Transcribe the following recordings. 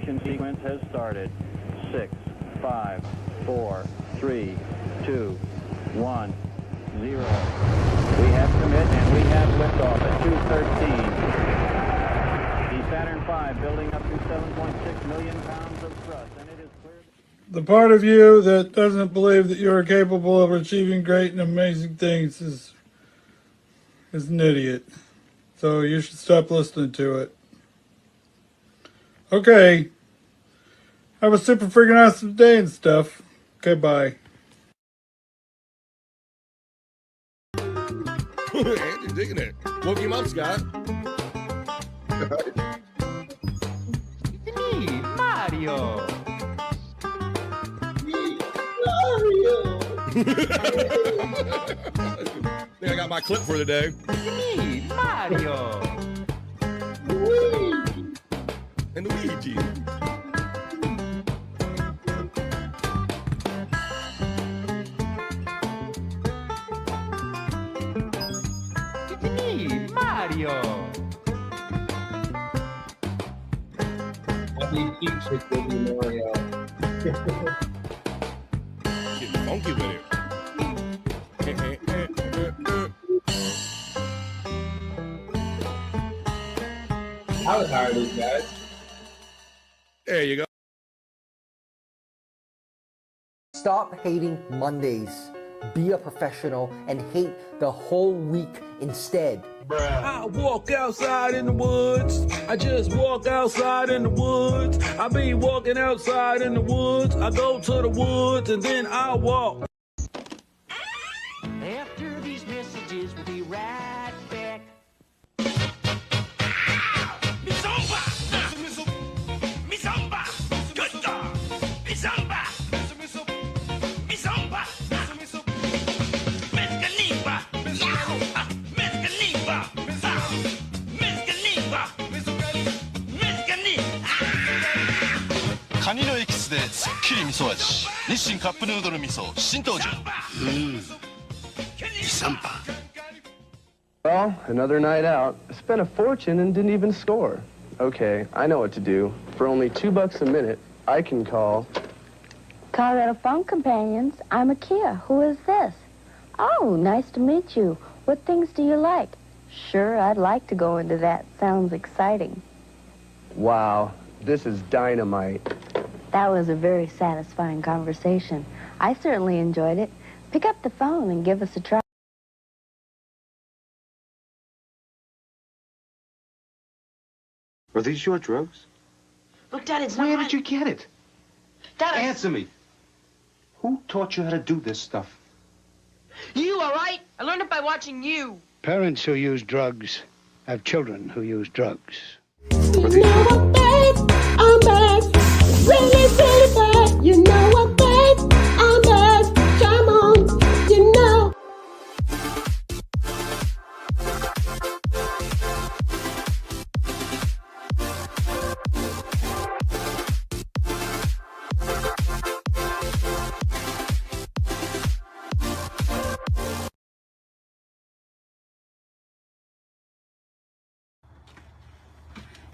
Ignition sequence has started. 6, 5, 4, 3, 2, 1, 0. We have commit and we have liftoff at 2:13. The Saturn V building up to 7.6 million pounds of thrust, and it is clear. The part of you that doesn't believe that you are capable of achieving great and amazing things is an idiot. So you should stop listening to it. Okay. Have a super freaking awesome day and stuff. Okay, bye. Andy's digging it. Woke him up, Scott. It's me, Mario. Think I got my clip for today. It's me, Mario. And Luigi. It's me, Mario. Happy Peach with Baby Mario. Getting funky with it. I would hire these guys. There you go. Stop hating Mondays. Be a professional and hate the whole week instead. I walk outside in the woods. I just walk outside in the woods. I be walking outside in the woods. I go to the woods and then I walk. After these messages, we'll be right back. Well, another night out. I spent a fortune and didn't even score. Okay, I know what to do. For only $2 a minute, I can call... Colorado Phone Companions, I'm Akia. Who is this? Oh, nice to meet you. What things do you like? Sure, I'd like to go into that. Sounds exciting. Wow, this is dynamite. That was a very satisfying conversation. I certainly enjoyed it. Pick up the phone and give us a try. Are these your drugs? Look, Dad, it's not Where right. did you get it? Dad, Answer me. Who taught you how to do this stuff? You, all right? I learned it by watching you. Parents who use drugs have children who use drugs. Are these I'm bad, really, really bad. You know I'm bad, I'm bad. Come on, you know.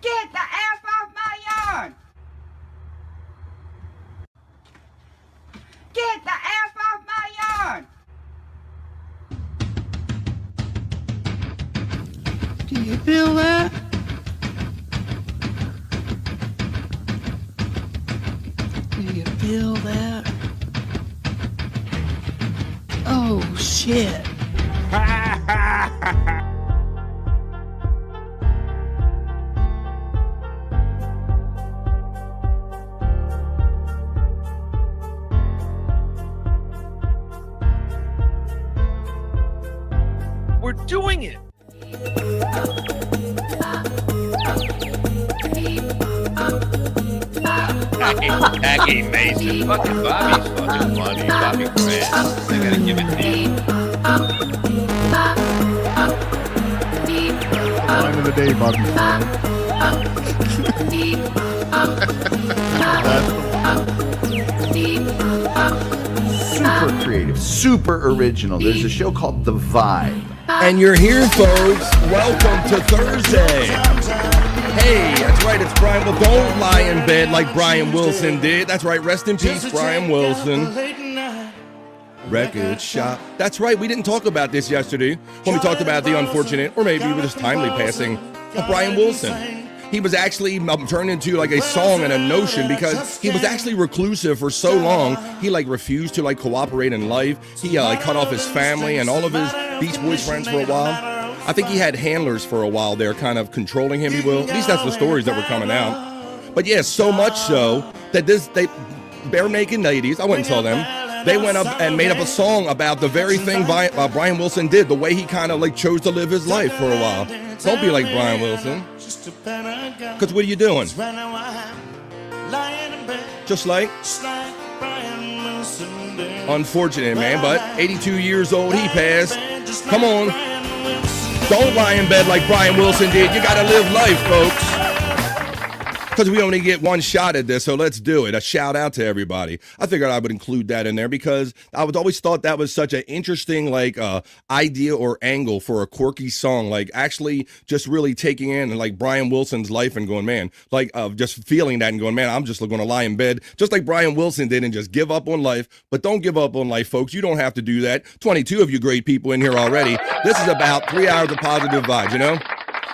Get the F off my yard! Get the F off my yard! Do you feel that? Do you feel that? Oh, shit. We're doing it. Jackie Mason. Fucking Bobby's fucking funny. Bobby Grant. I gotta give it to you. Line of the day, Bobby Grant. Super creative, super original. There's a show called The Vibe. And you're here, folks. Welcome to Thursday. Hey, that's right, it's Brian. Well, don't lie in bed like Brian Wilson did. That's right, rest in peace, Brian Wilson. Record shop. That's right, we didn't talk about this yesterday when we talked about the unfortunate, or maybe even just timely passing of Brian Wilson. He was actually turned into like a song and a notion because he was actually reclusive for so long. He like refused to like cooperate in life. He like cut off his family and all of his Beach Boys friends for a while. I think he had handlers for a while there, kind of controlling him, if you will. At least that's the stories that were coming out. But yeah, so much so that they bare naked ladies, I wouldn't tell them, they went up and made up a song about the very thing Brian Wilson did, the way he kind of like chose to live his life for a while. Don't be like Brian Wilson. Because what are you doing? Just like unfortunate, man, but 82 years old, he passed. Come on. Don't lie in bed like Brian Wilson did. You got to live life, folks. Because we only get one shot at this, so let's do it. A shout out to everybody. I figured I would include that in there because I would always thought that was such an interesting idea or angle for a quirky song, like actually just really taking in like Brian Wilson's life and going, man, like just feeling that and going, man, I'm just going to lie in bed just like Brian Wilson did and just give up on life. But don't give up on life, folks. You don't have to do that. 22 of you great people in here already. This is about 3 hours of positive vibes, you know?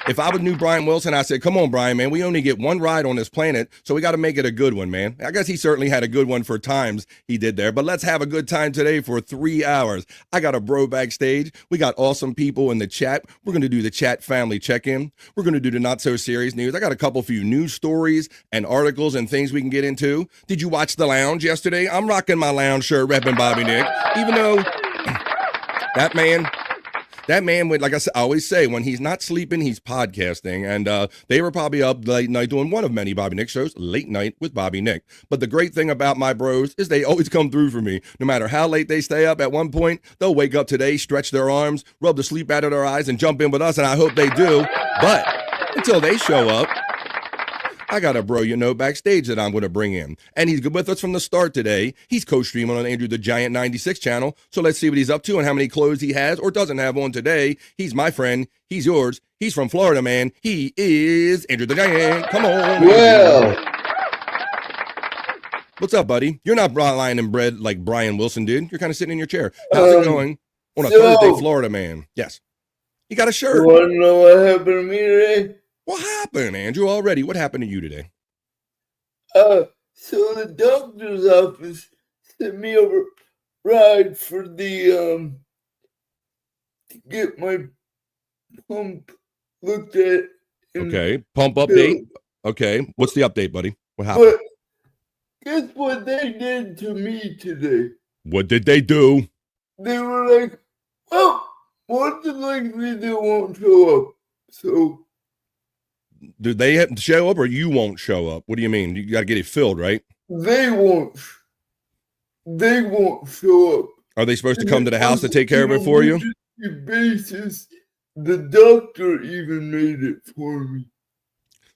If I knew Brian Wilson, I said, come on, Brian, man, we only get one ride on this planet, so we got to make it a good one, man. I guess he certainly had a good one for times he did there, but let's have a good time today for 3 hours. I got a bro backstage. We got awesome people in the chat. We're going to do the chat family check-in. We're going to do the not-so-serious news. I got a couple few news stories and articles and things we can get into. Did you watch The Lounge yesterday? I'm rocking my lounge shirt, repping Bobby Nick, even though that man would, like I always say, when he's not sleeping, he's podcasting. And they were probably up late night doing one of many Bobby Nick shows, Late Night with Bobby Nick. But the great thing about my bros is they always come through for me. No matter how late they stay up, at one point, they'll wake up today, stretch their arms, rub the sleep out of their eyes, and jump in with us. And I hope they do. But until they show up, I got a bro, backstage that I'm going to bring in. And he's with us from the start today. He's co-streaming on Andrew the Giant 96 channel. So let's see what he's up to and how many clothes he has or doesn't have on today. He's my friend. He's yours. He's from Florida, man. He is Andrew the Giant. Come on. Well. What's up, buddy? You're not lying in bread like Brian Wilson did. You're kind of sitting in your chair. How's it going on a Thursday, Florida, man? Yes. You got a shirt. You want to know what happened to me today? What happened, Andrew? Already, what happened to you today? So the doctor's office sent me over ride for the to get my pump looked at. Okay, pump update. Okay, what's the update, buddy? What happened? But guess what they did to me today? What did they do? They were like, "Well, more than likely they won't show up." So. Do they have to show up or you won't show up? What do you mean? You got to get it filled, right? They won't show up. Are they supposed to come to the house to take care of it for you? Basis, the doctor even made it for me.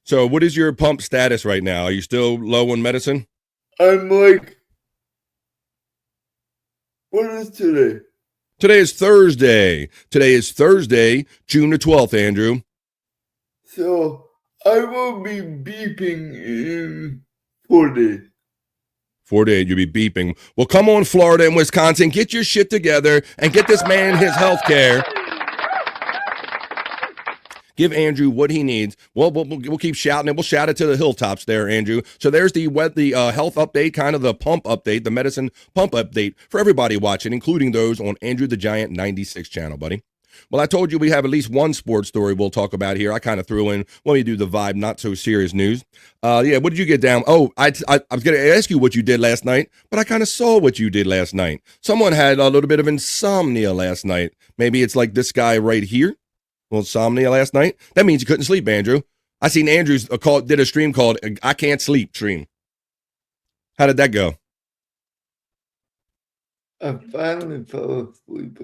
So what is your pump status right now? Are you still low on medicine? I'm like, what is today? Today is Thursday. Today is Thursday, June the 12th, Andrew. So I will be beeping in 4 days. 4 days, you'll be beeping. Well, come on, Florida and Wisconsin, get your shit together and get this man his health care. Give Andrew what he needs. Well, we'll keep shouting it. We'll shout it to the hilltops there, Andrew. So there's the health update, kind of the pump update, the medicine pump update for everybody watching, including those on Andrew the Giant 96 channel, buddy. Well, I told you we have at least one sports story we'll talk about here. I kind of threw in when we do the vibe, not so serious news. Yeah, what did you get down? Oh, I was going to ask you what you did last night, but I kind of saw what you did last night. Someone had a little bit of insomnia last night. Maybe it's like this guy right here. Well, insomnia last night. That means you couldn't sleep, Andrew. I seen Andrew's did a stream called I Can't Sleep stream. How did that go? I finally fell asleep.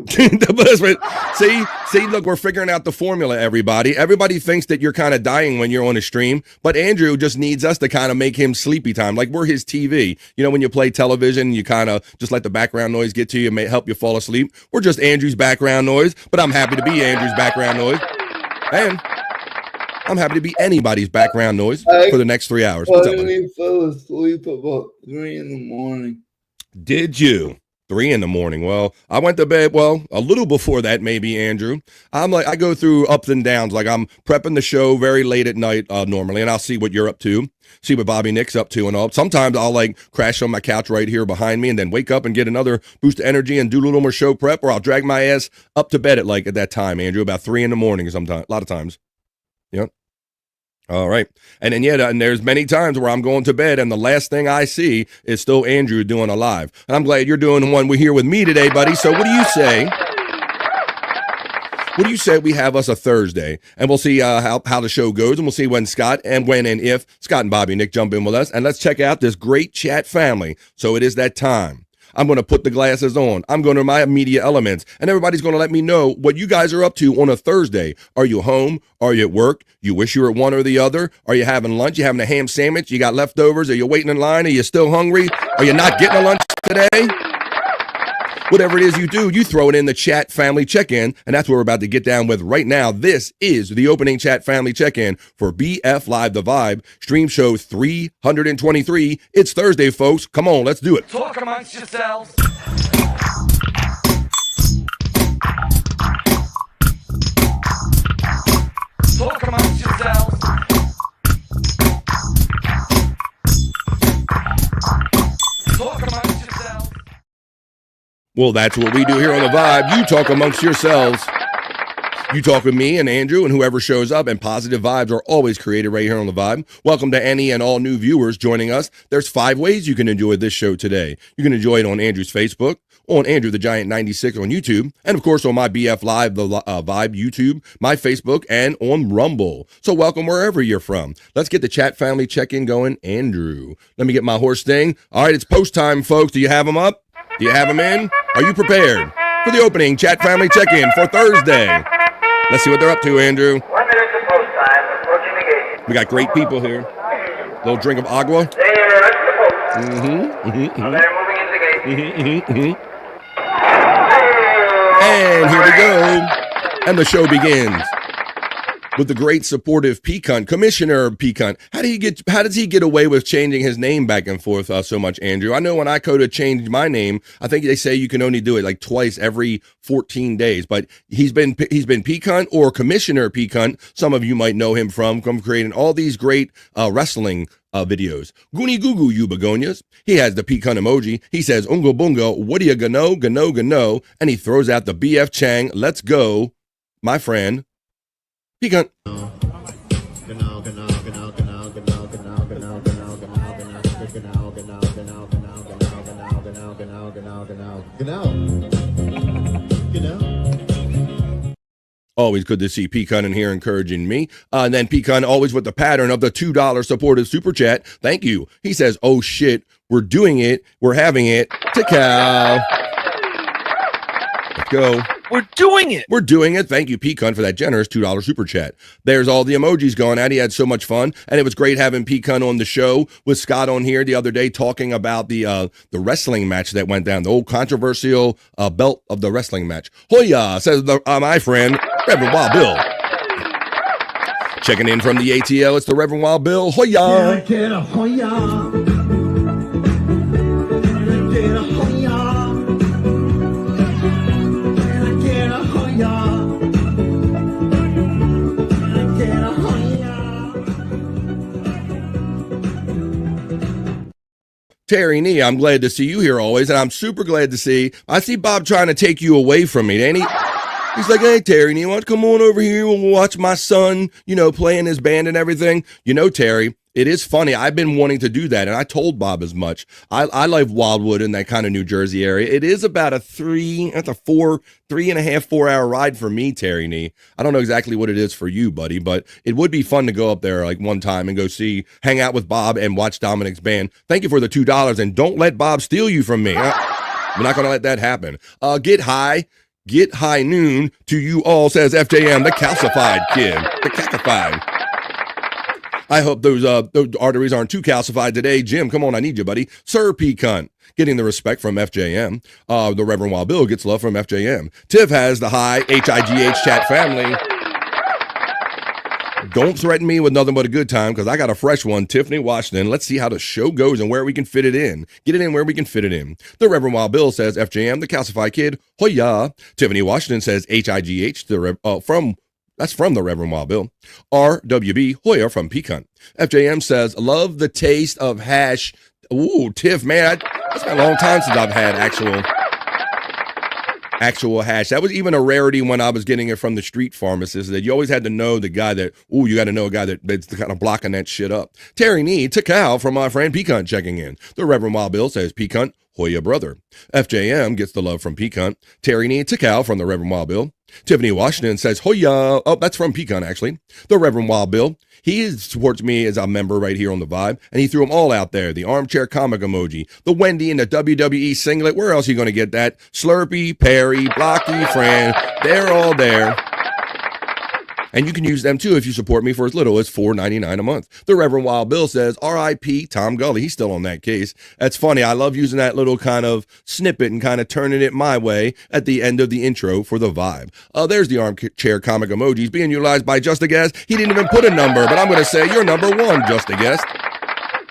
See, look, we're figuring out the formula, everybody. Everybody thinks that you're kind of dying when you're on a stream, but Andrew just needs us to kind of make him sleepy time. Like we're his TV. You know, when you play television, you kind of just let the background noise get to you and help you fall asleep. We're just Andrew's background noise, but I'm happy to be Andrew's background noise. And I'm happy to be anybody's background noise for the next 3 hours. I What's up, buddy? finally fell asleep about 3 in the morning. Did you? 3 in the morning. Well, I went to bed, a little before that, maybe, Andrew. I go through ups and downs. Like, I'm prepping the show very late at night normally, and I'll see what you're up to, see what Bobby Nick's up to and all. Sometimes I'll, crash on my couch right here behind me and then wake up and get another boost of energy and do a little more show prep, or I'll drag my ass up to bed at that time, Andrew, about 3 in the morning sometimes, a lot of times. Yep. All right. And then, and there's many times where I'm going to bed and the last thing I see is still Andrew doing a live. And I'm glad you're doing one here with me today, buddy. So what do you say? What do you say we have us a Thursday? And we'll see how the show goes, and we'll see when and if Scott and Bobby Nick jump in with us. And let's check out this great chat family. So it is that time. I'm going to put the glasses on. I'm going to my media elements, and everybody's going to let me know what you guys are up to on a Thursday. Are you home? Are you at work? You wish you were one or the other? Are you having lunch? You having a ham sandwich? You got leftovers? Are you waiting in line? Are you still hungry? Are you not getting a lunch today? Whatever it is you do, you throw it in the chat family check-in, and that's what we're about to get down with right now. This is the opening chat family check-in for BF Live The Vibe, stream show 323. It's Thursday, folks. Come on, let's do it. Talk amongst yourselves. Talk amongst yourselves. Talk amongst yourselves. Well, that's what we do here on The Vibe. You talk amongst yourselves. You talk with me and Andrew and whoever shows up, and positive vibes are always created right here on The Vibe. Welcome to any and all new viewers joining us. There's 5 ways you can enjoy this show today. You can enjoy it on Andrew's Facebook, on Andrew the Giant 96 on YouTube, and of course on my BF Live The Vibe YouTube, my Facebook, and on Rumble. So welcome wherever you're from. Let's get the chat family check-in going. Andrew, let me get my horse thing. All right, it's post time, folks. Do you have them up? Do you have them in? Are you prepared for the opening chat family check-in for Thursday? Let's see what they're up to, Andrew. 1 minute to post time. Approaching the gate. We got great people here. Little drink of agua. Stay here. That's the post. Mm-hmm. They're moving into the gate. And here we go. And the show begins with the great supportive Pecan, Commissioner Pecan. How does he get away with changing his name back and forth so much, Andrew? I know when I go to change my name, I think they say you can only do it twice every 14 days, but he's been Pecan or Commissioner Pecan. Some of you might know him from creating all these great wrestling videos. Goonie goo goo, you begonias. He has the pecan emoji. He says, ungo bungo, what do you gano, gano, gano? And he throws out the BF Chang, let's go, my friend, pecan. Always good to see Pecan in here encouraging me. And then Pecan always with the pattern of the $2 supportive super chat. Thank you. He says, oh shit, we're doing it. We're having it. Tical. Let's go. We're doing it. We're doing it. Thank you, Pecan, for that generous $2 super chat. There's all the emojis going out. He had so much fun. And it was great having Pecan on the show with Scott on here the other day talking about the wrestling match that went down, the old controversial belt of the wrestling match. Hoya, says my friend, Reverend Wild Bill. Checking in from the ATL, it's the Reverend Wild Bill. Hoya. Terry Nee, I'm glad to see you here always, and I'm super glad to see. I see Bob trying to take you away from me, ain't he? He's like, hey, Terry Nee, why don't you come on over here and watch my son, playing his band and everything? Terry, it is funny. I've been wanting to do that, and I told Bob as much. I live Wildwood in that kind of New Jersey area. It is about a 3.5, 4 hour ride for me, Terry Nee. I don't know exactly what it is for you, buddy, but it would be fun to go up there one time and go hang out with Bob and watch Dominic's band. Thank you for the $2, and don't let Bob steal you from me. We're not going to let that happen. Get high noon to you all, says FJM, the calcified kid, the calcified. I hope those arteries aren't too calcified today. Jim, come on, I need you, buddy. Sir Pecan, getting the respect from FJM. The Reverend Wild Bill gets love from FJM. Tiff has the high HIGH chat family. Don't threaten me with nothing but a good time because I got a fresh one. Tiffany Washington. Let's see how the show goes and where we can fit it in. Get it in where we can fit it in. The Reverend Wild Bill says FJM, the Calcify Kid. Hoya. Tiffany Washington says HIGH. That's from the Reverend Wild Bill. RWB Hoya from Pecan. FJM says, love the taste of hash. Ooh, Tiff, man, it's been a long time since I've had actual hash. That was even a rarity when I was getting it from the street pharmacist, that you always had to know the guy that, you got to know a guy that's kind of blocking that shit up. Terry Nee, Takal from my friend Pecan checking in. The Reverend Wild Bill says, Pecan, Hoya brother. FJM gets the love from Pecan. Terry Nee, Takal from the Reverend Wild Bill. Tiffany Washington says, Hoya. Oh, that's from Pecan, actually. The Reverend Wild Bill. He supports me as a member right here on the Vibe, and he threw them all out there. The armchair comic emoji, the Wendy and the WWE singlet. Where else are you going to get that? Slurpee, Perry, Blocky, Fran. They're all there. And you can use them too if you support me for as little as $4.99 a month. The Reverend Wild Bill says, R.I.P. Tom Gully. He's still on that case. That's funny. I love using that little kind of snippet and kind of turning it my way at the end of the intro for the Vibe. There's the armchair comic emojis being utilized by Just a Guest. He didn't even put a number, but I'm going to say you're number one, Just a Guest.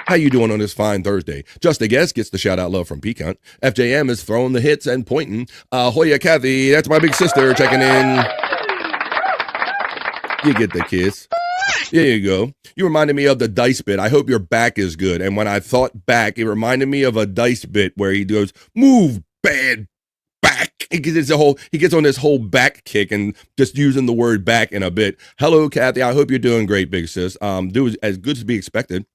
How you doing on this fine Thursday? Just a Guest gets the shout-out love from Pecan. FJM is throwing the hits and pointing. Hoya Kathy, that's my big sister checking in. You get the kiss. There you go. You reminded me of the dice bit. I hope your back is good. And when I thought back, it reminded me of a dice bit where he goes, move, bad back. He gets on this whole back kick and just using the word back in a bit. Hello, Kathy. I hope you're doing great, big sis. Do as good as be expected.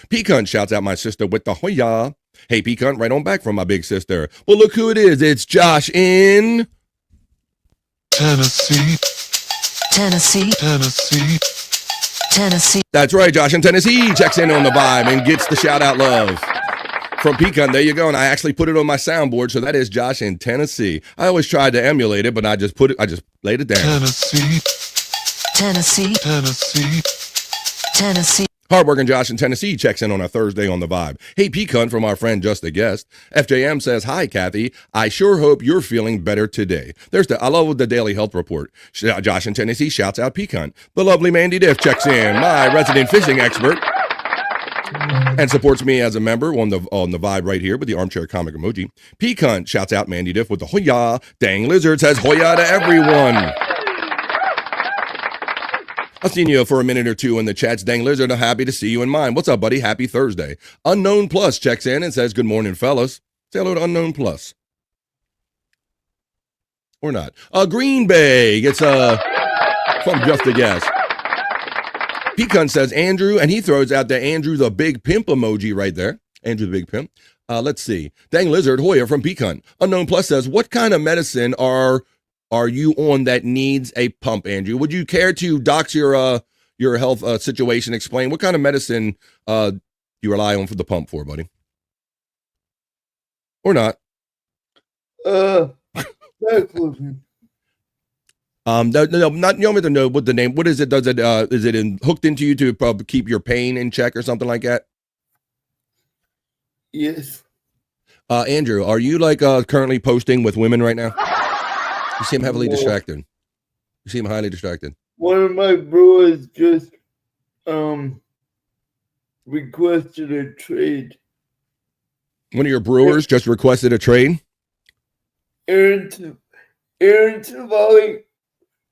Pecan shouts out my sister with the hoya. Hey, Pecan, right on back from my big sister. Well, look who it is. It's Josh in Tennessee. That's right, Josh in Tennessee checks in on the Vibe and gets the shout out love from Pecan. There you go. And I actually put it on my soundboard. So that is Josh in Tennessee. I always tried to emulate it, but I just laid it down. Tennessee. Hardworking Josh in Tennessee checks in on a Thursday on the Vibe. Hey, Pecan from our friend Just a Guest. FJM says, hi, Kathy. I sure hope you're feeling better today. I love the daily health report. Josh in Tennessee shouts out Pecan. The lovely Mandy Diff checks in, my resident fishing expert, and supports me as a member on the Vibe right here with the armchair comic emoji. Pecan shouts out Mandy Diff with the hoya. Dang Lizard says hoya to everyone. I've seen you for a minute or two in the chats. Dang Lizard, I'm happy to see you in mine. What's up, buddy? Happy Thursday. Unknown Plus checks in and says, good morning, fellas. Say hello to Unknown Plus. Or not. Green Bay gets from Just a Guess. Pecan says Andrew, and he throws out the Andrew the Big Pimp emoji right there. Andrew the Big Pimp. Let's see. Dang Lizard, Hoya from Pecan. Unknown Plus says, what kind of medicine are you on that needs a pump, Andrew? Would you care to dox your health situation? Explain what kind of medicine you rely on for the pump for, buddy, or not? That's no, not you want me to know what the name. What is it? Does it is it hooked into you to keep your pain in check or something like that? Yes. Andrew, are you currently posting with women right now? You seem heavily distracted. You seem highly distracted. One of my bros just requested a trade. One of your brewers just requested a trade? Aaron Savali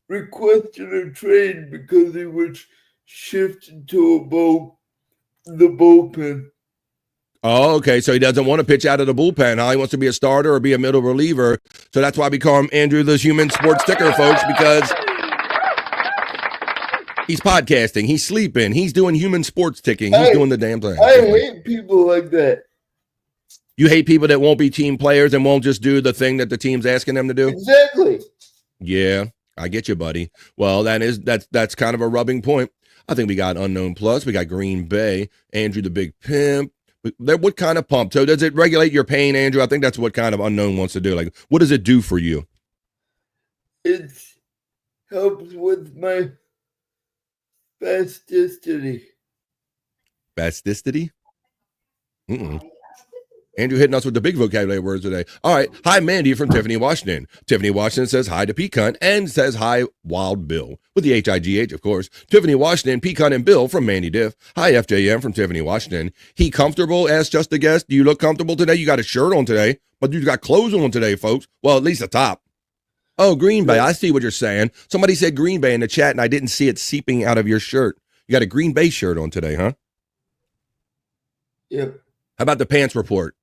requested a trade because he was shifted to the bullpen. Oh, okay. So he doesn't want to pitch out of the bullpen. Huh? He wants to be a starter or be a middle reliever. So that's why we call him Andrew the Human Sports Sticker, folks, because he's podcasting, he's sleeping, he's doing human sports ticking, he's doing the damn thing. I hate people like that. You hate people that won't be team players and won't just do the thing that the team's asking them to do? Exactly. Yeah, I get you, buddy. Well, that's kind of a rubbing point. I think we got Unknown Plus, we got Green Bay, Andrew the Big Pimp. What kind of pump? So does it regulate your pain, Andrew? I think that's what kind of Unknown wants to do. Like, what does it do for you? It helps with my spasticity. Spasticity? Andrew hitting us with the big vocabulary words today. All right. Hi, Mandy from Tiffany, Washington. Tiffany, Washington says hi to Pecan and says hi, Wild Bill. With the H-I-G-H, of course. Tiffany, Washington, Pecan and Bill from Mandy Diff. Hi, FJM from Tiffany, Washington. He comfortable? Asked just a guest. Do you look comfortable today? You got a shirt on today, but you got clothes on today, folks. Well, at least the top. Oh, Green Bay. I see what you're saying. Somebody said Green Bay in the chat, and I didn't see it seeping out of your shirt. You got a Green Bay shirt on today, huh? Yep. How about the pants report?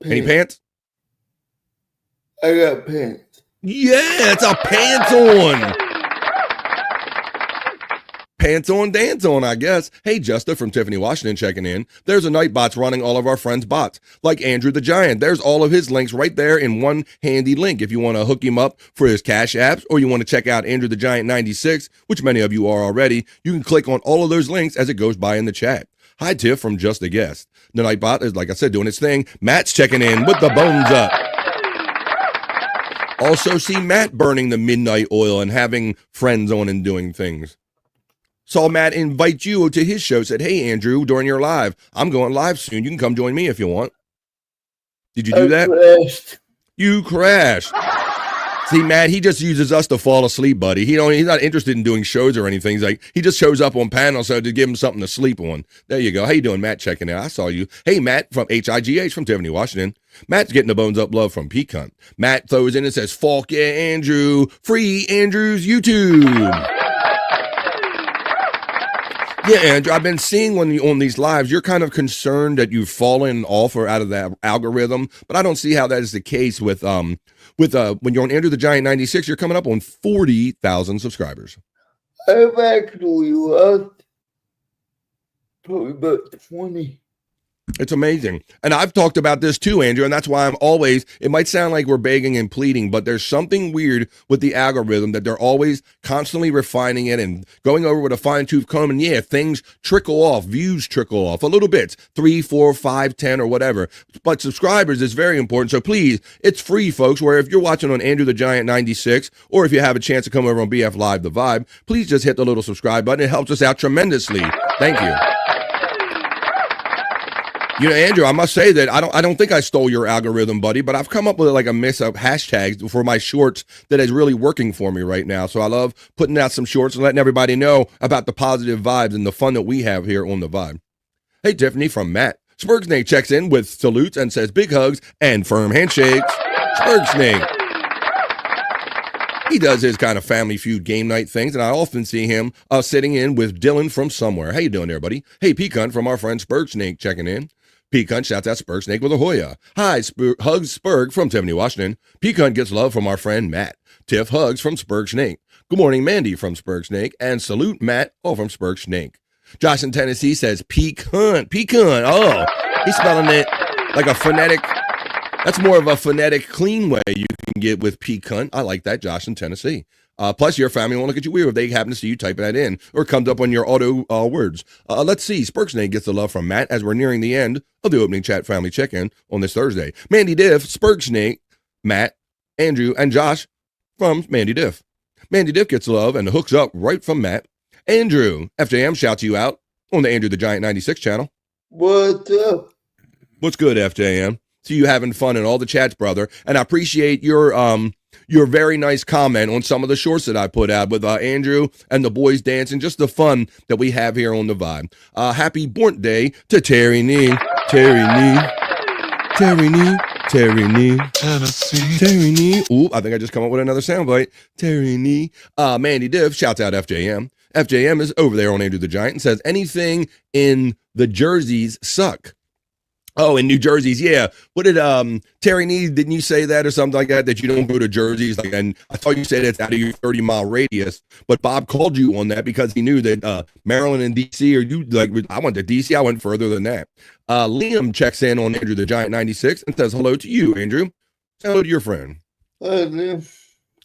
Any pants? I got pants. Yeah, it's a pants on. Pants on, dance on, I guess. Hey, Justa from Tiffany, Washington checking in. There's a Nightbots running all of our friends' bots, like Andrew the Giant. There's all of his links right there in one handy link. If you want to hook him up for his Cash Apps, or you want to check out Andrew the Giant 96, which many of you are already, you can click on all of those links as it goes by in the chat. Hi, Tiff from Just a Guest. The Nightbot is, like I said, doing its thing. Matt's checking in with the bones up. Also see Matt burning the midnight oil and having friends on and doing things. Saw Matt invite you to his show. Said, hey, Andrew, during your live, I'm going live soon. You can come join me if you want. Did you do that? Crashed. You crashed. See, Matt, he just uses us to fall asleep, buddy. He's not interested in doing shows or anything. He just shows up on panels so to give him something to sleep on. There you go. How you doing, Matt? Checking in. I saw you. Hey, Matt from HIGH from Tiffany, Washington. Matt's getting the bones up love from Pecan. Matt throws in and says, "Fuck yeah, Andrew. Free Andrew's YouTube." Yeah, Andrew, I've been seeing when you on these lives, you're kind of concerned that you've fallen off or out of that algorithm, but I don't see how that is the case with when you're on Andrew the Giant 96, you're coming up on 40,000 subscribers. I've actually lost probably about 20. It's amazing. And I've talked about this too, Andrew, and that's why I'm always, it might sound like we're begging and pleading, but there's something weird with the algorithm that they're always constantly refining it and going over with a fine-tooth comb. And yeah, things trickle off, views trickle off a little bit, 3, 4, 5, 10 or whatever. But subscribers is very important. So please, it's free, folks, where if you're watching on Andrew the Giant 96, or if you have a chance to come over on BF Live The Vibe, please just hit the little subscribe button. It helps us out tremendously. Thank you. You know, Andrew, I must say that I don't think I stole your algorithm, buddy, but I've come up with like a mix of hashtags for my shorts that is really working for me right now. So I love putting out some shorts and letting everybody know about the positive vibes and the fun that we have here on The Vibe. Hey, Tiffany from Matt. Spurgsnake checks in with salutes and says big hugs and firm handshakes. Spurgsnake. He does his kind of Family Feud game night things, and I often see him sitting in with Dylan from somewhere. How you doing there, buddy? Hey, Pecan from our friend Spurgsnake checking in. Pecan shouts out Spurgsnake with a Hoya. Hi, hugs Spurg from Tiffany, Washington. Pecan gets love from our friend Matt. Tiff hugs from Spurgsnake. Good morning, Mandy from Spurgsnake. And salute Matt, all from Spurgsnake. Josh in Tennessee says pecan. Pecan. Oh, he's spelling it like a phonetic. That's more of a phonetic, clean way you can get with pecan. I like that, Josh in Tennessee. Plus, your family won't look at you weird if they happen to see you typing that in or comes up on your auto words. Let's see. Spurgsnake gets the love from Matt as we're nearing the end of the opening chat family check-in on this Thursday. Mandy Diff, Spurgsnake, Matt, Andrew, and Josh from Mandy Diff. Mandy Diff gets love and hooks up right from Matt. Andrew, FJM shouts you out on the Andrew the Giant 96 channel. What's up? What's good, FJM? See you having fun in all the chats, brother. And I appreciate your very nice comment on some of the shorts that I put out with Andrew and the boys dancing, just the fun that we have here on The Vibe. Happy Born Day to Terry Nee. Terry Nee. Terry Nee. Terry Nee. Tennessee. Terry Nee. Ooh, I think I just come up with another soundbite. Terry Nee. Mandy Diff shouts out FJM. FJM is over there on Andrew the Giant and says, anything in the jerseys suck. Oh, in New Jersey's, yeah. What did Terry Nee, didn't you say that or something like that you don't go to Jersey's? Like, and I thought you said it's out of your 30-mile radius, but Bob called you on that because he knew that Maryland and D.C. or you like. I went to D.C. I went further than that. Liam checks in on Andrew the Giant 96 and says hello to you, Andrew. Say hello to your friend. Hi, Liam.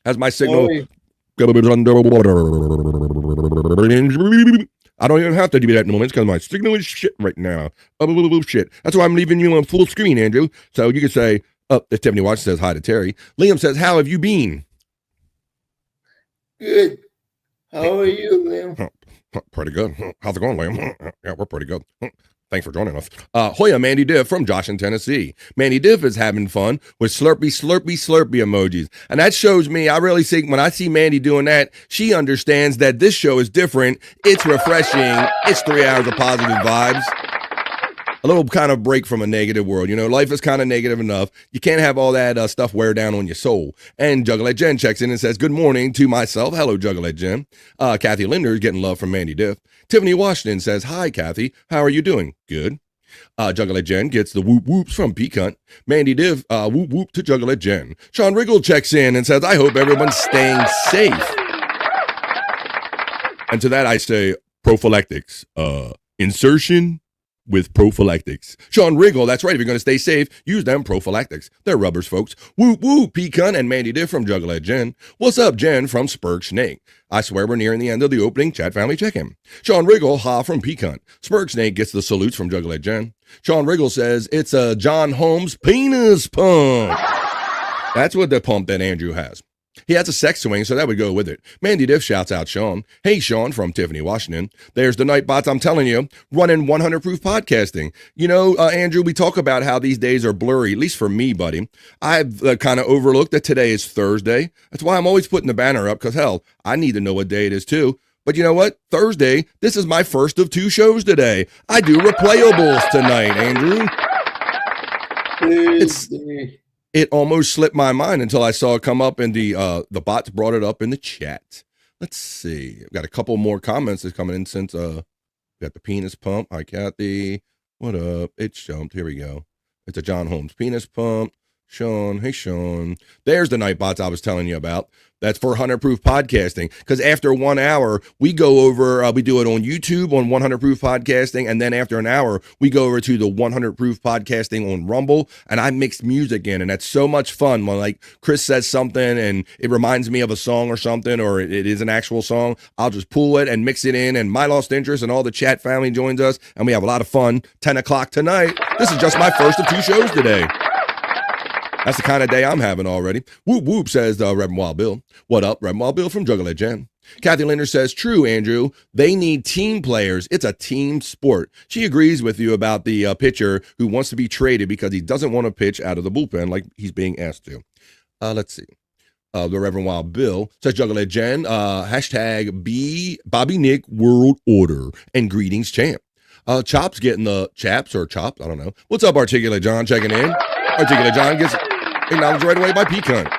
Has my signal. Hi. I don't even have to do that in moments because my signal is shit right now. Shit. That's why I'm leaving you on full screen, Andrew. So you can say, Tiffany Watch says hi to Terry. Liam says, how have you been? Good. How are you, Liam? Pretty good. How's it going, Liam? Yeah, we're pretty good. Thanks for joining us. Hoya Mandy Diff from Josh in Tennessee. Mandy Diff is having fun with slurpy, slurpy, slurpy emojis. And that shows me, I really think when I see Mandy doing that, she understands that this show is different. It's refreshing. It's 3 hours of positive vibes. A little kind of break from a negative world. You know, life is kind of negative enough. You can't have all that stuff wear down on your soul. And Juggalette Jen checks in and says, good morning to myself. Hello, Juggalette Jen. Kathy Linder is getting love from Mandy Diff. Tiffany Washington says, hi, Kathy. How are you doing? Good. Juggalette Jen gets the whoop whoops from Peacunt. Mandy Diff, whoop whoop to Juggalette Jen. Sean Riggle checks in and says, I hope everyone's staying safe. And to that I say, prophylactics. Insertion with prophylactics. Sean Riggle, that's right. If you're going to stay safe, use them prophylactics. They're rubbers, folks. Whoop, whoop, Peacunt and Mandy Diff from Juggalette Jen. What's up, Jen from Spurg Snake? I swear we're nearing the end of the opening chat family check-in. Sean Riggle, ha from Peacunt. Spurg Snake gets the salutes from Juggalette Jen. Sean Riggle says, it's a John Holmes penis pump. That's what the pump that Andrew has. He has a sex swing, so that would go with it. Mandy Diff shouts out Sean. Hey, Sean from Tiffany Washington. There's the Nightbots, I'm telling you, running 100 proof podcasting. You know, Andrew, we talk about how these days are blurry, at least for me, buddy. I've kind of overlooked that today is Thursday. That's why I'm always putting the banner up, because, hell, I need to know what day it is, too. But you know what? Thursday, this is my first of 2 shows today. I do replayables tonight, Andrew. It almost slipped my mind until I saw it come up in the bots brought it up in the chat. Let's see. I've got a couple more comments that's coming in since got the penis pump. Hi, Kathy. What up? It's jumped. Here we go. It's a John Holmes penis pump. Sean. Hey, Sean. There's the Nightbots I was telling you about. That's for 100 proof podcasting. Because after 1 hour, we go over, we do it on YouTube on 100 proof podcasting. And then after an hour, we go over to the 100 proof podcasting on Rumble. And I mix music in. And that's so much fun when like Chris says something and it reminds me of a song or something, or it is an actual song. I'll just pull it and mix it in. And My Lost Interest and all the chat family joins us. And we have a lot of fun. 10 o'clock tonight. This is just my first of 2 shows today. That's the kind of day I'm having already. Whoop, whoop, says Reverend Wild Bill. What up, Reverend Wild Bill from Juggalette Jen. Kathy Linder says, true, Andrew. They need team players. It's a team sport. She agrees with you about the pitcher who wants to be traded because he doesn't want to pitch out of the bullpen like he's being asked to. Let's see. The Reverend Wild Bill says, Juggalette Jen, hashtag Bobby Nick World Order and greetings, champ. Chop's getting the chaps or chops. I don't know. What's up, Articulate John checking in? Articulate John gets acknowledged right away by Peacunt.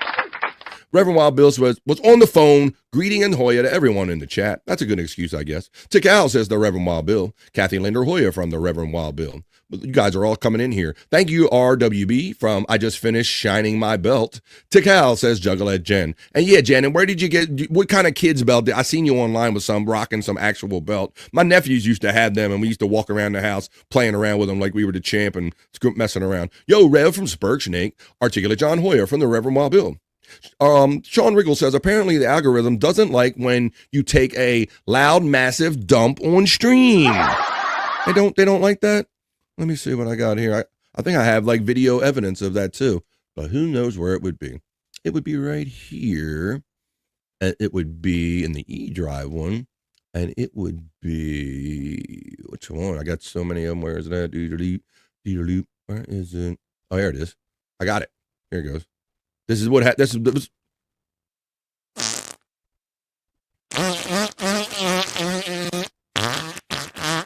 Reverend Wild Bill was on the phone greeting and Hoya to everyone in the chat. That's a good excuse, I guess. Tick Al says the Reverend Wild Bill. Kathy Linder Hoya from the Reverend Wild Bill. You guys are all coming in here. Thank you, RWB, from I Just Finished Shining My Belt. Tick Al says Juggalette Jen. And yeah, Jen, and where did you get, what kind of kids belt? I seen you online with some rocking some actual belt. My nephews used to have them, and we used to walk around the house playing around with them like we were the champ and messing around. Yo, Rev from Spurg Snake. Articulate John Hoya from the Reverend Wild Bill. Sean Riggle says, apparently the algorithm doesn't like when you take a loud, massive dump on stream. They don't like that? Let me see what I got here. I think I have like video evidence of that too, but who knows where it would be. It would be right here. And it would be in the E drive one. And it would be, which one? I got so many of them. Where is that? Where is it? Oh, here it is. I got it. Here it goes. This is what this is.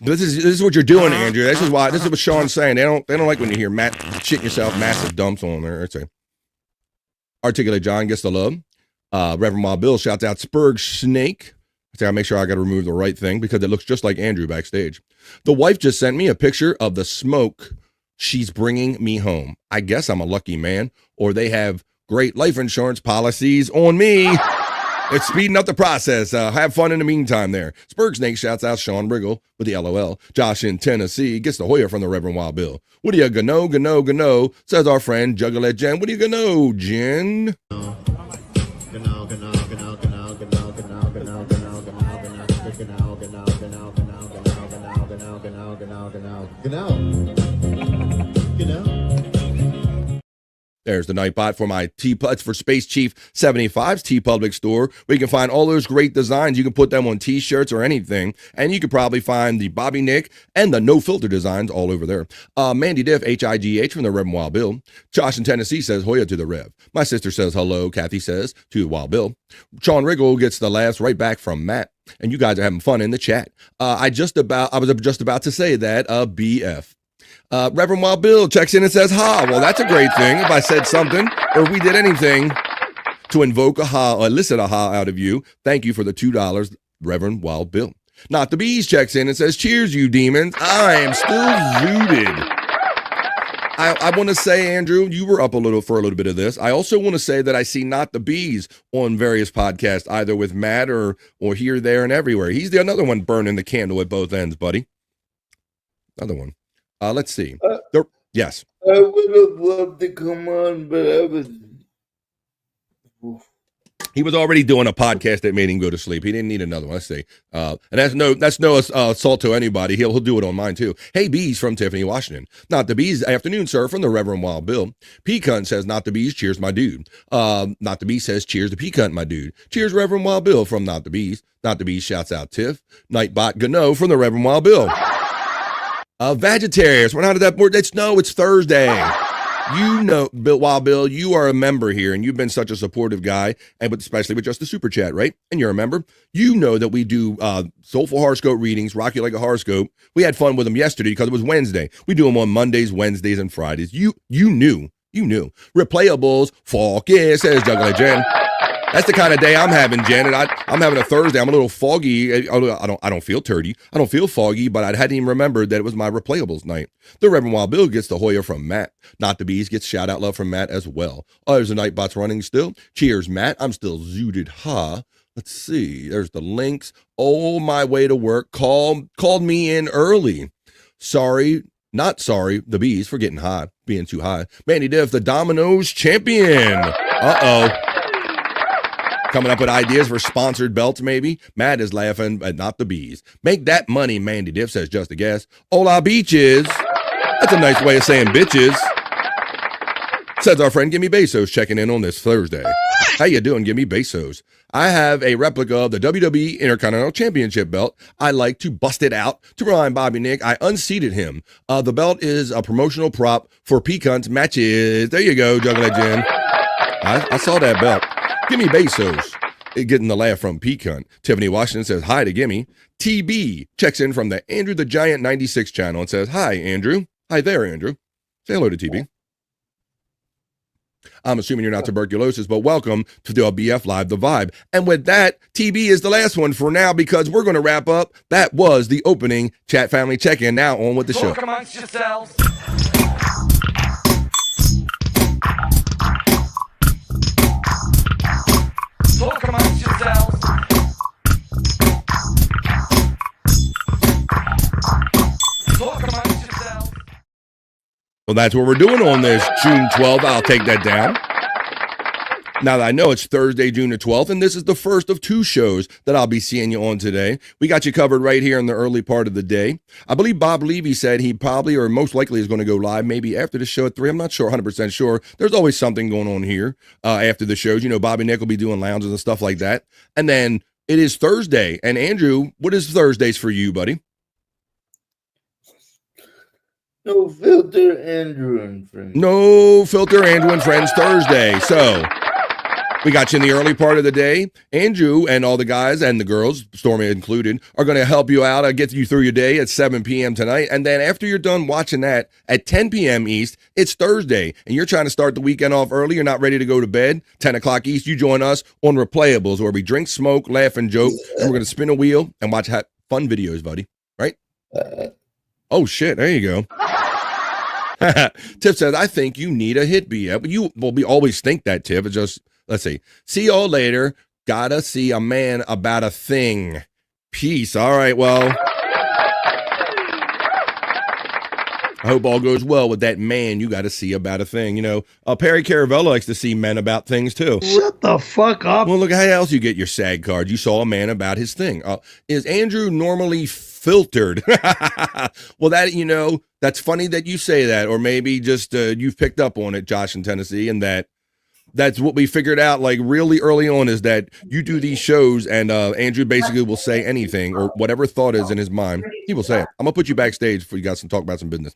This is what you're doing, Andrew. This is what Sean's saying. They don't like when you hear shitting yourself massive dumps on there. It's a Articulate John gets the love. Reverend Wild Bill shouts out Spurg Snake. I make sure I got to remove the right thing because it looks just like Andrew backstage. The wife just sent me a picture of the smoke she's bringing me home. I guess I'm a lucky man, or they have great life insurance policies on me. It's speeding up the process. Have fun in the meantime there. Spurg Snake shouts out Sean Riggle with the LOL. Josh in Tennessee gets the Hoya from the Reverend Wild Bill. What do you gonna, says our friend Juggalette Jen. What do you gonna, Jen? There's the Nightbot for my it's for Space Chief 75's T-Public store, where you can find all those great designs. You can put them on T-shirts or anything, and you could probably find the Bobby Nick and the No Filter designs all over there. Mandy Diff, HIGH from the Rev and Wild Bill. Josh in Tennessee says Hoya to the Rev. My sister says hello. Kathy says to Wild Bill. Sean Riggle gets the laughs right back from Matt, and you guys are having fun in the chat. I was just about to say that BF. Reverend Wild Bill checks in and says, ha. Well, that's a great thing. If I said something or if we did anything to invoke a ha or elicit a ha out of you, thank you for the $2, Reverend Wild Bill. Not the Bees checks in and says, cheers, you demons. I am still zooted. I want to say, Andrew, you were up for a little bit of this. I also want to say that I see Not the Bees on various podcasts, either with Matt or here, there, and everywhere. He's the another one burning the candle at both ends, buddy. Another one. Let's see. Yes. I would have loved to come on, but I was. He was already doing a podcast that made him go to sleep. He didn't need another one. Let's see. And that's no assault to anybody. He'll do it on mine too. Hey, Bees from Tiffany, Washington. Not the Bees. Afternoon, sir, from the Reverend Wild Bill. P-Cunt says, not the Bees. Cheers, my dude. Not the Bees says, cheers to P-Cunt, my dude. Cheers, Reverend Wild Bill from Not the Bees. Not the Bees shouts out Tiff. Nightbot Gano from the Reverend Wild Bill. Vegetarians. We're not at that board. It's Thursday. You know, Wild Bill, you are a member here, and you've been such a supportive guy, and especially with just the super chat, right? And you're a member. You know that we do soulful horoscope readings, rock you like a horoscope. We had fun with them yesterday because it was Wednesday. We do them on Mondays, Wednesdays, and Fridays. You knew. Replayables, focus, says Juggler Jen. That's the kind of day I'm having, Jen, and I'm having a Thursday. I'm a little foggy. I don't feel turdy. I don't feel foggy, but I hadn't even remembered that it was my Replayables night. The Reverend Wild Bill gets the Hoya from Matt. Not the Bees gets shout out love from Matt as well. Oh, there's the Nightbots running still. Cheers, Matt. I'm still zooted, huh? Let's see. There's the links. Oh, my way to work. Called me in early. Sorry. Not sorry, the Bees, for getting high, being too high. Mandy Diff, the Domino's champion. Uh-oh. Coming up with ideas for sponsored belts, maybe. Matt is laughing, but not the Bees. Make that money, Mandy Diff says, just a guess. Hola, beaches. That's a nice way of saying bitches. Says our friend Gimme Bezos checking in on this Thursday. How you doing, Gimme Bezos? I have a replica of the WWE Intercontinental Championship belt. I like to bust it out to remind Bobby Nick I unseated him. The belt is a promotional prop for P-Cunt's matches. There you go, Juggler Jen. I saw that belt. Gimme Bezos getting the laugh from P-Cunt. Tiffany Washington says hi to Gimme. TB checks in from the Andrew the Giant 96 channel and says, hi, Andrew. Hi there, Andrew. Say hello to TB. I'm assuming you're not tuberculosis, but welcome to the BF Live, The Vibe. And with that, TB is the last one for now because we're going to wrap up. That was the opening chat family check-in. Now on with the show. Talk amongst yourselves. Talk amongst yourselves. Talk amongst yourselves. Well, that's what we're doing on this June 12th. I'll take that down. Now that I know it's Thursday, June the 12th, and this is the first of two shows that I'll be seeing you on today. We got you covered right here in the early part of the day. I believe Bob Levy said he probably or most likely is going to go live maybe after the show at 3. I'm not sure, 100% sure. There's always something going on here after the shows. You know, Bobby Nick will be doing lounges and stuff like that. And then it is Thursday. And Andrew, what is Thursdays for you, buddy? No filter, Andrew and friends. No filter, Andrew and friends Thursday. So we got you in the early part of the day. Andrew and all the guys and the girls, Stormy included, are going to help you out, get you through your day at 7 p.m. tonight. And then after you're done watching that at 10 p.m. East, it's Thursday. And you're trying to start the weekend off early. You're not ready to go to bed. 10 o'clock East, you join us on Replayables, where we drink, smoke, laugh, and joke. And we're going to spin a wheel and watch fun videos, buddy. Right? Oh, shit. There you go. Tiff says, I think you need a hit beat. We always think that, Tiff. It's just, let's see. See y'all later. Gotta see a man about a thing. Peace. All right, well. I hope all goes well with that man you got to see about a thing. You know, Perry Caravella likes to see men about things, too. Shut the fuck up. Well, look, how else you get your SAG card? You saw a man about his thing. Is Andrew normally filtered. Well, that's funny that you say that, or maybe just you've picked up on it, Josh in Tennessee, and that's what we figured out like really early on is that you do these shows and Andrew basically will say anything or whatever thought is in his mind. He will say it. I'm gonna put you backstage for you guys to talk about some business.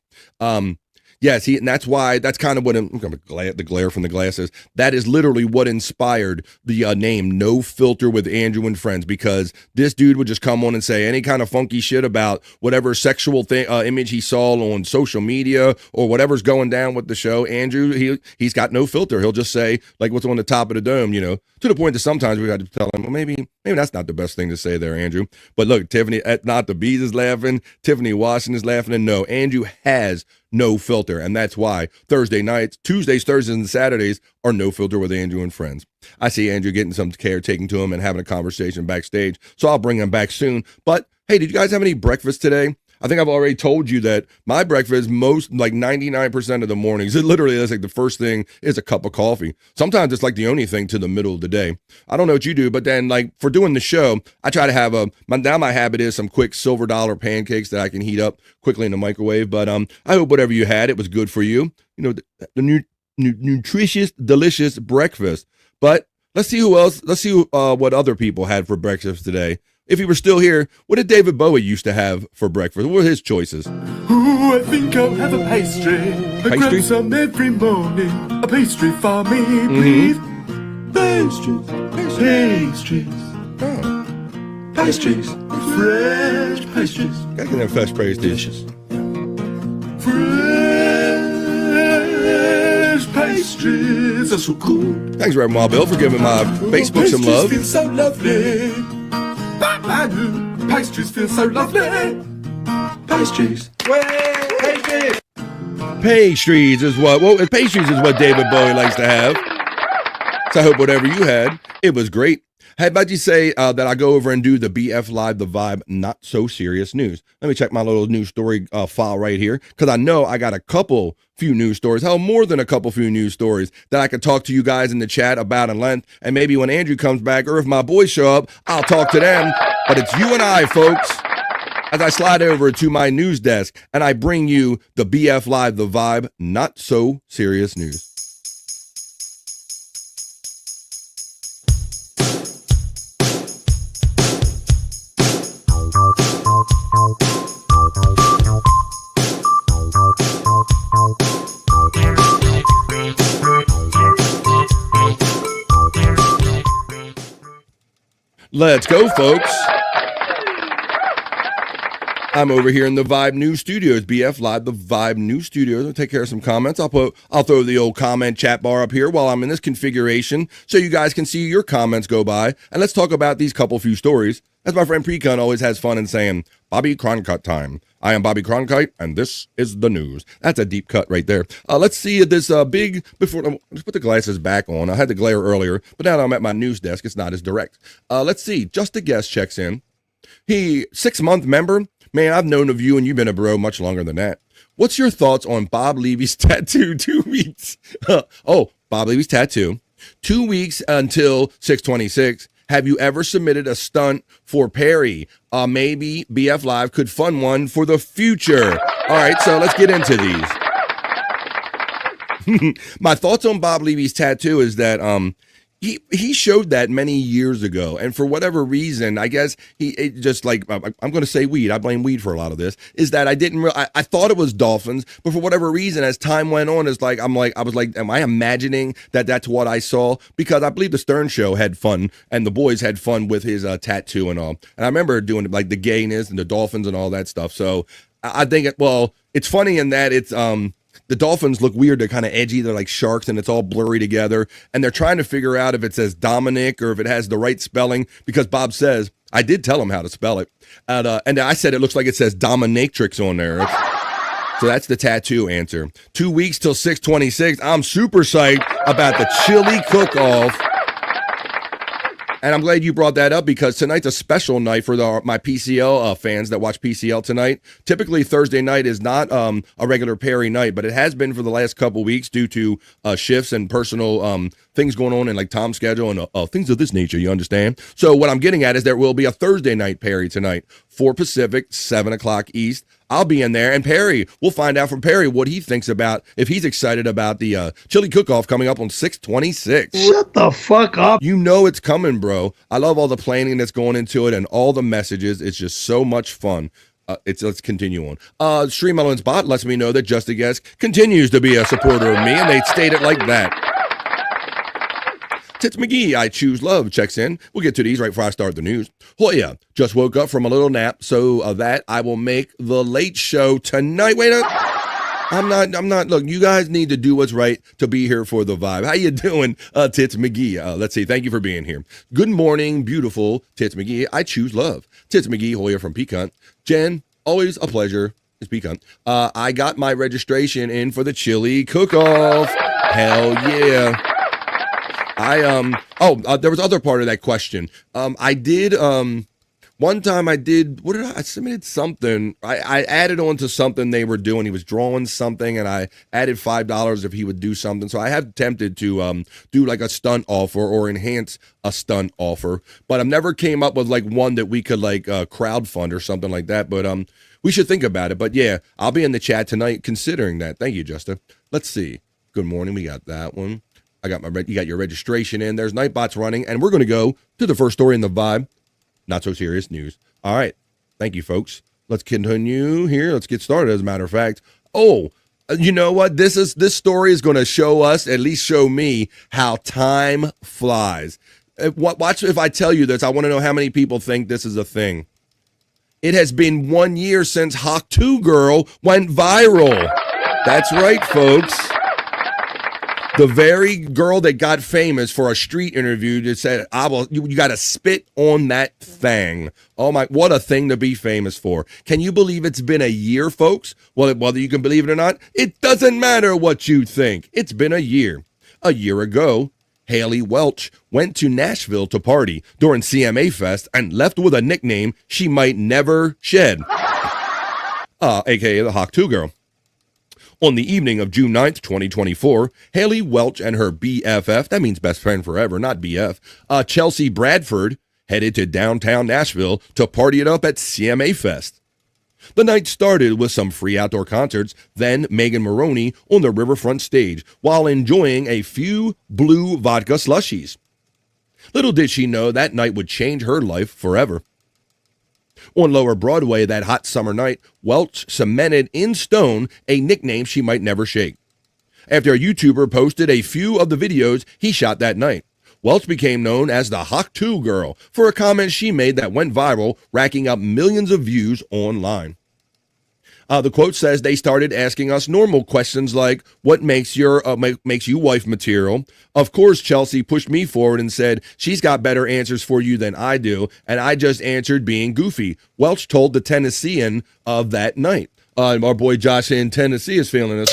Yes, and that's why that's kind of what the glare from the glasses. That is literally what inspired the name No Filter with Andrew and Friends, because this dude would just come on and say any kind of funky shit about whatever sexual image he saw on social media or whatever's going down with the show. Andrew, he's got no filter. He'll just say like what's on the top of the dome, to the point that sometimes we had to tell him, well, maybe that's not the best thing to say there, Andrew. But look, Tiffany, not the bees is laughing. Tiffany Washington is laughing, and no, Andrew has no filter, and that's why Thursday nights, Tuesdays, Thursdays, and Saturdays are No Filter with Andrew and Friends. I see Andrew getting some care taken to him and having a conversation backstage, so I'll bring him back soon. But hey, did you guys have any breakfast today? I think I've already told you that my breakfast, most like 99% of the mornings, it literally is like the first thing is a cup of coffee. Sometimes it's like the only thing to the middle of the day. I don't know what you do, but then like for doing the show, I try to have my habit is some quick silver dollar pancakes that I can heat up quickly in the microwave. But I hope whatever you had, it was good for you. The nutritious, delicious breakfast. But let's see who else. Let's see what other people had for breakfast today. If he were still here, what did David Bowie used to have for breakfast? What were his choices? Ooh, I think I'll have a pastry. I grab some every morning. A pastry for me, please. Pastries. Pastries. Fresh pastries. Gotta get them fresh pastries. Delicious. Fresh pastries are so cool. Thanks, Reverend Wild Bill, for giving my Facebook some love. Pastries feel so lovely. Pastries feel so lovely. Pastries. Pastries is what David Bowie likes to have. So I hope whatever you had, it was great. How about you say that I go over and do the BF Live, the Vibe, not so serious news. Let me check my little news story file right here, because I know I got a few news stories, more than a few news stories that I could talk to you guys in the chat about in length. And maybe when Andrew comes back, or if my boys show up, I'll talk to them. But it's you and I, folks, as I slide over to my news desk and I bring you the BF Live, the Vibe, not so serious news. Let's go, folks. I'm over here in the Vibe News Studios, BF Live, the Vibe News Studios. I'll take care of some comments. I'll throw the old comment chat bar up here while I'm in this configuration so you guys can see your comments go by. And let's talk about these few stories. As my friend Precon always has fun in saying, Bobby Cronkite time. I am Bobby Cronkite, and this is the news. That's a deep cut right there. Let's see this let's put the glasses back on. I had the glare earlier, but now that I'm at my news desk, it's not as direct. Let's see. Just a Guest checks in. 6-month member. Man, I've known of you, and you've been a bro much longer than that. What's your thoughts on Bob Levy's tattoo? 2 weeks. Bob Levy's tattoo. 2 weeks until 6/26. Have you ever submitted a stunt for Perry? Maybe BF Live could fund one for the future. All right, so let's get into these. My thoughts on Bob Levy's tattoo is that he showed that many years ago, and for whatever reason, I guess I'm going to say weed. I blame weed for a lot of this. Is that I thought it was dolphins, but for whatever reason, as time went on, I was like, am I imagining that that's what I saw? Because I believe the Stern Show had fun, and the boys had fun with his tattoo and all. And I remember doing like the gayness and the dolphins and all that stuff. So I think it's funny in that it's the dolphins look weird. They're kind of edgy. They're like sharks, and it's all blurry together. And they're trying to figure out if it says Dominic or if it has the right spelling, because Bob says, I did tell him how to spell it. And I said it looks like it says Dominatrix on there. So that's the tattoo answer. 2 weeks till 6/26. I'm super psyched about the chili cook-off. And I'm glad you brought that up, because tonight's a special night for my PCL fans that watch PCL tonight. Typically, Thursday night is not a regular Perry night, but it has been for the last couple weeks due to shifts and personal things going on in like Tom's schedule and things of this nature, you understand? So what I'm getting at is there will be a Thursday night Perry tonight 4 Pacific, 7 o'clock East. I'll be in there. And Perry, we'll find out from Perry what he thinks about, if he's excited about the chili cook-off coming up on 6/26. Shut the fuck up. You know it's coming, bro. I love all the planning that's going into it and all the messages. It's just so much fun. Let's continue on. Stream Elements Bot lets me know that Just a Guess continues to be a supporter of me, and they state it like that. Tits McGee, I choose love, checks in. We'll get to these right before I start the news. Hoya, just woke up from a little nap, so that I will make the late show tonight. Wait up. I'm not. Look, you guys need to do what's right to be here for the vibe. How you doing, Tits McGee? Let's see. Thank you for being here. Good morning, beautiful Tits McGee. I choose love. Tits McGee, Hoya from Pecan. Jen, always a pleasure. It's Pecan. I got my registration in for the chili cook-off. Hell yeah. There was other part of that question. I did, one time I submitted something. I added on to something they were doing. He was drawing something and I added $5 if he would do something. So I have attempted to, do like a stunt offer or enhance a stunt offer, but I've never came up with like one that we could like, crowdfund or something like that. But, we should think about it. But yeah, I'll be in the chat tonight considering that. Thank you, Justin. Let's see. Good morning. We got that one. You got your registration in. There's Nightbots running, and we're going to go to the first story in the vibe. Not so serious news. All right. Thank you, folks. Let's continue here. Let's get started, as a matter of fact. Oh, you know what? This story is going to show us, at least show me, how time flies. Watch if I tell you this. I want to know how many people think this is a thing. It has been 1 year since Hawk 2 Girl went viral. That's right, folks. The very girl that got famous for a street interview that said, you got to spit on that thing. Oh my, what a thing to be famous for. Can you believe it's been a year, folks? Well, whether you can believe it or not, it doesn't matter what you think. It's been a year. A year ago, Haley Welch went to Nashville to party during CMA Fest and left with a nickname she might never shed. AKA the Hawk 2 Girl. On the evening of June 9th, 2024, Haley Welch and her BFF, that means best friend forever, not BF, Chelsea Bradford, headed to downtown Nashville to party it up at CMA Fest. The night started with some free outdoor concerts, then Megan Maroney on the riverfront stage while enjoying a few blue vodka slushies. Little did she know that night would change her life forever. On Lower Broadway that hot summer night, Welch cemented in stone a nickname she might never shake. After a YouTuber posted a few of the videos he shot that night, Welch became known as the Hawk 2 Girl for a comment she made that went viral, racking up millions of views online. The quote says they started asking us normal questions like, what makes you wife material? Of course, Chelsea pushed me forward and said, she's got better answers for you than I do. And I just answered being goofy. Welch told the Tennessean of that night. Our boy Josh in Tennessee is feeling this.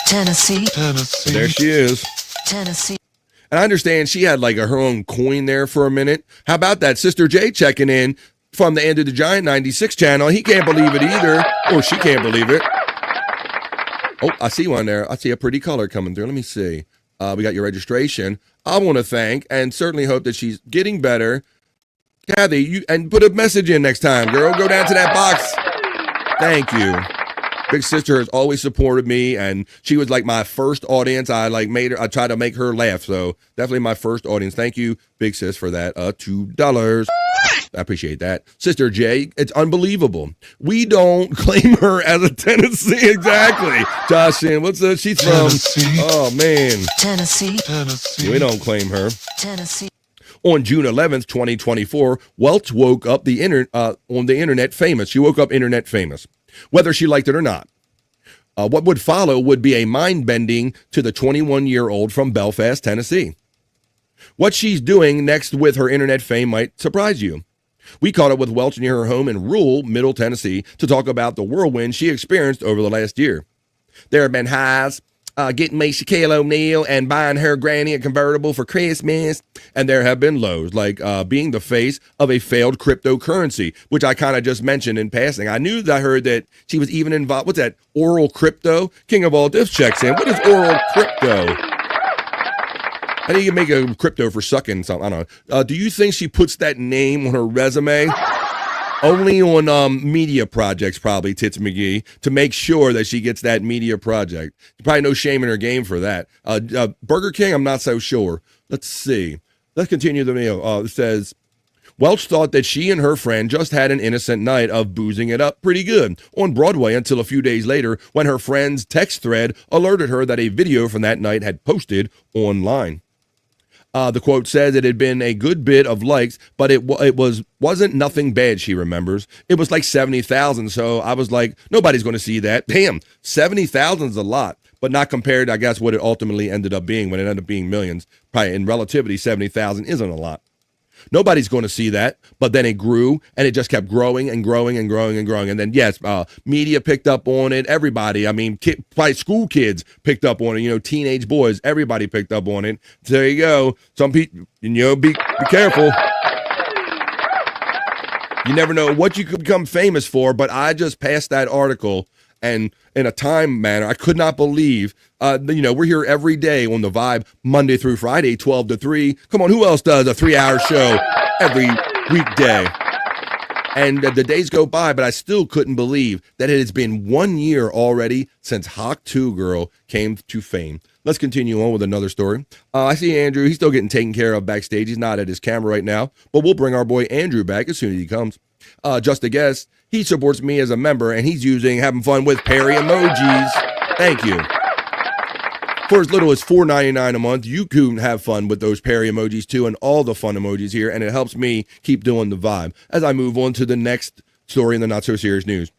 Tennessee. There she is. Tennessee. And I understand she had like her own coin there for a minute. How about that? Sister J checking in from the End of the Giant 96 channel. He can't believe it either, or she can't believe it. Oh, I see one there. I see a pretty color coming through. Let me see. We got your registration. I want to thank and certainly hope that she's getting better. Kathy, and put a message in next time, girl. Go down to that box. Thank you. Big sister has always supported me, and she was like my first audience. I tried to make her laugh, so definitely my first audience. Thank you, big sis, for that. $2. I appreciate that. Sister J, it's unbelievable. We don't claim her as a Tennessee. Exactly. Jocelyn, she's from? Tennessee. Oh, man. Tennessee. We don't claim her. Tennessee. On June 11th, 2024, Welch woke up on the internet famous. She woke up internet famous, whether she liked it or not. What would follow would be a mind-bending to the 21-year-old from Belfast, Tennessee. What she's doing next with her internet fame might surprise you. We caught up with Welch near her home in rural Middle Tennessee to talk about the whirlwind she experienced over the last year. There have been highs, getting me Shaquille O'Neal and buying her granny a convertible for Christmas. And there have been lows, like being the face of a failed cryptocurrency, which I kind of just mentioned in passing. I knew that I heard that she was even involved. What's that? Oral crypto? King of all diffs checks in. What is oral crypto? I think you can make a crypto for sucking something. I don't know. Do you think she puts that name on her resume? Only on media projects, probably, Tits McGee, to make sure that she gets that media project. Probably no shame in her game for that. Burger King, I'm not so sure. Let's see. Let's continue the mail. It says, Welch thought that she and her friend just had an innocent night of boozing it up pretty good on Broadway until a few days later when her friend's text thread alerted her that a video from that night had posted online. The quote says it had been a good bit of likes, but it wasn't nothing bad, she remembers. It was like 70,000, so I was like, nobody's going to see that. Damn, 70,000 is a lot, but not compared, I guess, what it ultimately ended up being when it ended up being millions. Probably in relativity, 70,000 isn't a lot. Nobody's going to see that, but then it grew, and it just kept growing and growing and growing and growing. And then, yes, media picked up on it. Everybody, I mean, probably school kids picked up on it. Teenage boys, everybody picked up on it. So there you go. Some people, be careful. You never know what you could become famous for, but I just passed that article, and in a time manner, I could not believe, we're here every day on The Vibe, Monday through Friday, 12 to 3. Come on, who else does a 3-hour show every weekday? And the days go by, but I still couldn't believe that it has been 1 year already since Hawk 2 Girl came to fame. Let's continue on with another story. I see Andrew. He's still getting taken care of backstage. He's not at his camera right now, but we'll bring our boy Andrew back as soon as he comes. Just a guess, he supports me as a member, and he's having fun with Perry emojis. Thank you. For as little as $4.99 a month, you can have fun with those Perry emojis too, and all the fun emojis here, and it helps me keep doing the vibe as I move on to the next story in the Not So Serious News.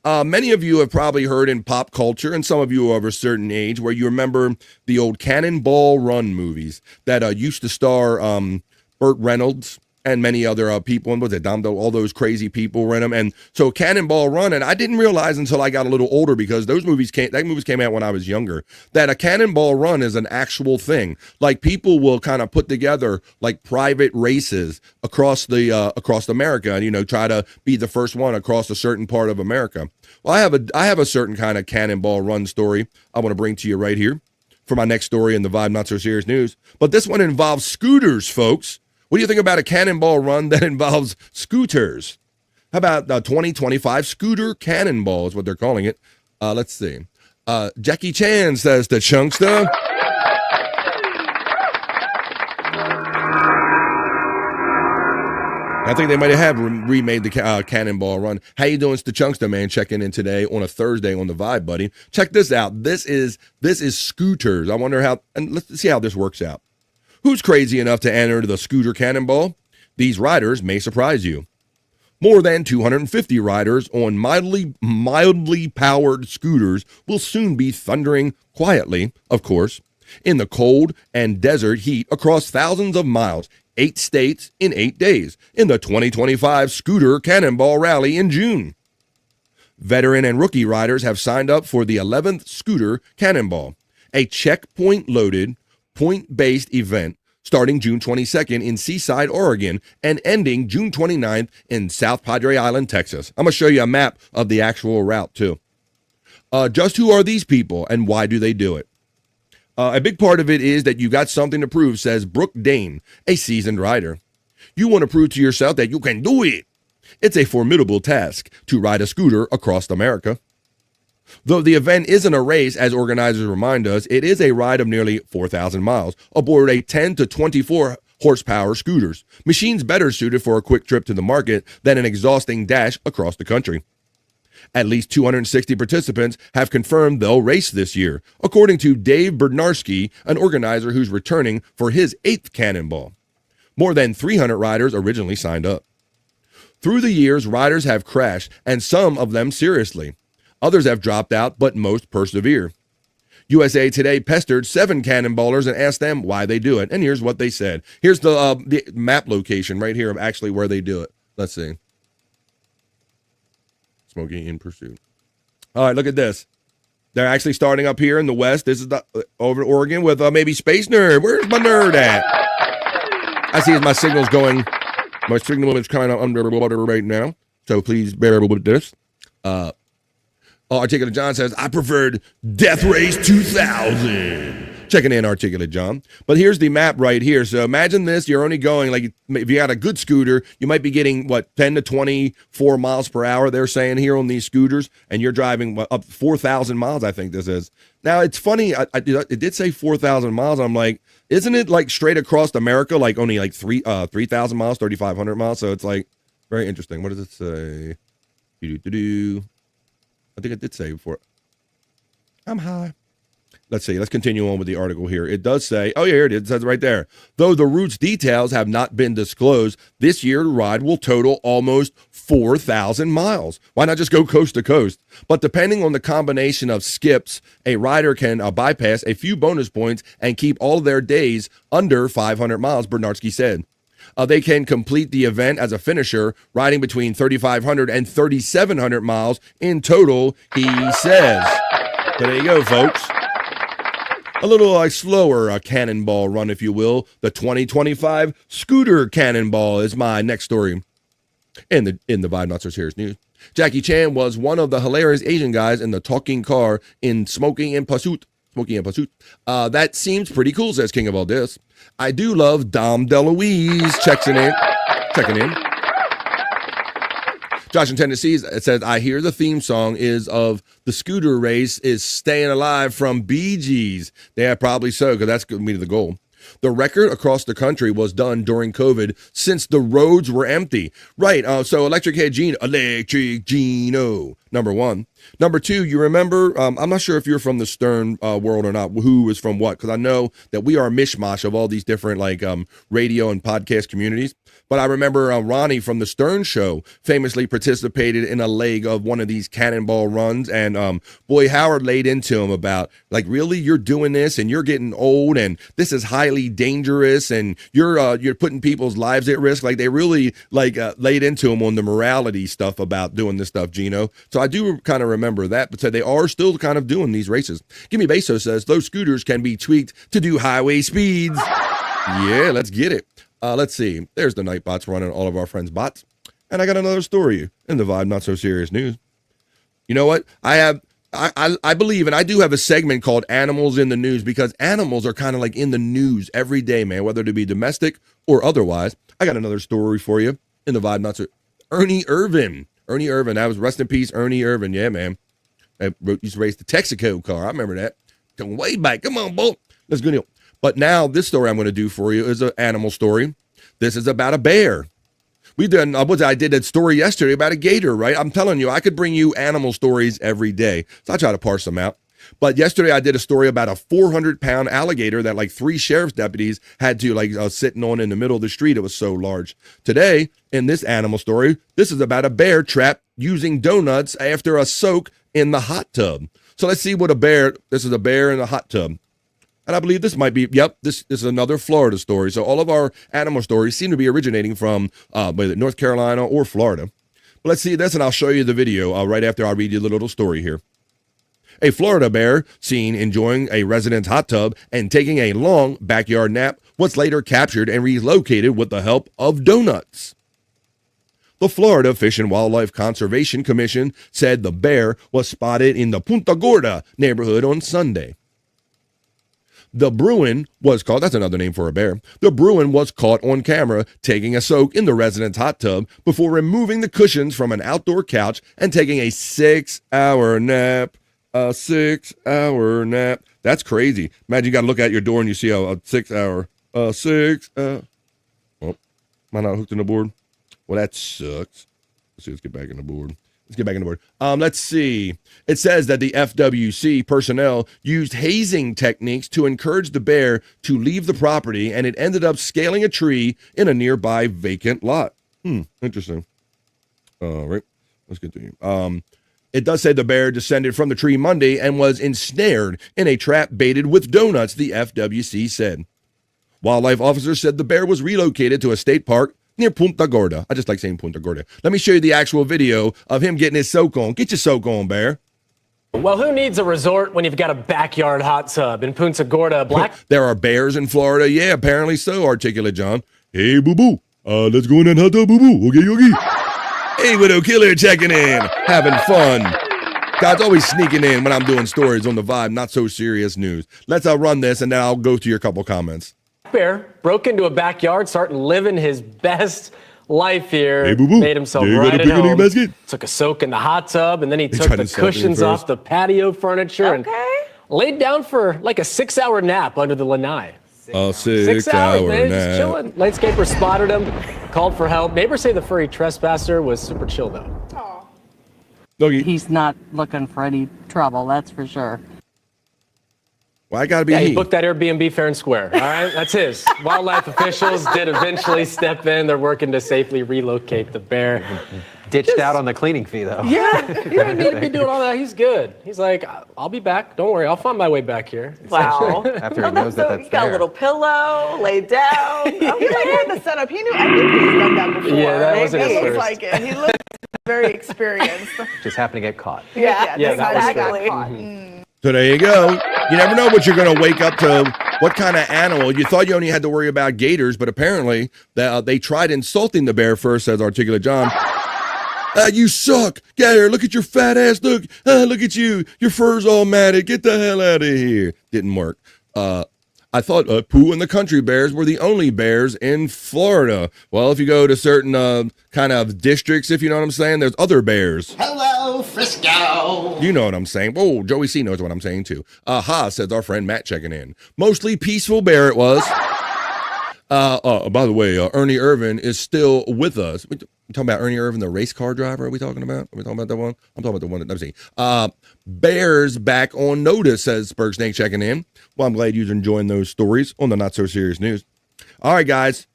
Many of you have probably heard in pop culture, and some of you are of a certain age, where you remember the old Cannonball Run movies that used to star Burt Reynolds and many other people, and was it Domdo? All those crazy people were in them. And so Cannonball Run, and I didn't realize until I got a little older, because that movies came out when I was younger, that a Cannonball Run is an actual thing. Like, people will kind of put together like private races across America, and try to be the first one across a certain part of America. Well, I have a certain kind of Cannonball Run story I want to bring to you right here for my next story in the Vibe Not So Serious News. But this one involves scooters, folks. What do you think about a Cannonball Run that involves scooters? How about 2025 Scooter Cannonball is what they're calling it. Let's see. Jackie Chan says to Chunksta. I think they might have remade the Cannonball Run. How you doing, Chunksta, man? Checking in today on a Thursday on the Vibe, buddy. Check this out. This is scooters. I wonder how, and let's see how this works out. Who's crazy enough to enter the Scooter Cannonball? These riders may surprise you. More than 250 riders on mildly powered scooters will soon be thundering quietly, of course, in the cold and desert heat across thousands of miles, 8 states in 8 days, in the 2025 Scooter Cannonball Rally in June. Veteran and rookie riders have signed up for the 11th Scooter Cannonball, a checkpoint-loaded, point-based event starting June 22nd in Seaside, Oregon, and ending June 29th in South Padre Island, Texas. I'm going to show you a map of the actual route, too. Just who are these people, and why do they do it? A big part of it is that you got something to prove, says Brooke Dane, a seasoned rider. You want to prove to yourself that you can do it. It's a formidable task to ride a scooter across America. Though the event isn't a race, as organizers remind us, it is a ride of nearly 4,000 miles aboard a 10 to 24 horsepower scooters, machines better suited for a quick trip to the market than an exhausting dash across the country. At least 260 participants have confirmed they'll race this year, according to Dave Bernarski, an organizer who's returning for his 8th Cannonball. More than 300 riders originally signed up. Through the years, riders have crashed, and some of them seriously. Others have dropped out, but most persevere. USA Today pestered 7 cannonballers and asked them why they do it. And here's what they said. Here's the map location right here of actually where they do it. Let's see. Smoking in Pursuit. All right, look at this. They're actually starting up here in the West. This is over in Oregon with maybe Space Nerd. Where's my nerd at? I see as my signal's going. My signal is kind of underwater right now. So please bear with this. Articulate John says, I preferred Death Race 2000. Checking in, Articulate John. But here's the map right here. So imagine this. You're only going, like, if you got a good scooter, you might be getting, 10 to 24 miles per hour, they're saying here on these scooters, and you're driving up 4,000 miles, I think this is. Now, it's funny. It did say 4,000 miles. I'm like, isn't it, like, straight across America, like, only, like, 3,000 miles, 3,500 miles? So it's, like, very interesting. What does it say? I think it did say before. I'm high. Let's see. Let's continue on with the article here. It does say, oh, yeah, here it is. It says right there. Though the route's details have not been disclosed, this year the ride will total almost 4,000 miles. Why not just go coast to coast? But depending on the combination of skips, a rider can bypass a few bonus points and keep all their days under 500 miles, Bernardsky said. They can complete the event as a finisher, riding between 3,500 and 3,700 miles in total, he says. So there you go, folks. A little slower cannonball run, if you will. The 2025 scooter cannonball is my next story in the Vibe Not So Serious News. Jackie Chan was one of the hilarious Asian guys in the talking car in Smoking in Pursuit. That seems pretty cool, says King of All This. I do love Dom DeLuise checking in. Josh in Tennessee, it says, I hear the theme song is of the scooter race is Staying Alive from Bee Gees. Yeah, probably so, because that's going to be the goal. The record across the country was done during COVID since the roads were empty. Right, so Electric Gino, number one. Number two, you remember, I'm not sure if you're from the Stern world or not, who is from what, because I know that we are a mishmash of all these different radio and podcast communities. But I remember Ronnie from the Stern Show famously participated in a leg of one of these cannonball runs. And boy, Howard laid into him about, really, you're doing this and you're getting old and this is highly dangerous and you're putting people's lives at risk. Like they really laid into him on the morality stuff about doing this stuff, Gino. So I do kind of remember that, but so they are still kind of doing these races. Gimme Beso says those scooters can be tweaked to do highway speeds. Yeah, let's get it. Let's see. There's the Nightbots running all of our friends' bots. And I got another story in the Vibe Not So Serious News. You know what? I believe, and I do have a segment called Animals in the News because animals are kind of like in the news every day, man, whether it be domestic or otherwise. I got another story for you in the Vibe Not So. Ernie Irvin. That was rest in peace, Ernie Irvin. Yeah, man. I used to race the Texaco car. I remember that. Going way back. Come on, Bolt. Let's go. But now this story I'm going to do for you is an animal story. This is about a bear. I did that story yesterday about a gator, right? I'm telling you, I could bring you animal stories every day. So I try to parse them out. But yesterday I did a story about a 400-pound alligator that 3 sheriff's deputies had to sitting on in the middle of the street. It was so large. Today, in this animal story, this is about a bear trapped using donuts after a soak in the hot tub. So let's see this is a bear in a hot tub. And I believe this might be, this is another Florida story. So all of our animal stories seem to be originating from whether North Carolina or Florida. But let's see this, and I'll show you the video right after I read you the little story here. A Florida bear seen enjoying a resident's hot tub and taking a long backyard nap was later captured and relocated with the help of donuts. The Florida Fish and Wildlife Conservation Commission said the bear was spotted in the Punta Gorda neighborhood on Sunday. The Bruin was caught, that's another name for a bear. The Bruin was caught on camera taking a soak in the resident's hot tub before removing the cushions from an outdoor couch and taking a 6-hour nap. A 6-hour nap. That's crazy. Imagine you got to look out your door and you see a 6-hour. Oh, am I not hooked in the board? Well, that sucks. Let's get back in the board. Let's see. It says that the FWC personnel used hazing techniques to encourage the bear to leave the property, and it ended up scaling a tree in a nearby vacant lot. Interesting. All right. Let's continue. It does say the bear descended from the tree Monday and was ensnared in a trap baited with donuts, the FWC said. Wildlife officers said the bear was relocated to a state park near Punta Gorda. I just like saying Punta Gorda. Let me show you the actual video of him getting his soak on. Get your soak on, bear. Well, who needs a resort when you've got a backyard hot tub in Punta Gorda? There are bears in Florida. Yeah, apparently so, Articulate John. Hey, boo-boo. Let's go in that hot tub, boo-boo. Okay. Hey, Widow Killer checking in. Having fun. God's always sneaking in when I'm doing stories on the Vibe, not so serious news. Let's run this, and then I'll go to your couple comments. Bear broke into a backyard, starting living his best life here. Hey, boo-boo. Made himself Yeah, you right got a at picnic home. basket? Took a soak in the hot tub, and then he took tried to the insult me cushions first. off the patio furniture and laid down for like a 6-hour nap under the lanai. A 6 hours, man, just nap. chilling. Landscaper spotted him, called for help. Neighbors say the furry trespasser was super chill, though. He's not looking for any trouble, that's for sure. Well, I gotta be Yeah, he he. booked that Airbnb fair and square. All right, that's his. Wildlife officials did eventually step in. They're working to safely relocate the bear. Ditched out on the cleaning fee, though. Yeah, you don't need to be doing all that. He's good. He's like, I'll be back. Don't worry, I'll find my way back here. Wow. After he knows that So that's he got a there. little pillow, laid down. He had the setup. He knew. I think he's done that before. Yeah, that wasn't his It looks first. like it. He looked very experienced. Just happened to get caught. Yeah, Yeah, that was exactly. So there you go. You never know what you're going to wake up to, what kind of animal. You thought you only had to worry about gators, but apparently they tried insulting the bear first, says Articulate John. You suck. Get here. Look at your fat ass. Look at you. Your fur's all matted. Get the hell out of here. Didn't work. I thought Pooh and the country bears were the only bears in Florida. Well, if you go to certain kind of districts, if you know what I'm saying, there's other bears. Hello, Frisco. You know what I'm saying. Oh, Joey C knows what I'm saying too. Says our friend Matt checking in. Mostly peaceful bear it was. By the way, Ernie Irvin is still with us. We talking about Ernie Irvin, the race car driver. Are we talking about? Are we talking about that one? I'm talking about the one that I'm seeing. Bears back on notice, says Spurg Snake checking in. Well, I'm glad you're enjoying those stories on the Not So Serious News. All right, guys.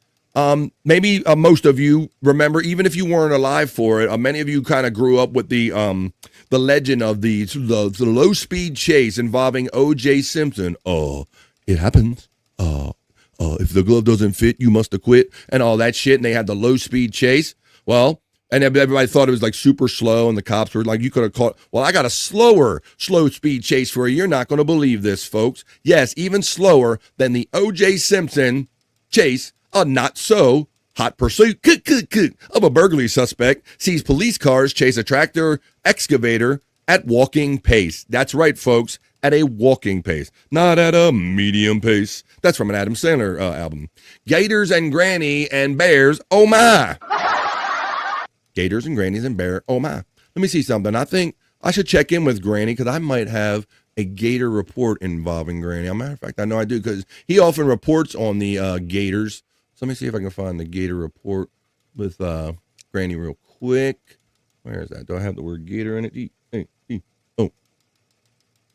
Maybe most of you remember, even if you weren't alive for it, many of you kind of grew up with the legend of the low speed chase involving O.J. Simpson. It happens. If the glove doesn't fit, you must have quit, and all that shit. And they had the low speed chase. Well, and everybody thought it was like super slow, and the cops were like, you could have caught. Well, I got a slow speed chase for you. You're not going to believe this, folks. Yes, even slower than the O.J. Simpson chase. A not so hot pursuit of a burglary suspect sees police cars chase a tractor excavator at walking pace. That's right, folks, at a walking pace, not at a medium pace. That's from an Adam Sandler album. Gators and Granny and Bears, oh my. Gators and Grannies and Bear, oh my. Let me see something. I think I should check in with Granny because I might have a gator report involving Granny. As a matter of fact, I know I do because he often reports on the gators. So let me see if I can find the gator report with Granny real quick. Where is that? Do I have the word gator in it? Oh,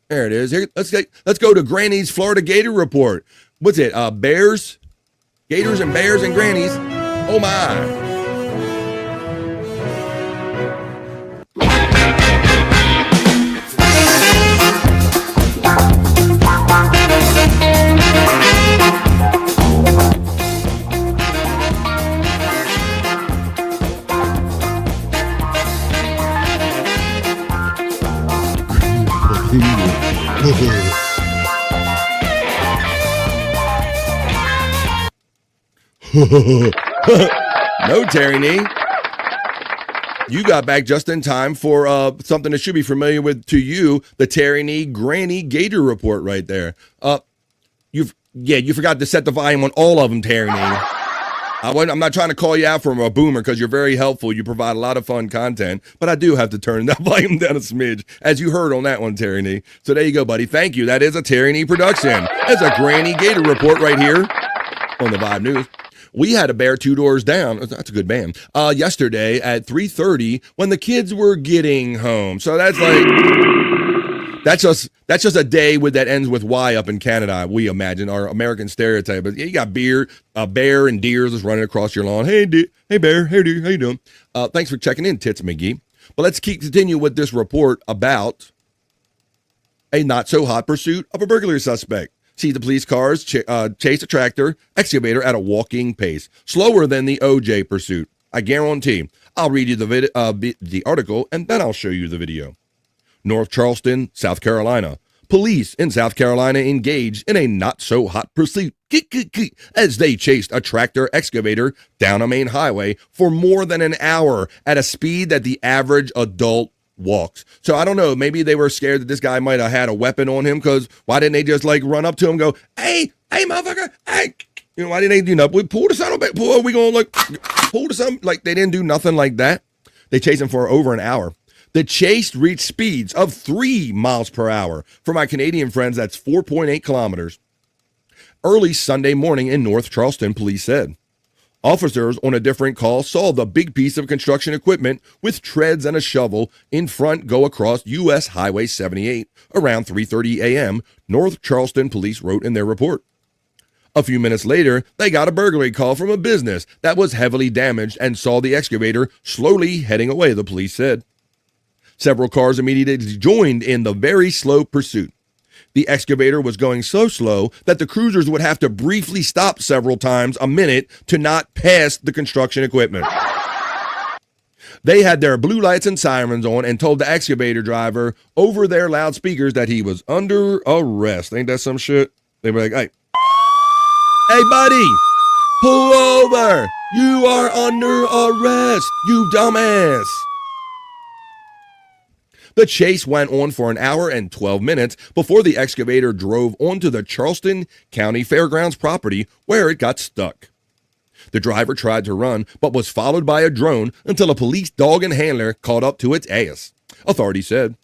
there it is. Here, let's go to Granny's Florida Gator Report. What's it? Bears, Gators and Bears and Grannies. Oh my. No, Terry Nee. You got back just in time for something that should be familiar with to you, the Terry Nee Granny Gator Report right there. You forgot to set the volume on all of them, Terry Nee. I'm not trying to call you out from a boomer because you're very helpful. You provide a lot of fun content, but I do have to turn that volume down a smidge, as you heard on that one, Terry Nee. So there you go, buddy. Thank you. That is a Terry Nee production. That's a Granny Gator Report right here on the Vibe News. We had a bear 2 doors down. That's a good band. Yesterday at 3:30 when the kids were getting home. So that's just a day that ends with Y up in Canada. We imagine our American stereotype. But you got a bear and deers just running across your lawn. Hey bear, hey deer, how you doing? Thanks for checking in, Tits McGee. But let's continue with this report about a not so hot pursuit of a burglary suspect. See the police cars chase a tractor excavator at a walking pace, slower than the OJ pursuit. I guarantee. I'll read you the article and then I'll show you the video. North Charleston, South Carolina. Police in South Carolina engaged in a not so hot pursuit as they chased a tractor excavator down a main highway for more than an hour at a speed that the average adult walks. So I don't know. Maybe they were scared that this guy might have had a weapon on him, because why didn't they just like run up to him and go, hey, motherfucker, hey. You know, why didn't they do nothing? We pull the son of a bitch. Pull, we going to like pull the son. Like they didn't do nothing like that. They chased him for over an hour. The chase reached speeds of 3 miles per hour. For my Canadian friends, that's 4.8 kilometers. Early Sunday morning in North Charleston, police said. Officers on a different call saw the big piece of construction equipment with treads and a shovel in front go across U.S. Highway 78 around 3:30 a.m., North Charleston police wrote in their report. A few minutes later, they got a burglary call from a business that was heavily damaged and saw the excavator slowly heading away, the police said. Several cars immediately joined in the very slow pursuit. The excavator was going so slow that the cruisers would have to briefly stop several times a minute to not pass the construction equipment. They had their blue lights and sirens on and told the excavator driver over their loudspeakers that he was under arrest. Ain't that some shit? They were like, hey, buddy, pull over. You are under arrest, you dumbass. The chase went on for an hour and 12 minutes before the excavator drove onto the Charleston County Fairgrounds property where it got stuck. The driver tried to run, but was followed by a drone until a police dog and handler caught up to its ass, authorities said.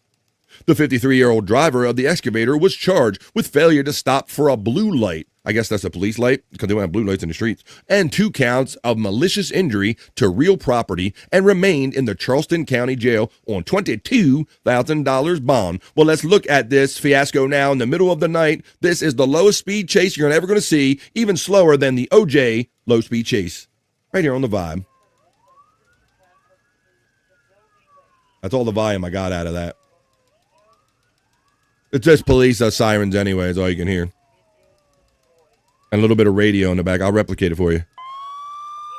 The 53-year-old driver of the excavator was charged with failure to stop for a blue light. I guess that's a police light, because they don't have blue lights in the streets. And 2 counts of malicious injury to real property, and remained in the Charleston County Jail on $22,000 bond. Well, let's look at this fiasco now in the middle of the night. This is the lowest speed chase you're ever going to see, even slower than the OJ low speed chase. Right here on the Vibe. That's all the volume I got out of that. It's just police sirens anyway, is all you can hear. And a little bit of radio in the back. I'll replicate it for you.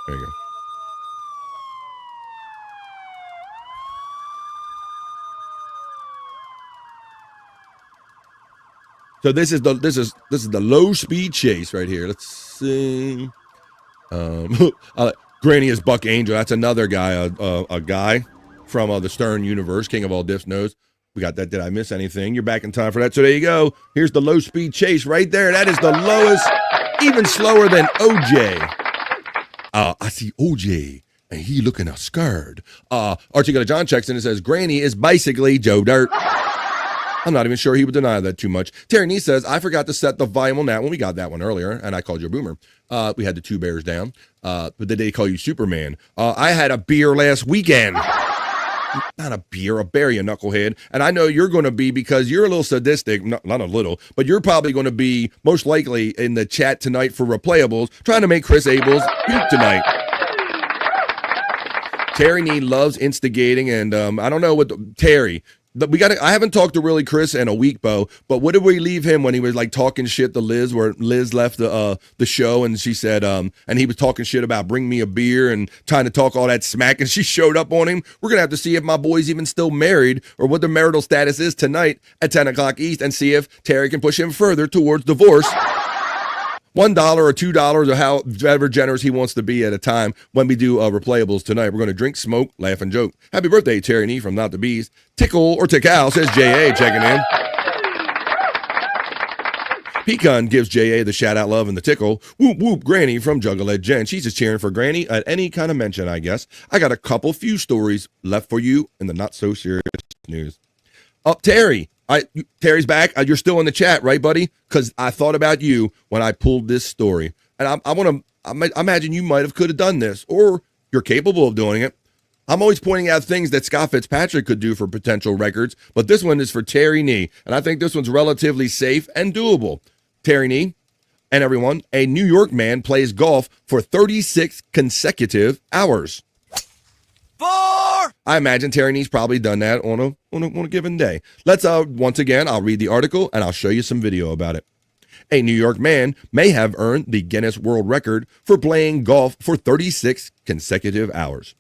There you go. So this is the low speed chase right here. Let's see. Granny is Buck Angel. That's another guy, a guy from the Stern universe. King of all diffs knows. We got that. Did I miss anything? You're back in time for that. So there you go. Here's the low speed chase right there. That is the lowest, even slower than OJ. I see OJ, and he looking scared. Articulate John checks in and says, Granny is basically Joe Dirt. I'm not even sure he would deny that too much. Terry Nee says, I forgot to set the volume on that one. We got that one earlier, and I called you a boomer. We had the 2 bears down. But did they call you Superman? I had a beer last weekend. Not a beer, a bear, you knucklehead. And I know you're going to be, because you're a little sadistic, not a little, but you're probably going to be most likely in the chat tonight for Replayables, trying to make Chris Abels puke tonight. Terry Nee loves instigating, and I don't know what Terry. I haven't talked to really Chris in a week, Bo, but what did we leave him when he was like talking shit to Liz, where Liz left the show, and she said, and he was talking shit about bring me a beer and trying to talk all that smack, and she showed up on him. We're going to have to see if my boy's even still married or what the marital status is tonight at 10 o'clock East, and see if Terry can push him further towards divorce. $1 or $2 or however generous he wants to be at a time when we do Replayables tonight. We're going to drink, smoke, laugh, and joke. Happy birthday, Terry Nee from Not the Bees. Tickle or Tickle, says J.A. checking in. Pecan gives J.A. the shout-out love and the tickle. Whoop, whoop, Granny from Juggalette Jen. She's just cheering for Granny at any kind of mention, I guess. I got a few stories left for you in the not-so-serious news. Terry. Terry's back. You're still in the chat, right, buddy? Because I thought about you when I pulled this story. And I imagine you could have done this, or you're capable of doing it. I'm always pointing out things that Scott Fitzpatrick could do for potential records, but this one is for Terry Nee. And I think this one's relatively safe and doable. Terry Nee and everyone, a New York man plays golf for 36 consecutive hours. I imagine Terry Nee's probably done that on a given day. Let's once again, I'll read the article and I'll show you some video about it. A New York man may have earned the Guinness World Record for playing golf for 36 consecutive hours.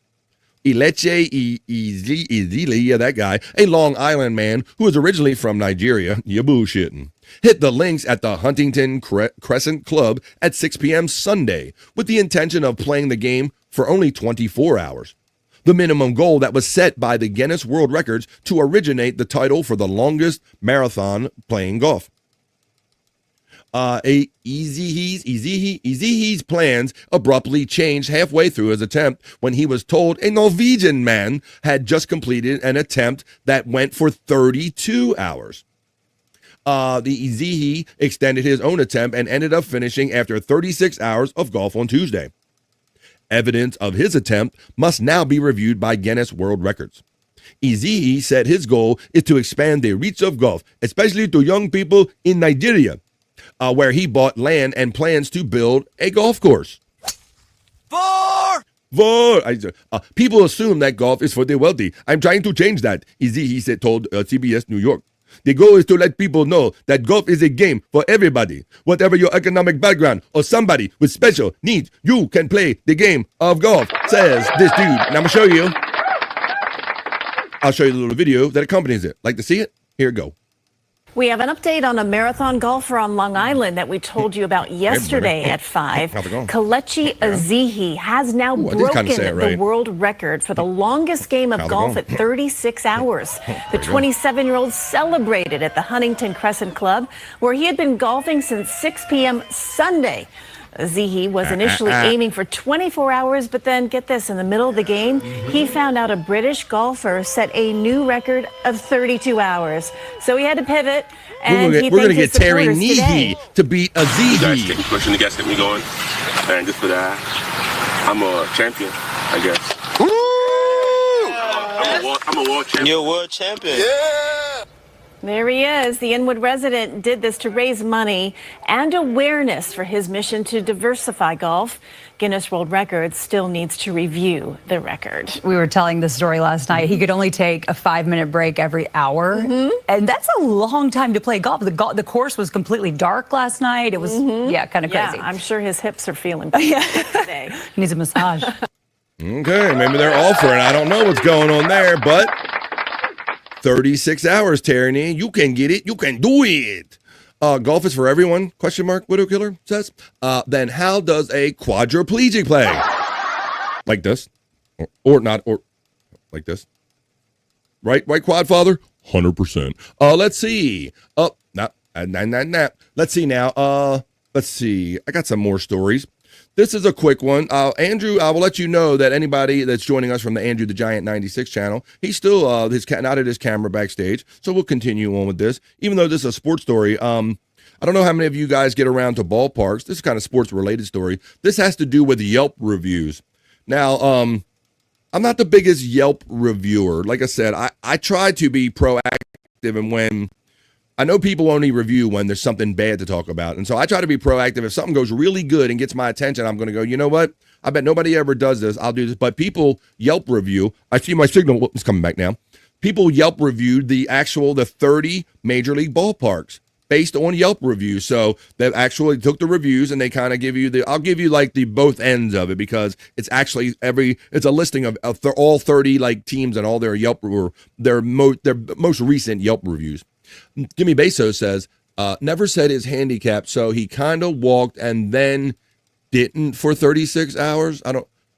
Ileche Izili, that guy, a Long Island man who is originally from Nigeria, you bullshitting, hit the links at the Huntington Crescent Club at 6 p.m. Sunday with the intention of playing the game for only 24 hours. the minimum goal that was set by the Guinness World Records to originate the title for the longest marathon playing golf. Easyhe's plans abruptly changed halfway through his attempt when he was told a Norwegian man had just completed an attempt that went for 32 hours. The Easyhe extended his own attempt and ended up finishing after 36 hours of golf on Tuesday. Evidence of his attempt must now be reviewed by Guinness World Records. Easyhe said his goal is to expand the reach of golf, especially to young people in Nigeria, where he bought land and plans to build a golf course. People assume that golf is for the wealthy. I'm trying to change that, Easyhe told CBS New York. The goal is to let people know that golf is a game for everybody. Whatever your economic background or somebody with special needs, you can play the game of golf, says this dude. And I'm going to show you. I'll show you a little video that accompanies it. Like to see it? Here we go. We have an update on a marathon golfer on Long Island that we told you about yesterday at 5. Kelechi Ezehi has now broken the world record for the longest game of golf at 36 hours. The 27-year-old celebrated at the Huntington Crescent Club, where he had been golfing since 6 p.m. Sunday. Ezehi was initially aiming for 24 hours, but then, get this, in the middle of the game, he found out a British golfer set a new record of 32 hours. So he had to pivot, and we're going to get Terry Nehe to beat Ezehi. You guys keep pushing, you guys keep me going, and just for that, I'm a champion, I guess. I'm a world champion. You're a world champion. Yeah! There he is. The Inwood resident did this to raise money and awareness for his mission to diversify golf. Guinness World Records still needs to review the record. We were telling the story last night. He could only take a 5-minute break every hour. And that's a long time to play golf. The course was completely dark last night. It was, kind of crazy. I'm sure his hips are feeling better today. He needs a massage. Okay, maybe they're offering. I don't know what's going on there, but 36 hours, Terry. You can get it. You can do it. Golf is for everyone, question mark, Widow Killer says. Then how does a quadriplegic play? Like this? Or not, or like this? Right, quad father? 100%. Let's see. Let's see now. Let's see. I got some more stories. This is a quick one. Andrew, I will let you know that anybody that's joining us from the Andrew the Giant 96 channel, he's still not at his camera backstage, so we'll continue on with this. Even though this is a sports story, I don't know how many of you guys get around to ballparks. This is kind of sports-related story. This has to do with Yelp reviews. Now, I'm not the biggest Yelp reviewer. Like I said, I try to be proactive, and when I know people only review when there's something bad to talk about. And so I try to be proactive. If something goes really good and gets my attention, I'm going to go, you know what? I bet nobody ever does this. I'll do this. But people Yelp review. I see my signal is coming back now. People Yelp reviewed the 30 Major League ballparks based on Yelp reviews. So they actually took the reviews and they kind of give you I'll give you like the both ends of it, because it's actually it's a listing of all 30 like teams and all their Yelp or their most recent Yelp reviews. Jimmy Bezos says, never said his handicap, so he kind of walked and then didn't for 36 hours.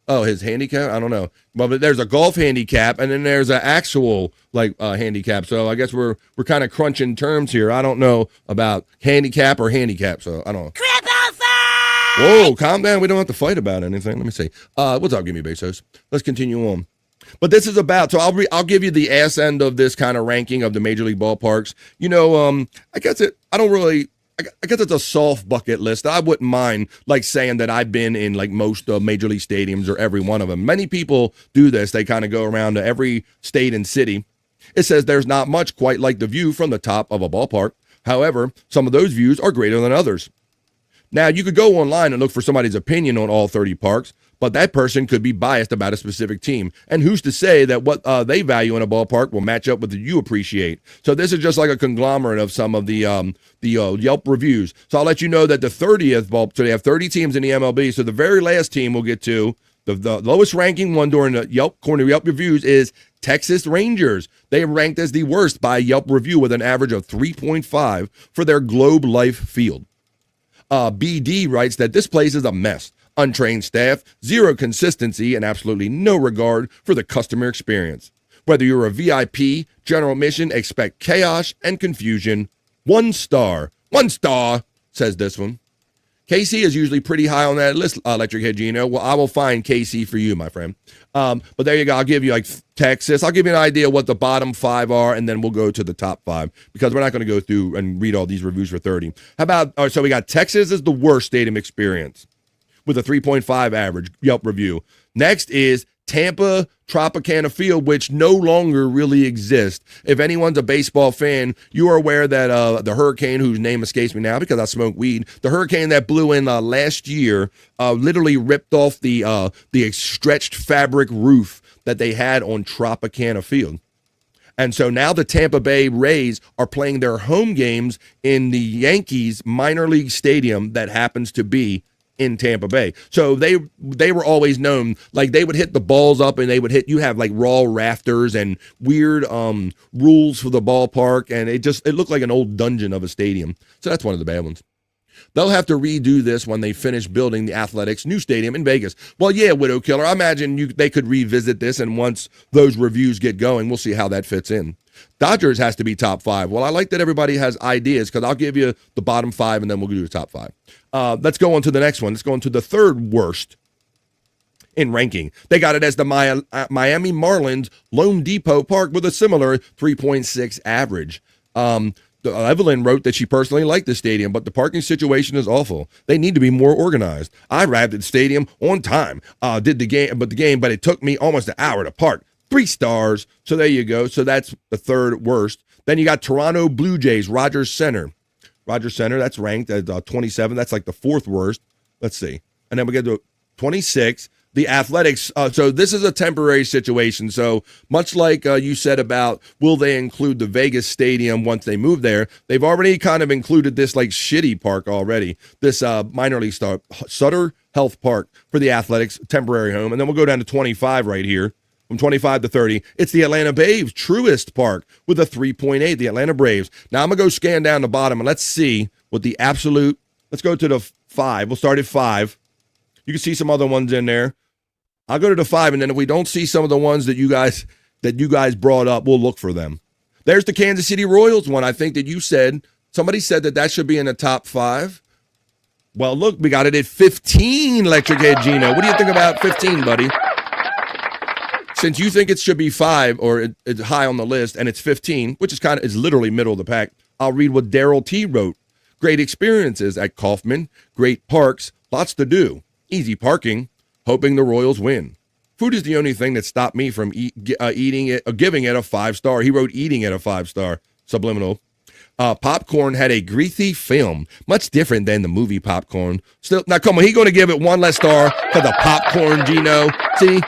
His handicap? I don't know. Well, but there's a golf handicap, and then there's an actual handicap. So I guess we're kind of crunching terms here. I don't know about handicap or handicap, so I don't know. Whoa, calm down. We don't have to fight about anything. Let me see. What's up, Jimmy Bezos? Let's continue on. But this is about, so I'll give you the ass end of this kind of ranking of the Major League ballparks. You know, I guess it's a soft bucket list. I wouldn't mind saying that I've been in most Major League stadiums or every one of them. Many people do this. They kind of go around to every state and city. It says there's not much quite like the view from the top of a ballpark. However, some of those views are greater than others. Now, you could go online and look for somebody's opinion on all 30 parks, but that person could be biased about a specific team. And who's to say that what they value in a ballpark will match up with what you appreciate? So this is just like a conglomerate of some of the Yelp reviews. So I'll let you know that the 30th ball, so they have 30 teams in the MLB. So the very last team we'll get to, the lowest ranking one during the Yelp corner Yelp reviews is Texas Rangers. They are ranked as the worst by Yelp review with an average of 3.5 for their Globe Life Field. BD writes that this place is a mess. untrained staff, zero consistency, and absolutely no regard for the customer experience. Whether you're a VIP, general admission, expect chaos and confusion. 1 star. 1 star, says this one. KC is usually pretty high on that list, Electric Head Gino. Well, I will find KC for you, my friend. But there you go. I'll give you like Texas. I'll give you an idea what the bottom 5 are, and then we'll go to the top 5 because we're not going to go through and read all these reviews for 30. How about, so we got Texas is the worst stadium experience with a 3.5 average Yelp review. Next is Tampa Tropicana Field, which no longer really exists. If anyone's a baseball fan, you are aware that the hurricane, whose name escapes me now because I smoke weed, the hurricane that blew in last year literally ripped off the stretched fabric roof that they had on Tropicana Field. And so now the Tampa Bay Rays are playing their home games in the Yankees minor league stadium that happens to be in Tampa Bay. So they were always known, like they would hit the balls up and they would hit, you have like raw rafters and weird rules for the ballpark, and it looked like an old dungeon of a stadium. So that's one of the bad ones. They'll have to redo this when they finish building the Athletics' new stadium in Vegas. Well, yeah, Widow Killer, I imagine they could revisit this, and once those reviews get going, we'll see how that fits in. Dodgers has to be top 5. Well, I like that everybody has ideas because I'll give you the bottom 5 and then we'll do the top 5. Let's go on to the next one. Let's go on to the third worst in ranking. They got it as the Miami Marlins Lone Depot Park with a similar 3.6 average. Evelyn wrote that she personally liked the stadium, but the parking situation is awful. They need to be more organized. I arrived at the stadium on time, but it took me almost an hour to park. 3 stars. So there you go. So that's the third worst. Then you got Toronto Blue Jays, Rogers Center. Rogers Center, that's ranked at 27. That's like the 4th worst. Let's see. And then we get to 26. The Athletics. So this is a temporary situation. So much like you said about will they include the Vegas stadium once they move there, they've already kind of included this like shitty park already. This minor league star, Sutter Health Park for the Athletics, temporary home. And then we'll go down to 25 right here. From 25 to 30, it's the Atlanta Braves Truist Park with a 3.8, the Atlanta Braves. Now I'm going to go scan down the bottom and let's see what the absolute, let's go to the 5. We'll start at 5. You can see some other ones in there. I'll go to the 5, and then if we don't see some of the ones that you guys brought up, we'll look for them. There's the Kansas City Royals one. I think that you said, somebody said that should be in the top 5. Well, look, we got it at 15, Electric Head Gino. What do you think about 15, buddy? Since you think it should be 5 or it's high on the list and it's 15, which is literally middle of the pack, I'll read what Daryl T wrote. Great experiences at Kaufman, great parks, lots to do, easy parking, hoping the Royals win. Food is the only thing that stopped me from eating it, giving it a 5 star. He wrote eating it a 5 star, subliminal. Popcorn had a greasy film, much different than the movie Popcorn. Still, now come on, he going to give it 1 less star for the popcorn, Gino. See?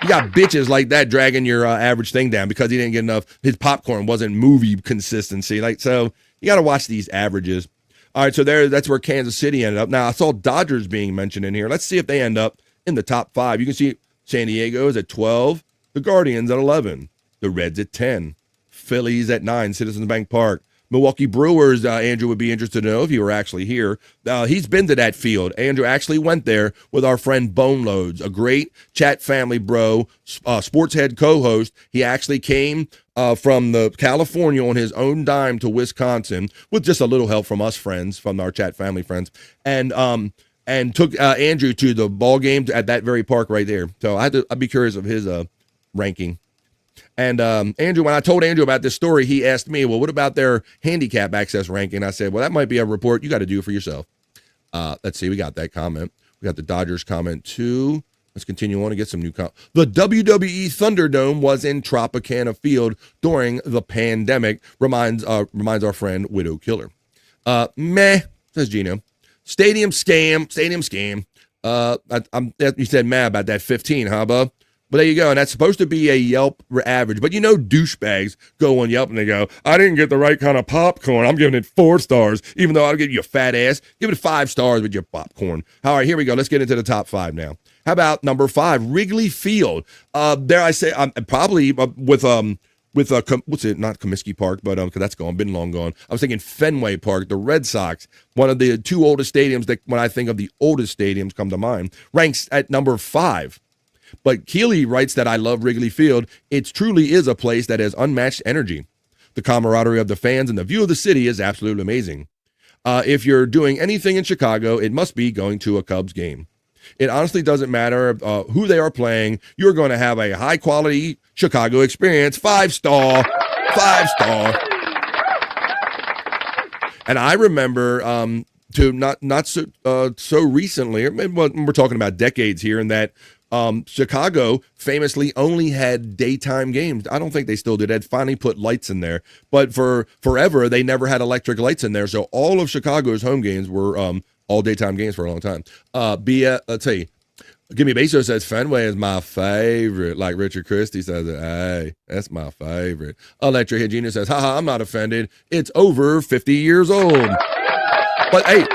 You got bitches like that dragging your average thing down because he didn't get enough. His popcorn wasn't movie consistency. So you got to watch these averages. All right, so that's where Kansas City ended up. Now, I saw Dodgers being mentioned in here. Let's see if they end up in the top 5. You can see San Diego is at 12, the Guardians at 11, the Reds at 10, Phillies at 9, Citizens Bank Park. Milwaukee Brewers, Andrew would be interested to know if you were actually here. He's been to that field. Andrew actually went there with our friend Bone Loads, a great chat family bro, sports head co-host. He actually came from California on his own dime to Wisconsin with just a little help from us friends, from our chat family friends, and took Andrew to the ball game at that very park right there. So I'd be curious of his ranking. And Andrew, when I told Andrew about this story, he asked me, well, what about their handicap access ranking? I said, well, that might be a report you got to do for yourself. Let's see. We got that comment. We got the Dodgers comment too. Let's continue on and get some new comments. The WWE Thunderdome was in Tropicana Field during the pandemic. Reminds our friend Widow Killer. Meh, says Gino. Stadium scam. You said meh about that 15, huh, bub? But there you go, and that's supposed to be a Yelp average. But you know douchebags go on Yelp and they go, I didn't get the right kind of popcorn. I'm giving it 4 stars, even though I'll give you a fat ass. Give it 5 stars with your popcorn. All right, here we go. Let's get into the top 5 now. How about number 5, Wrigley Field? Dare I say, probably with with what's it? Not Comiskey Park, but because that's gone, been long gone. I was thinking Fenway Park, the Red Sox, one of the two oldest stadiums that when I think of the oldest stadiums come to mind, ranks at number 5. But Keeley writes that I love Wrigley Field. It truly is a place that has unmatched energy. The camaraderie of the fans and the view of the city is absolutely amazing. If you're doing anything in Chicago, it must be going to a Cubs game. It honestly doesn't matter who they are playing. You're going to have a high-quality Chicago experience. 5-star. 5-star. And I remember not so recently, or maybe we're talking about decades here, and that Chicago famously only had daytime games. I don't think they still did. They'd finally put lights in there. But for forever, they never had electric lights in there. So all of Chicago's home games were all daytime games for a long time. Let's see. Gimme Bezos says Fenway is my favorite. Like Richard Christie says, hey, that's my favorite. Electric Hygieia says, haha, I'm not offended. It's over 50 years old. But hey,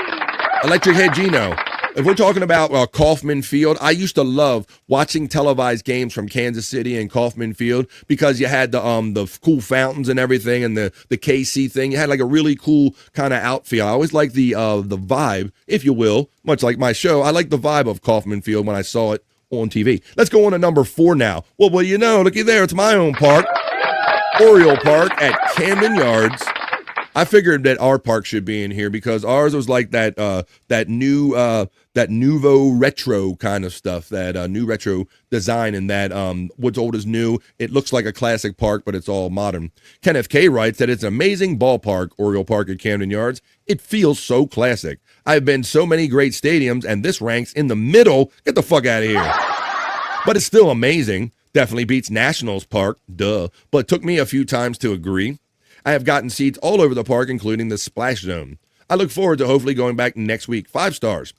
Electric Hygieia, if we're talking about Kauffman Field, I used to love watching televised games from Kansas City and Kauffman Field because you had the cool fountains and everything and the KC thing. You had like a really cool kind of outfit. I always liked the vibe, if you will, much like my show. I like the vibe of Kauffman Field when I saw it on TV. Let's go on to number 4 now. Well, you know, looky there. It's my own park, Oriole Park at Camden Yards. I figured that our park should be in here because ours was like that nouveau retro kind of stuff, that new retro design, and that what's old is new. It looks like a classic park, but it's all modern. Kenneth K writes that it's an amazing ballpark, Oriole Park at Camden Yards. It feels so classic. I've been so many great stadiums, and this ranks in the middle. Get the fuck out of here. But it's still amazing. Definitely beats Nationals Park, duh. But took me a few times to agree. I have gotten seats all over the park, including the splash zone. I look forward to hopefully going back next week. 5 stars.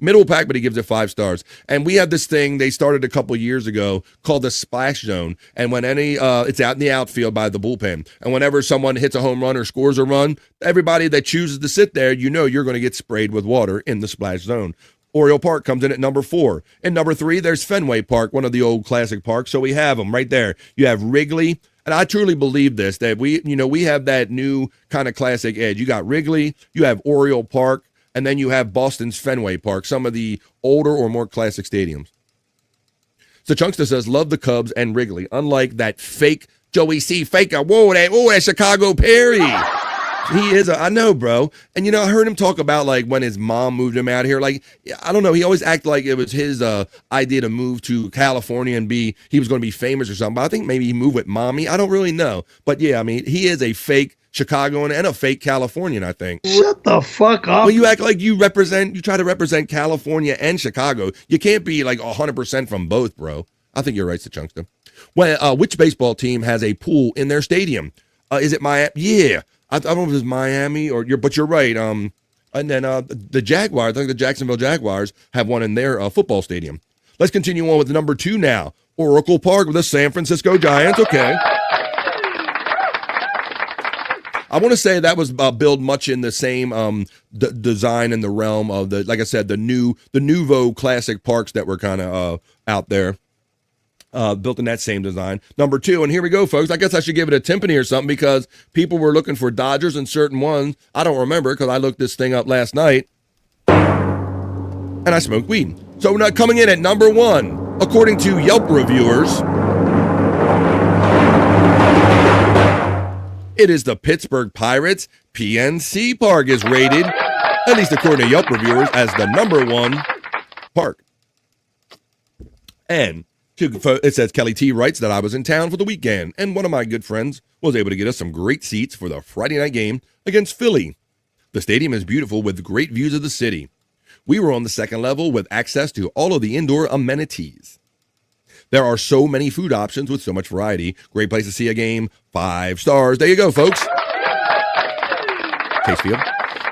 Middle pack, but he gives it 5 stars. And we have this thing they started a couple years ago called the splash zone. And when it's out in the outfield by the bullpen. And whenever someone hits a home run or scores a run, everybody that chooses to sit there, you know you're going to get sprayed with water in the splash zone. Oriole Park comes in at number 4. In number 3, there's Fenway Park, one of the old classic parks. So we have them right there. You have Wrigley. And I truly believe this, that we have that new kind of classic edge. You got Wrigley, you have Oriole Park, and then you have Boston's Fenway Park, some of the older or more classic stadiums. So Chunkster says, love the Cubs and Wrigley, unlike that fake Joey C. Faker. Whoa, that Chicago Perry. He is, I know, bro. And, I heard him talk about, like, when his mom moved him out here. Like, I don't know. He always acted like it was his idea to move to California and he was going to be famous or something. But I think maybe he moved with mommy. I don't really know. But, yeah, I mean, he is a fake Chicagoan and a fake Californian, I think. Shut the fuck up. Well, you act like you try to represent California and Chicago. You can't be, like, 100% from both, bro. I think you're right, Chunkster. Well, which baseball team has a pool in their stadium? Is it Miami? Yeah. I don't know if it's Miami but you're right. And then the Jaguars, I think the Jacksonville Jaguars have one in their football stadium. Let's continue on with number 2 now. Oracle Park with the San Francisco Giants. Okay. I want to say that was built much in the same design in the realm of like I said, the nouveau classic parks that were kind of out there. Built in that same design. Number 2, and here we go, folks. I guess I should give it a timpani or something because people were looking for Dodgers and certain ones. I don't remember because I looked this thing up last night and I smoked weed. So now coming in at number 1, according to Yelp reviewers, it is the Pittsburgh Pirates. PNC Park is rated, at least according to Yelp reviewers, as the number 1 park. And it says Kelly T writes that I was in town for the weekend, and one of my good friends was able to get us some great seats for the Friday night game against Philly. The stadium is beautiful with great views of the city. We were on the second level with access to all of the indoor amenities. There are so many food options with so much variety. Great place to see a game. 5 stars. There you go, folks. Case Field.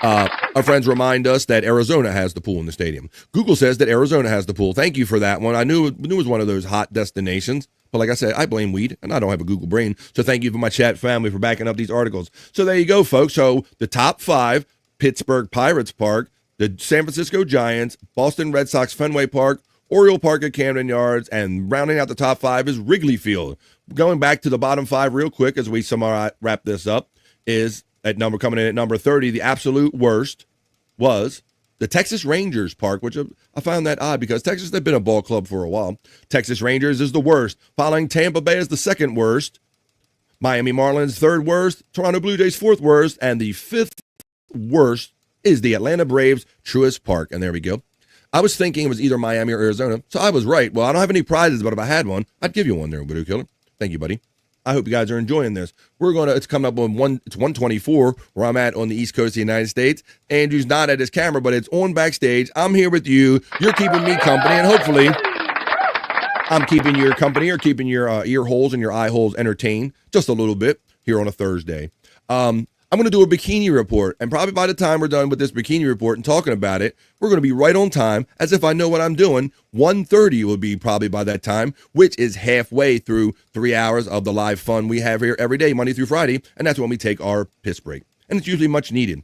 Our friends remind us that Arizona has the pool in the stadium. Google says that Arizona has the pool. Thank you for that one. I knew it was one of those hot destinations. But like I said, I blame weed, and I don't have a Google brain. So thank you for my chat family for backing up these articles. So there you go, folks. So the top 5, Pittsburgh Pirates Park, the San Francisco Giants, Boston Red Sox Fenway Park, Oriole Park at Camden Yards, and rounding out the top 5 is Wrigley Field. Going back to the bottom 5 real quick as we wrap this up is coming in at number 30. The absolute worst was the Texas Rangers Park, which I found that odd because Texas, they've been a ball club for a while. Texas Rangers is the worst, following Tampa Bay as the second worst, Miami Marlins third worst, Toronto Blue Jays fourth worst, and the fifth worst is the Atlanta Braves Truist Park. And there we go. I was thinking it was either Miami or Arizona, so I was right. Well, I don't have any prizes, but if I had one, I'd give you one there, Voodoo Killer. Thank you, buddy. I hope you guys are enjoying this. It's coming up on 124, where I'm at on the East Coast of the United States. Andrew's not at his camera, but it's on backstage. I'm here with you. You're keeping me company, and hopefully I'm keeping your company or keeping your ear holes and your eye holes entertained just a little bit here on a Thursday. I'm going to do a bikini report, and probably by the time we're done with this bikini report and talking about it, we're going to be right on time, as if I know what I'm doing. 1:30 will be probably by that time, which is halfway through 3 hours of the live fun we have here every day, Monday through Friday, and that's when we take our piss break, and it's usually much needed.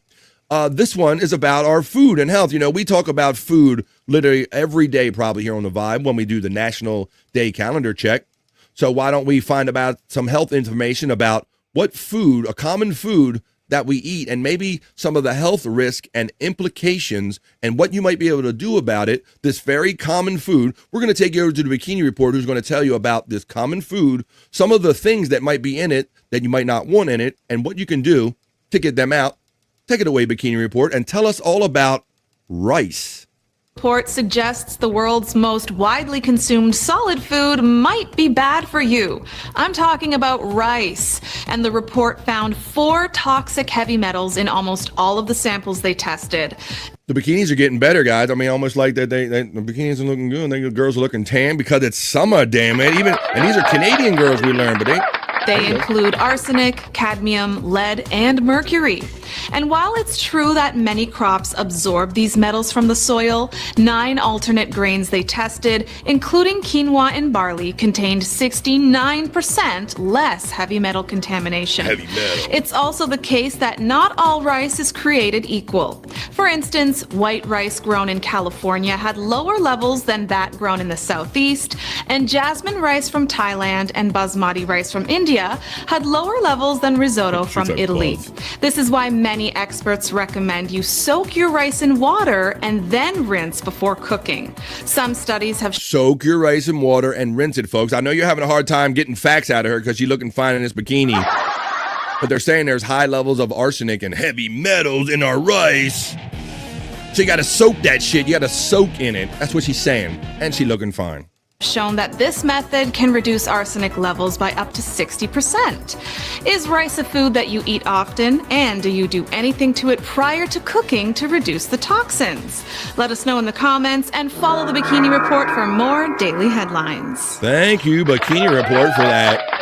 This one is about our food and health. You know, we talk about food literally every day probably here on The Vibe when we do the National Day Calendar Check. So why don't we find about some health information about what food, a common food that we eat, and maybe some of the health risk and implications and what you might be able to do about it, this very common food. We're going to take you over to the Bikini Report, who's going to tell you about this common food, some of the things that might be in it that you might not want in it, and what you can do to get them out. Take it away, Bikini Report, and tell us all about rice. Report suggests the world's most widely consumed solid food might be bad for you. I'm talking about rice. And the report found 4 toxic heavy metals in almost all of the samples they tested. The bikinis are getting better, guys. I mean, almost like that. The bikinis are looking good. The girls are looking tan because it's summer, damn it. And these are Canadian girls, we learned, but they include arsenic, cadmium, lead, and mercury. And while it's true that many crops absorb these metals from the soil, 9 alternate grains they tested, including quinoa and barley, contained 69% less heavy metal contamination. It's also the case that not all rice is created equal. For instance, white rice grown in California had lower levels than that grown in the southeast, and jasmine rice from Thailand and basmati rice from India had lower levels than risotto from Italy. This is why many experts recommend you soak your rice in water and then rinse before cooking. Some studies have soak your rice in water and rinse it, folks. I know you're having a hard time getting facts out of her because she's looking fine in this bikini. But they're saying there's high levels of arsenic and heavy metals in our rice. So you got to soak that shit. You got to soak in it. That's what she's saying. And she's looking fine. Shown that this method can reduce arsenic levels by up to 60%. Is rice a food that you eat often? And do you do anything to it prior to cooking to reduce the toxins? Let us know in the comments and follow the Bikini Report for more daily headlines. Thank you, Bikini Report, for that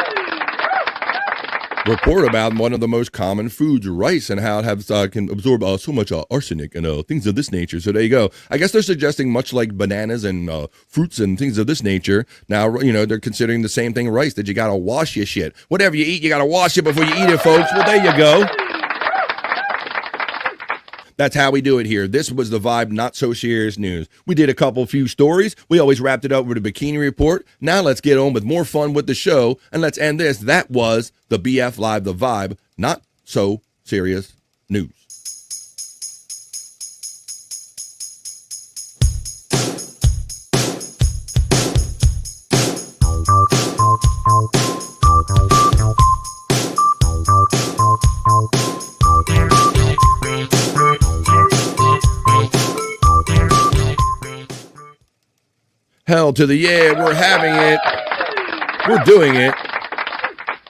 report about one of the most common foods, rice, and how it can absorb so much arsenic and things of this nature. So there you go. I guess they're suggesting much like bananas and fruits and things of this nature. Now, you know, they're considering the same thing rice, that you got to wash your shit. Whatever you eat, you got to wash it before you eat it, folks. Well, there you go. That's how we do it here. This was the Vibe Not So Serious News. We did a few stories. We always wrapped it up with a Bikini Report. Now let's get on with more fun with the show, and let's end this. That was the BF Live, the Vibe Not So Serious News. Hell to the yeah, we're having it. We're doing it.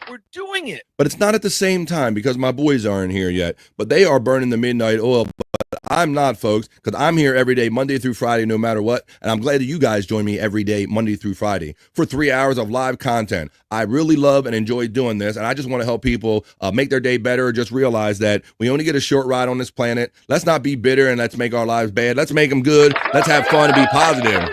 We're doing it. But it's not at the same time because my boys aren't here yet. But they are burning the midnight oil. But I'm not, folks, because I'm here every day, Monday through Friday, no matter what. And I'm glad that you guys join me every day, Monday through Friday, for 3 hours of live content. I really love and enjoy doing this. And I just want to help people make their day better. Just realize that we only get a short ride on this planet. Let's not be bitter and let's make our lives bad. Let's make them good. Let's have fun and be positive.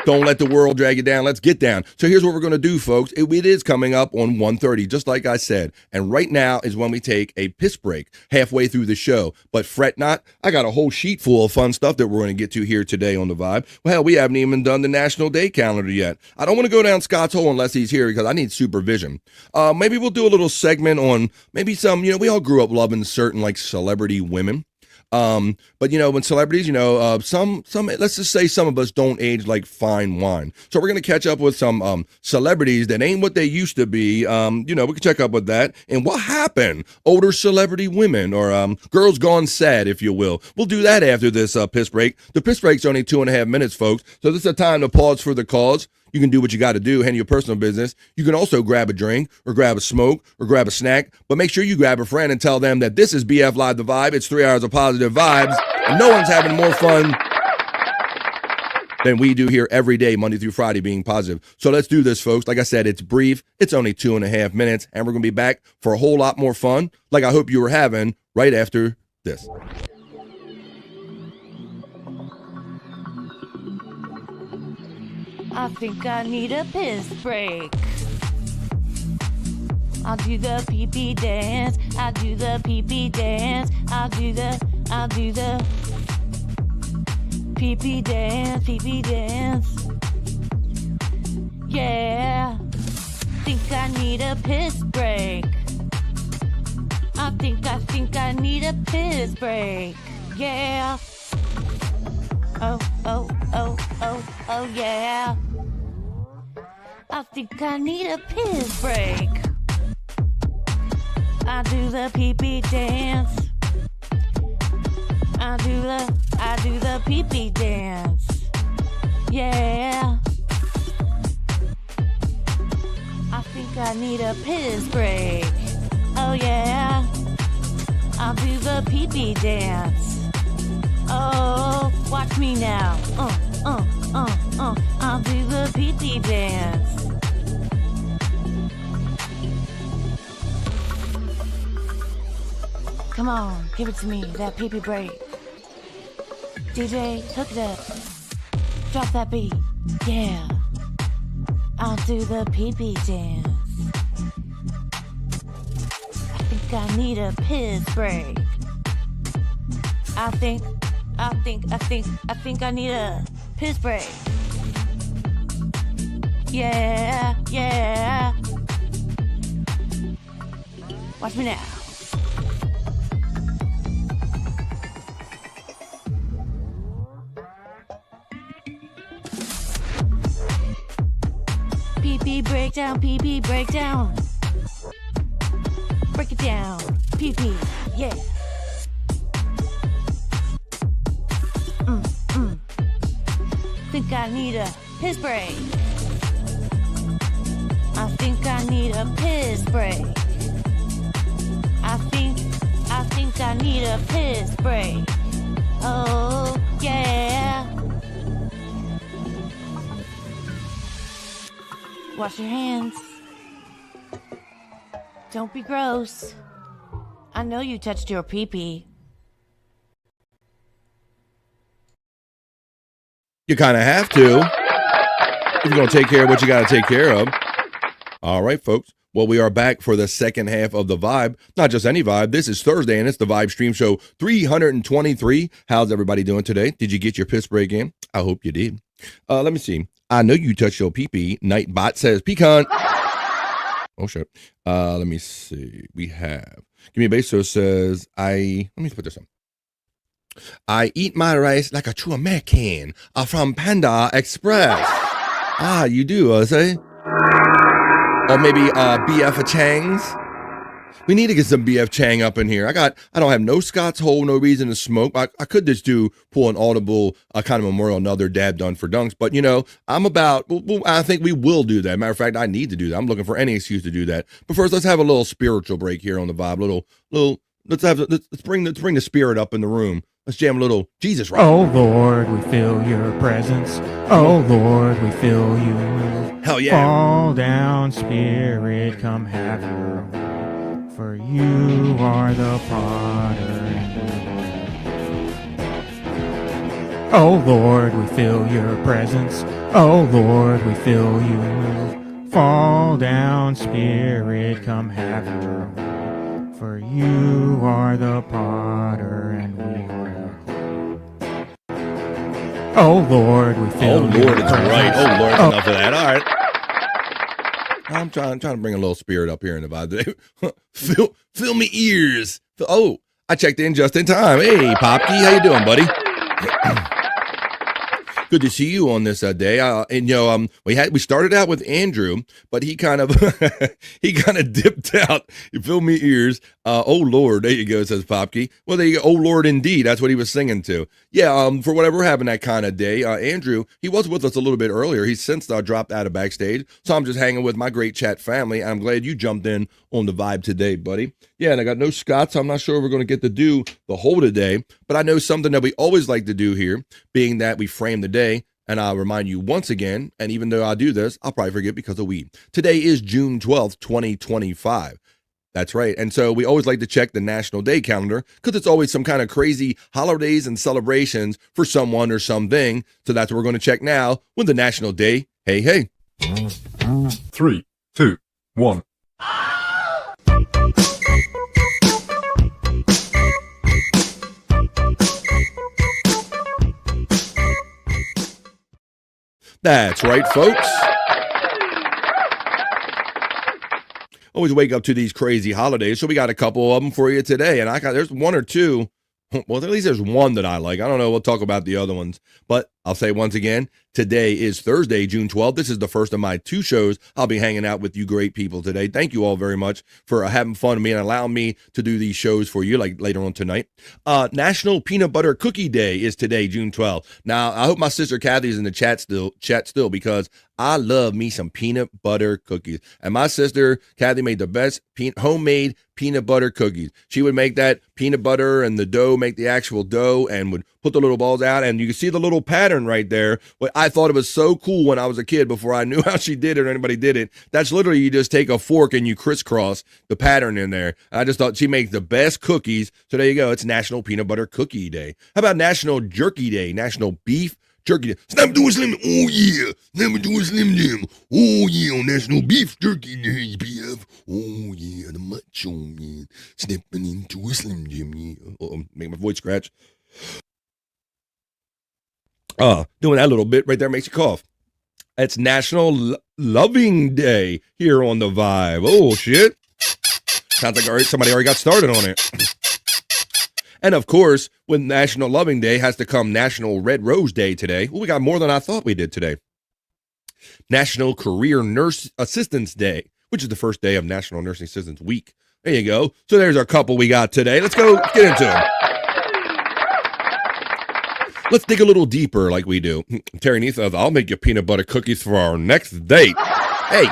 Don't let the world drag you down. Let's get down. So here's what we're going to do, folks. It is coming up on 1:30, just like I said. And right now is when we take a piss break halfway through the show. But fret not. I got a whole sheet full of fun stuff that we're going to get to here today on The Vibe. Well, hell, we haven't even done the National Day calendar yet. I don't want to go down Scott's hole unless he's here because I need supervision. Maybe we'll do a little segment on maybe some, we all grew up loving certain like celebrity women. But when celebrities, some let's just say some of us don't age like fine wine. So we're gonna catch up with some celebrities that ain't what they used to be. We can check up with that and what happened. Older celebrity women or girls gone sad, if you will. We'll do that after this piss break. The piss break's only 2.5 minutes, folks. So this is a time to pause for the cause. You can do what you got to do, handle your personal business. You can also grab a drink or grab a smoke or grab a snack, but make sure you grab a friend and tell them that this is BF Live The Vibe. It's 3 hours of positive vibes, and no one's having more fun than we do here every day, Monday through Friday, being positive. So let's do this, folks. Like I said, it's brief. It's only 2.5 minutes, and we're going to be back for a whole lot more fun, like I hope you were having right after this. I think I need a piss break. I'll do the pee-pee dance. I'll do the pee-pee dance. I'll do the pee-pee dance, pee-pee dance. Yeah. Think I need a piss break. I think I need a piss break. Yeah. Oh, yeah. I think I need a piss break. I do the pee-pee dance. I do the pee-pee dance. Yeah. I think I need a piss break. Oh yeah. I'll do the pee-pee dance. Oh, watch me now. I'll do the pee-pee dance. Come on, give it to me, that pee-pee break. DJ, hook it up. Drop that beat. Yeah. I'll do the pee-pee dance. I think I need a piss break. I think I need a piss break. Yeah. Watch me now. Pee-pee breakdown, pee-pee breakdown. Break it down, pee-pee, yeah. Think I need a piss break. I think I need a piss break. I think I need a piss break. Oh yeah. Wash your hands. Don't be gross. I know you touched your pee-pee. You kind of have to if you're going to take care of what you got to take care of. All right, folks. Well, we are back for the second half of The Vibe. Not just any vibe. This is Thursday, and it's the Vibe Stream Show 323. How's everybody doing today? Did you get your piss break in? I hope you did. Let me see. I know you touched your pee-pee. Nightbot says pecan. Oh, shit. Let me see. We have. Give me a base. So it says, let me put this on. I eat my rice like a true American from Panda Express. You do, say? Or maybe BF Chang's. We need to get some BF Chang up in here. I don't have no Scott's hole, no reason to smoke. I could just pull an audible kind of memorial, another dab done for dunks. But I'm about. I think we will do that. Matter of fact, I need to do that. I'm looking for any excuse to do that. But first, let's have a little spiritual break here on The Vibe. Let's bring the spirit up in the room. Let's jam a little Jesus rock. Oh Lord, we feel your presence. Oh Lord, we feel you. Hell yeah. Fall down, Spirit, come have your way. For you are the potter and the Oh Lord, we feel your presence. Oh Lord, we feel you move. Fall down, Spirit, come have your way. For you are the potter and we are clay. Oh Lord, we feel Oh your Lord, it's presence. right. Oh Lord, Oh. enough of that. All right. I'm trying to bring a little spirit up here in the vibe today. Fill me ears. Oh, I checked in just in time. Hey, Popkey, how you doing, buddy? Good to see you on this day. And we started out with Andrew, but he kind of dipped out. You fill me ears. Oh Lord, there you go, says Popkey. Well, there you go. Oh Lord, indeed, that's what he was singing to. Yeah. For whatever we're having that kind of day. Andrew, he was with us a little bit earlier. He's since dropped out of backstage, so I'm just hanging with my great chat family. I'm glad you jumped in on the vibe today, buddy. Yeah, and I got no Scott, so I'm not sure we're going to get to do the whole today, but I know something that we always like to do here, being that we frame the day. And I'll remind you once again, and even though I do this, I'll probably forget because of weed. Today is June 12th, 2025. That's right. And so we always like to check the National Day calendar because it's always some kind of crazy holidays and celebrations for someone or something. So that's what we're going to check now with the National Day. Hey, hey. 3, 2, 1. That's right, folks. Always wake up to these crazy holidays, so we got a couple of them for you today. And there's one or two. Well, at least there's one that I like. I don't know. We'll talk about the other ones. But I'll say once again, today is Thursday, June 12th. This is the first of my 2 shows. I'll be hanging out with you great people today. Thank you all very much for having fun with me and allowing me to do these shows for you like later on tonight. National Peanut Butter Cookie Day is today, June 12th. Now, I hope my sister Kathy's in the chat still because I love me some peanut butter cookies. And my sister Kathy made the best homemade peanut butter cookies. She would make that peanut butter and the dough, make the actual dough, and would put the little balls out. And you can see the little pattern right there. But I thought it was so cool when I was a kid before I knew how she did it or anybody did it. That's literally you just take a fork and you crisscross the pattern in there. I just thought she makes the best cookies. So there you go. It's National Peanut Butter Cookie Day. How about National Jerky Day? National Beef Jerky Day. Snap doing Slim. Oh yeah. Never doing Slim Jim. Oh yeah. On National Beef Jerky Day, BF. Oh yeah. The macho man. Stepping into a Slim Jim. Yeah. Make my voice scratch. Doing that little bit right there makes you cough. It's National Loving Day here on the Vibe. Oh shit. Sounds like somebody already got started on it. And of course, with National Loving Day has to come National Red Rose Day today. Well, we got more than I thought we did today. National Career Nurse Assistance Day, which is the first day of National Nursing Assistance Week. There you go. So there's a couple we got today. Let's go get into them. Let's dig a little deeper like we do. Terry Neath says, I'll make you peanut butter cookies for our next date. Hey,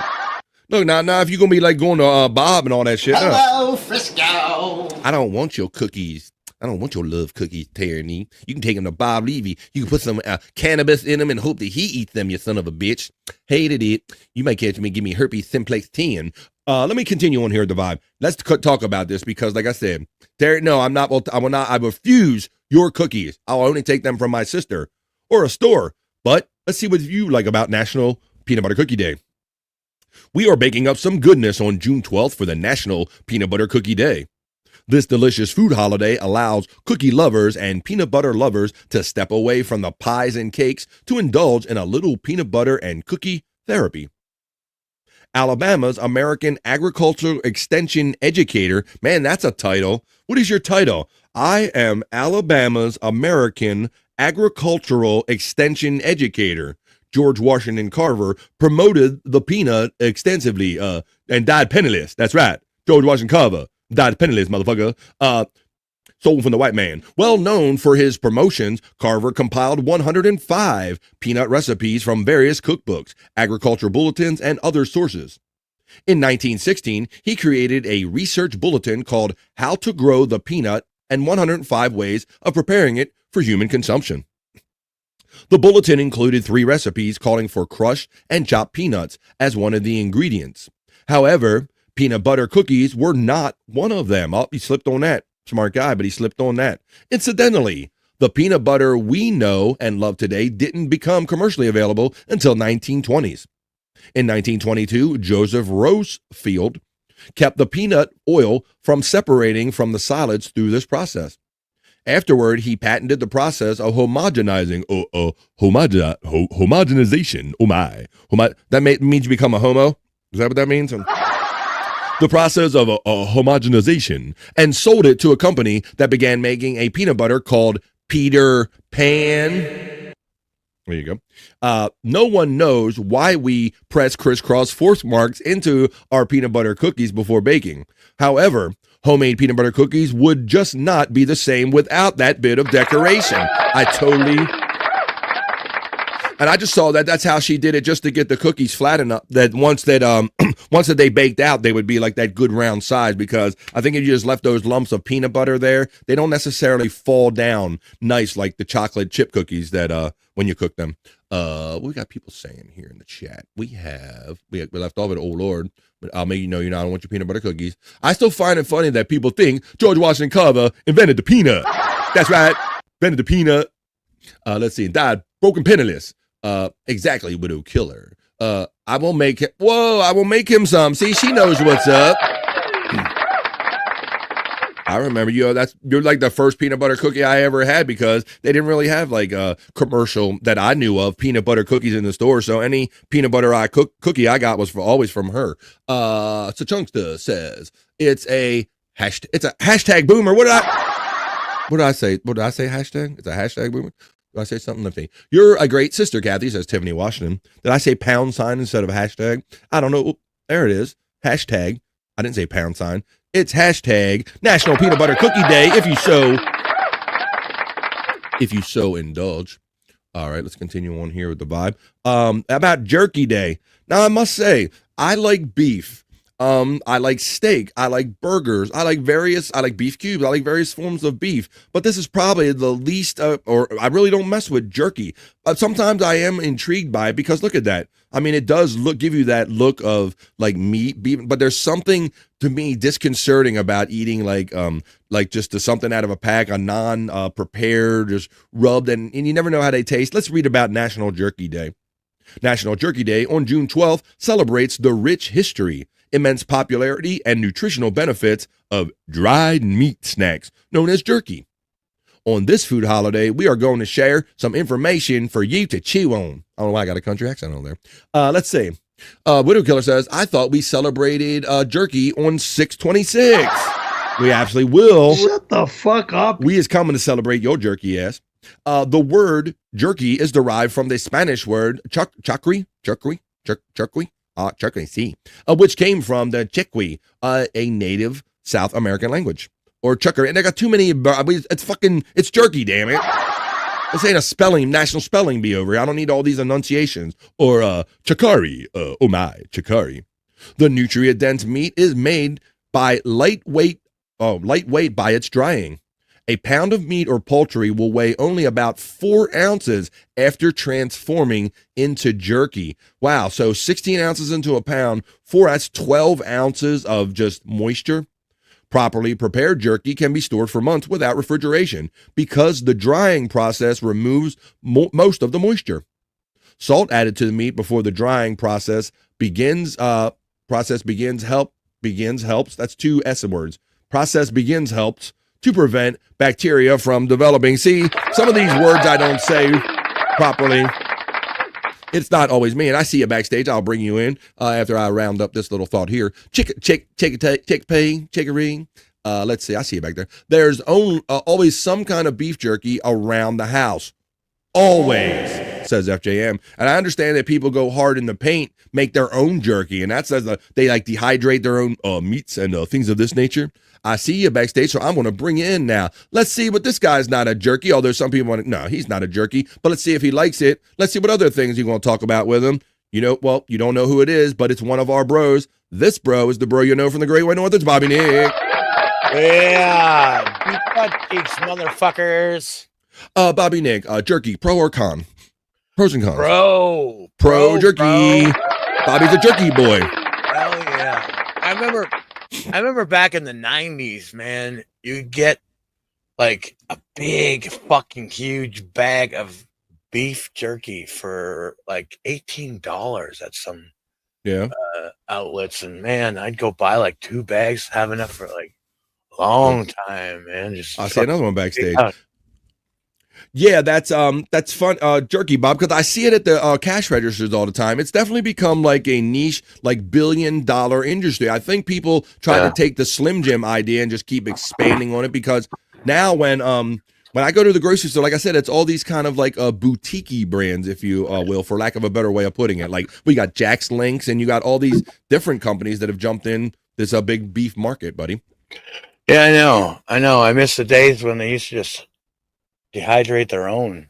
look, now, if you're going to be like going to Bob and all that shit. Hello, Frisco. I don't want your cookies. I don't want your love cookies, Terry. You can take them to Bob Levy. You can put some cannabis in them and hope that he eats them, you son of a bitch. Hated it. You might catch me, give me herpes simplex 10. Let me continue on here at the Vibe. Let's talk about this because, like I said, Terry, no, I'm not. I will not. I refuse your cookies. I'll only take them from my sister or a store. But let's see what you like about National Peanut Butter Cookie Day. We are baking up some goodness on June 12th for the National Peanut Butter Cookie Day. This delicious food holiday allows cookie lovers and peanut butter lovers to step away from the pies and cakes to indulge in a little peanut butter and cookie therapy. Alabama's American Agricultural Extension Educator. Man, that's a title. What is your title? I am Alabama's American Agricultural Extension Educator. George Washington Carver promoted the peanut extensively and died penniless. That's right. George Washington Carver died penniless, motherfucker. Sold from the white man. Well known for his promotions, Carver compiled 105 peanut recipes from various cookbooks, agriculture bulletins, and other sources. In 1916, he created a research bulletin called How to Grow the Peanut and 105 Ways of Preparing It for Human Consumption. The bulletin included 3 recipes calling for crushed and chopped peanuts as one of the ingredients. However, peanut butter cookies were not one of them. Oh, he slipped on that. Smart guy, but he slipped on that. Incidentally, The peanut butter we know and love today didn't become commercially available until 1920s. In 1922, Joseph Rosefield kept the peanut oil from separating from the solids through this process. Afterward, he patented the process of homogenizing. Homogenization. Oh my. That means you become a homo? Is that what that means? The process of homogenization, and sold it to a company that began making a peanut butter called Peter Pan. There you go. No one knows why we press crisscross force marks into our peanut butter cookies before baking. However, homemade peanut butter cookies would just not be the same without that bit of decoration. And I just saw that that's how she did it, just to get the cookies flat enough that once that they baked out, they would be like that good round size, because I think if you just left those lumps of peanut butter there, they don't necessarily fall down nice like the chocolate chip cookies that when you cook them. We got people saying here in the chat. We left off at oh Lord, but I'll make you know I don't want your peanut butter cookies. I still find it funny that people think George Washington Carver invented the peanut. That's right, invented the peanut. Let's see, died broken penniless. Exactly, widow killer. I will make him some. See, she knows what's up. I remember you're like the first peanut butter cookie I ever had, because they didn't really have like a commercial that I knew of peanut butter cookies in the store. So any peanut butter cookie I got was always from her. So Chunksta says it's a hashtag boomer. What did I say? What did I say? Hashtag? It's a hashtag boomer. Did I say something? Let's see. You're a great sister, Kathy, says Tiffany Washington. Did I say pound sign instead of hashtag? I don't know. There it is. Hashtag. I didn't say pound sign. It's hashtag National Peanut Butter Cookie Day, if you so indulge. All right, let's continue on here with the vibe. About Jerky Day. Now, I must say, I like beef. I like steak. I like burgers. I like beef cubes. I like various forms of beef. But this is probably the least, or I really don't mess with jerky. Sometimes I am intrigued by it, because look at that. I mean, it does give you that look of like meat, beef, but there's something to me disconcerting about eating like just something out of a pack, a non-prepared, just rubbed, and you never know how they taste. Let's read about National Jerky Day. National Jerky Day on June 12th celebrates the rich history, immense popularity, and nutritional benefits of dried meat snacks known as jerky. On this food holiday, we are going to share some information for you to chew on. I don't know why I got a country accent on there. Let's see. Widow Killer says, I thought we celebrated jerky on 6/26. We absolutely will. Shut the fuck up. We is coming to celebrate your jerky ass. The word jerky is derived from the Spanish word chacri, which came from the Chequi, a native South American language. Or chucker, and I got too many, it's jerky, damn it. This ain't a national spelling bee over here. I don't need all these enunciations. Or chakari, oh my, chakari. The nutrient-dense meat is made by lightweight by its drying. A pound of meat or poultry will weigh only about 4 ounces after transforming into jerky. Wow, so 16 ounces into a pound, that's 12 ounces of just moisture. Properly prepared jerky can be stored for months without refrigeration, because the drying process removes most of the moisture. Salt added to the meat before the drying process begins. Helps. That's 2 S words. Process begins helps to prevent bacteria from developing. See, some of these words I don't say properly. It's not always me, and I see you backstage. I'll bring you in after I round up this little thought here. Chickpea. Let's see. I see you back there. There's always some kind of beef jerky around the house. Always, says FJM. And I understand that people go hard in the paint, make their own jerky, and that says they like dehydrate their own meats and things of this nature. I see you backstage, so I'm going to bring you in now. Let's see, but this guy's not a jerky, although some people want to, no, he's not a jerky, but let's see if he likes it. Let's see what other things you're going to talk about with him. You don't know who it is, but it's one of our bros. This bro is the bro you know from the Great White North. It's Bobby Nick. Yeah, deep butt cheeks, motherfuckers. Bobby Nick, jerky, pro or con? Pros and cons. Pro jerky. Bro. Bobby's a jerky boy. Hell yeah. I remember back in the 90s, man, you'd get like a big fucking huge bag of beef jerky for like $18 at some outlets, and man, I'd go buy like 2 bags, have enough for like a long time, man. Just I see another one backstage. Yeah, that's fun, jerky, Bob, because I see it at the cash registers all the time. It's definitely become like a niche, like $billion industry. I think people try to take the Slim Jim idea and just keep expanding on it, because now when I go to the grocery store, like I said, it's all these kind of like boutique-y brands, if you will, for lack of a better way of putting it. Like we got Jack's Links, and you got all these different companies that have jumped in this big beef market, buddy. Yeah, I know. I miss the days when they used to just dehydrate their own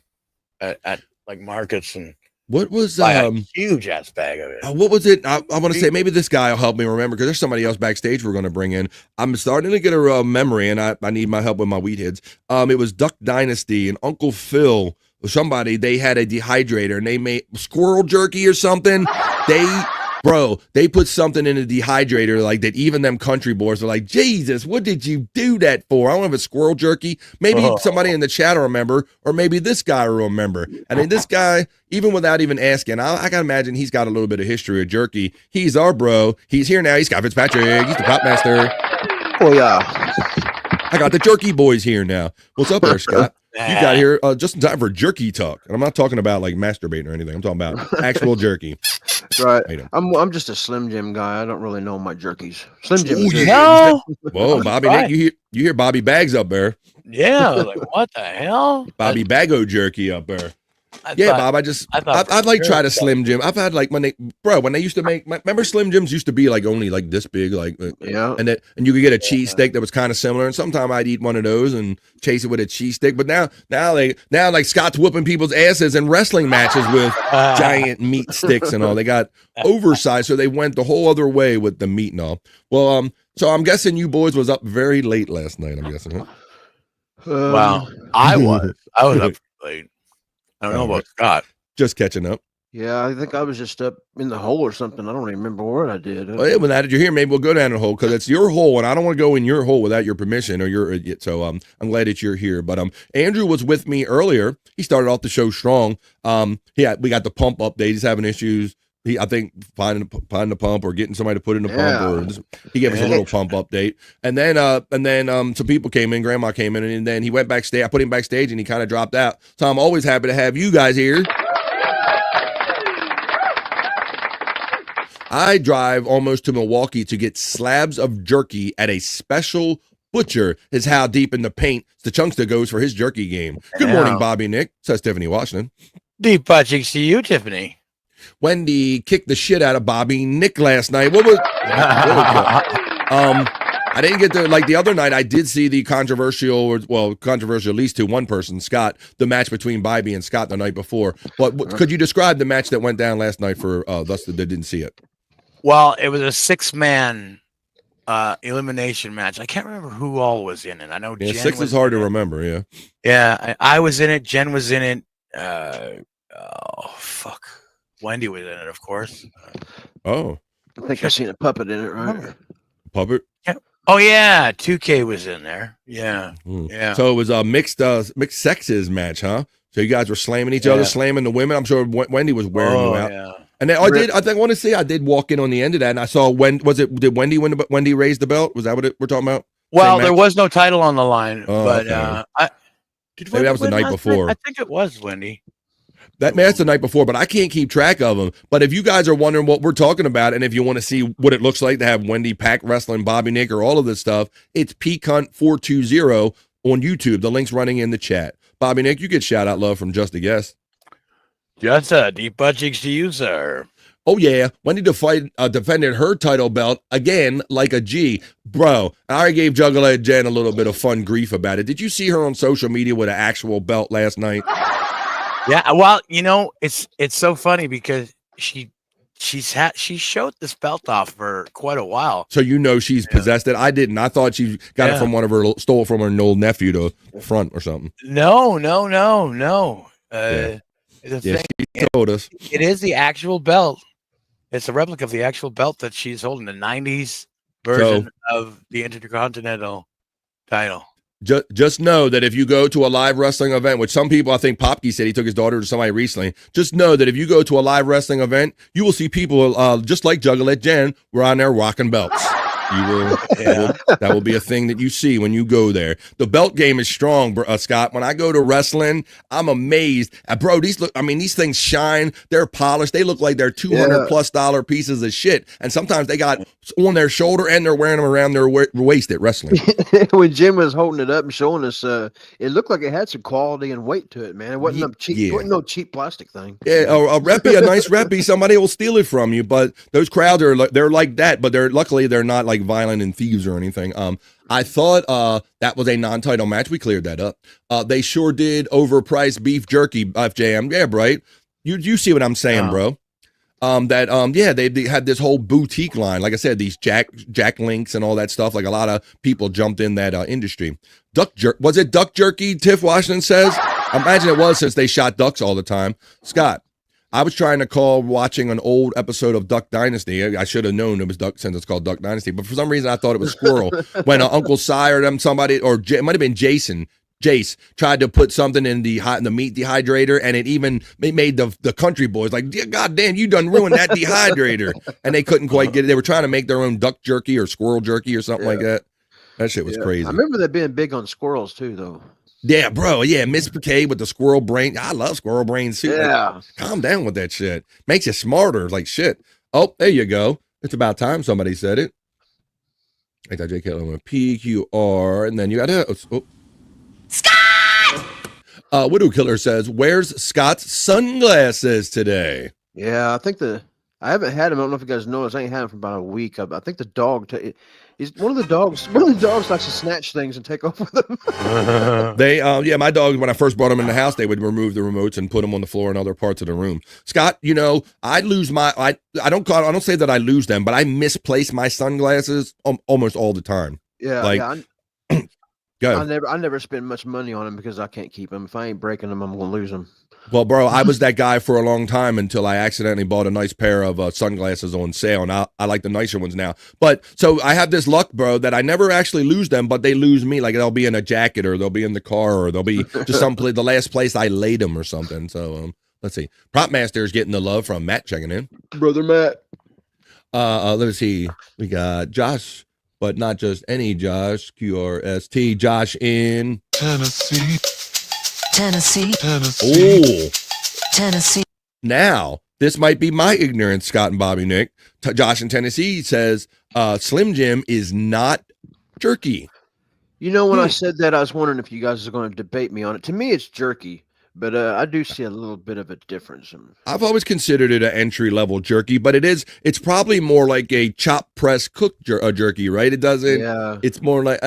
at like markets, and what was buy a huge ass bag of it. What was it? I want to say maybe this guy will help me remember, because there's somebody else backstage we're going to bring in. I'm starting to get a memory, and I need my help with my wheat heads. It was Duck Dynasty and Uncle Phil or somebody. They had a dehydrator, and they made squirrel jerky or something. They put something in a dehydrator like that. Even them country boys are like, Jesus, what did you do that for? I don't know if it's squirrel jerky. Maybe somebody in the chat will remember, or maybe this guy will remember. And then this guy, even without even asking, I gotta imagine he's got a little bit of history of jerky. He's our bro. He's here now. He's Scott Fitzpatrick. He's the pop master. Oh yeah. I got the jerky boys here now. What's up there, Scott? You got here just in time for jerky talk. And I'm not talking about like masturbating or anything. I'm talking about actual jerky. Right. I'm just a Slim Jim guy. I don't really know my jerkies. Slim Jim. Whoa, Bobby Nick, you hear Bobby Bags up there? Yeah, like what the hell? Bobby Bago jerky up there. Bob. I'd like try to Slim Jim. I've had like when they used to make. Remember Slim Jims used to be like only like this big, like and you could get a cheese steak that was kind of similar. And sometimes I'd eat one of those and chase it with a cheese stick. But now like Scott's whooping people's asses in wrestling matches with giant meat sticks and all. They got oversized, so they went the whole other way with the meat and all. Well, so I'm guessing you boys was up very late last night. I'm guessing. Huh? Well, I was up late. I don't know about Scott. Just catching up. Yeah, I think I was just up in the hole or something. I don't even remember what I did. Well, yeah, when that you're here, maybe we'll go down the hole, because it's your hole, and I don't want to go in your hole without your permission or your. So I'm glad that you're here. But Andrew was with me earlier. He started off the show strong. We got the pump update. He's having issues. I think finding the pump or getting somebody to put in the pump, or he gave us a little pump update, and then some people came in. Grandma came in, and then he went backstage. I put him backstage, and he kind of dropped out. So I'm always happy to have you guys here. I drive almost to Milwaukee to get slabs of jerky at a special butcher. Is how deep in the paint the Chunkster goes for his jerky game. Good morning, Bobby Nick, says Tiffany Washington. Deep butt cheeks to you, Tiffany. Wendy kicked the shit out of Bobby Nick last night. What was? I didn't get to, like the other night. I did see the controversial at least to one person, Scott, the match between Bobby and Scott the night before. But could you describe the match that went down last night for those that didn't see it? Well, it was a 6-man elimination match. I can't remember who all was in it. I know Jen 6 is hard to remember. Yeah. Yeah, I was in it. Jen was in it. Oh fuck. Wendy was in it, of course. I think I've seen a puppet in it, right? Puppet? Yeah. Oh yeah, 2K was in there. Yeah, yeah. So it was a mixed sexes match, huh? So you guys were slamming each other, slamming the women. I'm sure Wendy was wearing you out. Yeah. And then I want to say I did walk in on the end of that, and I saw did Wendy win? Wendy raise the belt? Was that what we're talking about? Well, there was no title on the line, but maybe that was the night before. I think it was Wendy. That's the night before, but I can't keep track of them. But if you guys are wondering what we're talking about, and if you want to see what it looks like to have Wendy Pack wrestling Bobby Nick or all of this stuff, it's PCunt420 on YouTube. The link's running in the chat. Bobby Nick, you get shout out love from Just a Guest. Just a deep butt cheeks to you, sir. Oh yeah, Wendy defended her title belt again like a G. Bro, I gave Juggalette Jen a little bit of fun grief about it. Did you see her on social media with an actual belt last night? Yeah, well, it's so funny because she showed this belt off for quite a while. So she's possessed it. I didn't. I thought she got it from stole it from her old nephew to front or something. No. She told us it is the actual belt. It's a replica of the actual belt that she's holding, the '90s version of the Intercontinental title. Just know that if you go to a live wrestling event, which some people, I think Popke said he took his daughter to somebody recently, just know that if you go to a live wrestling event, you will see people just like Juggalette Jen, were on there rocking belts. You will, that will be a thing that you see when you go there. The belt game is strong, Scott. When I go to wrestling, I'm amazed. Bro, these things shine. They're polished. They look like they're $200+ pieces of shit. And sometimes they got on their shoulder and they're wearing them around their waist at wrestling. When Jim was holding it up and showing us, it looked like it had some quality and weight to it, man. It wasn't no cheap plastic thing. Yeah, a nice reppy, somebody will steal it from you. But those crowds they're like that, but luckily they're not like violent and thieves or anything. I thought that was a non-title match. We cleared that up. They sure did overpriced beef jerky, FJM. Yeah, right. You see what I'm saying, bro? They had this whole boutique line. Like I said, these Jack Links and all that stuff. Like a lot of people jumped in that industry. Was it duck jerky? Tiff Washington says. I imagine it was, since they shot ducks all the time. Scott, I was trying to call watching an old episode of Duck Dynasty. I should have known it was Duck, since it's called Duck Dynasty. But for some reason, I thought it was Squirrel. When Uncle Si or somebody, or it might have been Jace tried to put something in the meat dehydrator, and it made the country boys like, God damn, you done ruined that dehydrator. And they couldn't quite get it. They were trying to make their own duck jerky or squirrel jerky or something like that. That shit was crazy. I remember that being big on squirrels too, though. Yeah, bro. Yeah, Miss McKay with the squirrel brain. I love squirrel brain too. Yeah. Like, calm down with that shit. Makes you smarter, like shit. Oh, there you go. It's about time somebody said it. I got JK with PQR, and then you got Scott. Widow Killer says, "Where's Scott's sunglasses today?" Yeah, I think I haven't had him. I don't know if you guys noticed. I ain't had him for about a week. I think the dog. He's one of the dogs. One of the dogs likes to snatch things and take off with them. My dogs, when I first brought them in the house, they would remove the remotes and put them on the floor in other parts of the room. Scott, I lose I don't say that I lose them, but I misplace my sunglasses almost all the time. Yeah, go. I never spend much money on them because I can't keep them. If I ain't breaking them, I'm gonna lose them. Well, bro, I was that guy for a long time until I accidentally bought a nice pair of sunglasses on sale, and I like the nicer ones now. But so I have this luck, bro, that I never actually lose them, but they lose me. Like they'll be in a jacket, or they'll be in the car, or they'll be just the last place I laid them or something. So let's see. Prop Master is getting the love from Matt checking in. Brother Matt. Let's see. We got Josh, but not just any Josh. QRST. Josh in Tennessee. Oh, Tennessee. Now, this might be my ignorance, Scott and Bobby Nick. Josh in Tennessee says Slim Jim is not jerky. When I said that, I was wondering if you guys are going to debate me on it. To me, it's jerky, but I do see a little bit of a difference. I've always considered it an entry-level jerky, but it's probably more like a chop press cooked jerky, right? It doesn't. Yeah. It's more like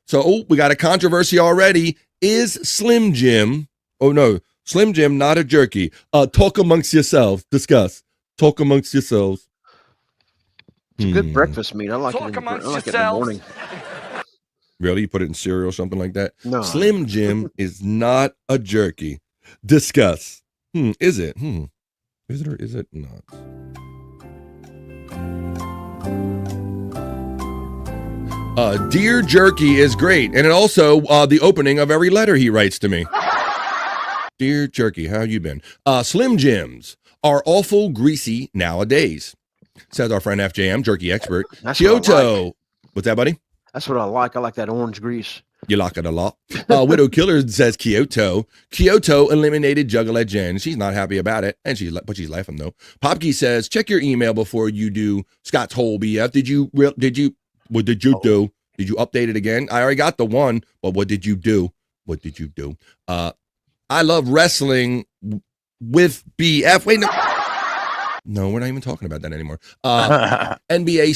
So we got a controversy already. Is Slim Jim? Oh no, Slim Jim not a jerky. Talk amongst yourselves. Discuss. Talk amongst yourselves. It's a good breakfast meat. I like it in the morning. Really? You put it in cereal or something like that? No. Slim Jim is not a jerky. Discuss. Is it? Is it or is it not? Dear Jerky is great. And it also the opening of every letter he writes to me. Dear Jerky, how you been? Slim Jims are awful greasy nowadays, says our friend FJM, jerky expert. Kyoto. What's that, buddy? That's what I like. I like that orange grease. You like it a lot. Widow Killer says Kyoto. Kyoto eliminated Juggalette Jen. She's not happy about it, and she's laughing though. Popke says, check your email before you do Scott's whole BF. What did you do? Did you update it again? I already got the one, but what did you do? What did you do? I love wrestling with BF. Wait, no, we're not even talking about that anymore. NBA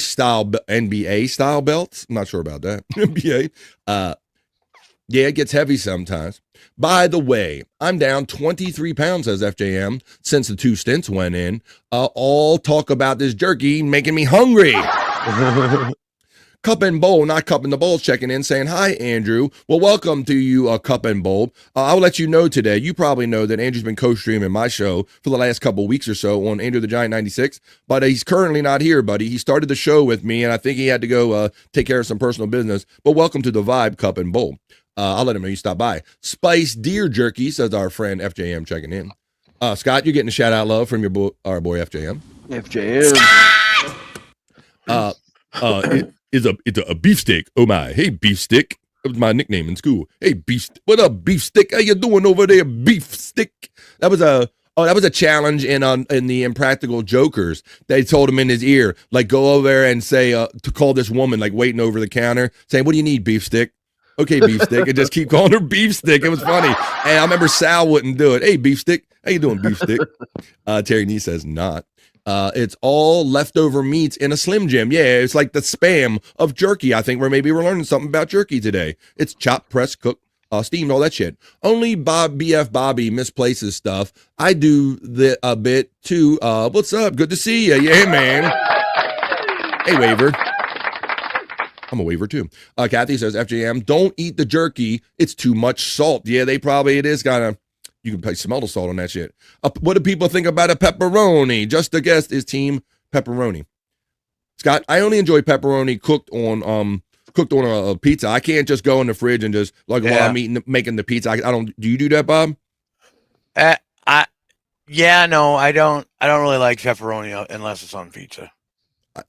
style belts. I'm not sure about that. NBA. Yeah, it gets heavy sometimes. By the way, I'm down 23 pounds, says FJM, since the 2 stints went in. All talk about this jerky making me hungry. Cup and Bowl, not Cup and the Bowl, checking in saying, hi, Andrew. Well, welcome to you, Cup and Bowl. I'll let you know today. You probably know that Andrew's been co-streaming my show for the last couple weeks or so on Andrew the Giant 96, but he's currently not here, buddy. He started the show with me, and I think he had to go take care of some personal business. But welcome to the Vibe, Cup and Bowl. I'll let him know you stop by. Spice Deer Jerky, says our friend FJM checking in. Scott, you're getting a shout-out love from our boy FJM. FJM. It's a beefsteak. Oh my, hey beefsteak. That was my nickname in school. Hey what up beefsteak? How you doing over there, beefsteak? That was a challenge in the Impractical Jokers. They told him in his ear, like, go over there and say to call this woman like waiting over the counter, saying, what do you need, beefsteak? Okay, beefsteak, and just keep calling her beefsteak. It was funny. And I remember Sal wouldn't do it. Hey, beefsteak, how you doing, beefsteak? Terry Nee says not. It's all leftover meats in a Slim Jim. Yeah, it's like the spam of jerky. I think we're learning something about jerky today. It's chopped, pressed, cooked, steamed, all that shit. Only BF Bobby misplaces stuff. I do a bit too. What's up? Good to see you. Yeah, man. Hey, Waver. I'm a Waver too. Kathy says, FJM, don't eat the jerky. It's too much salt. Yeah, it is kind of. You can smell the salt on that shit. What do people think about a pepperoni? Just a guess is team pepperoni. Scott, I only enjoy pepperoni cooked on a pizza. I can't just go in the fridge and just while I'm making the pizza. I don't. Do you do that, Bob? No, I don't really like pepperoni unless it's on pizza.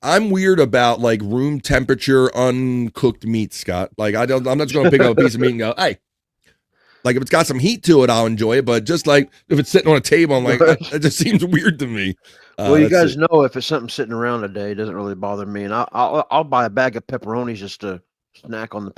I'm weird about like room temperature uncooked meat, Scott. Like I'm not just going to pick up a piece of meat and go, hey. Like if it's got some heat to it, I'll enjoy it. But just like if it's sitting on a table, I'm like, it just seems weird to me. Well, you guys know if it's something sitting around a day, it doesn't really bother me. And I'll buy a bag of pepperonis just to snack on the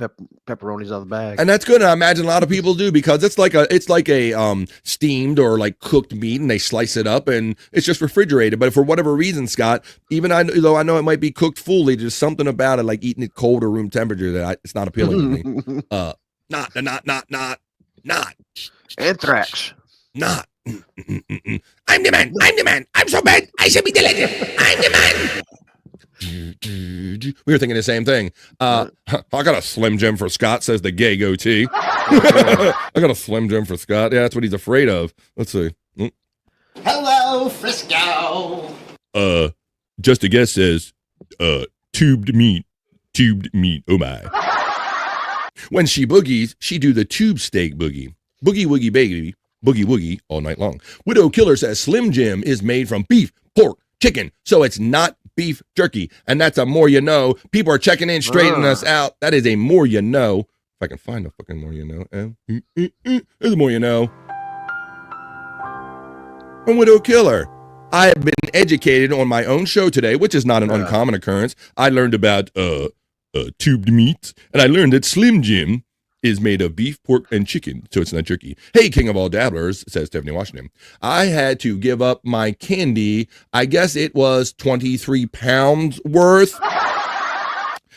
pepperonis out of the bag. And that's good. I imagine a lot of people do because it's like a steamed or like cooked meat, and they slice it up and it's just refrigerated. But for whatever reason, Scott, though I know it might be cooked fully, there's something about it, like eating it cold or room temperature, that it's not appealing to me. Not anthrax. Not. I'm the man. I'm the man. I'm so bad. I should be deleted. I'm the man. We were thinking the same thing. I got a Slim Jim for Scott, says the gay goatee. I got a Slim Jim for Scott. Yeah, that's what he's afraid of. Let's see. Hello, Frisco. Just a guess says, tubed meat. Oh my. When she boogies, she do the tube steak boogie. Boogie woogie baby, boogie woogie all night long. Widow Killer says Slim Jim is made from beef, pork, chicken, so it's not beef jerky. And that's a more you know. People are checking in, straightening us out. That is a more you know. If I can find a fucking more you know. There's a more you know. From Widow Killer. I have been educated on my own show today, which is not an uncommon occurrence. I learned about tubed meats, and I learned that Slim Jim is made of beef, pork, and chicken, so it's not jerky. Hey, King of all dabblers, says Stephanie Washington. I had to give up my candy. I guess it was 23 pounds worth.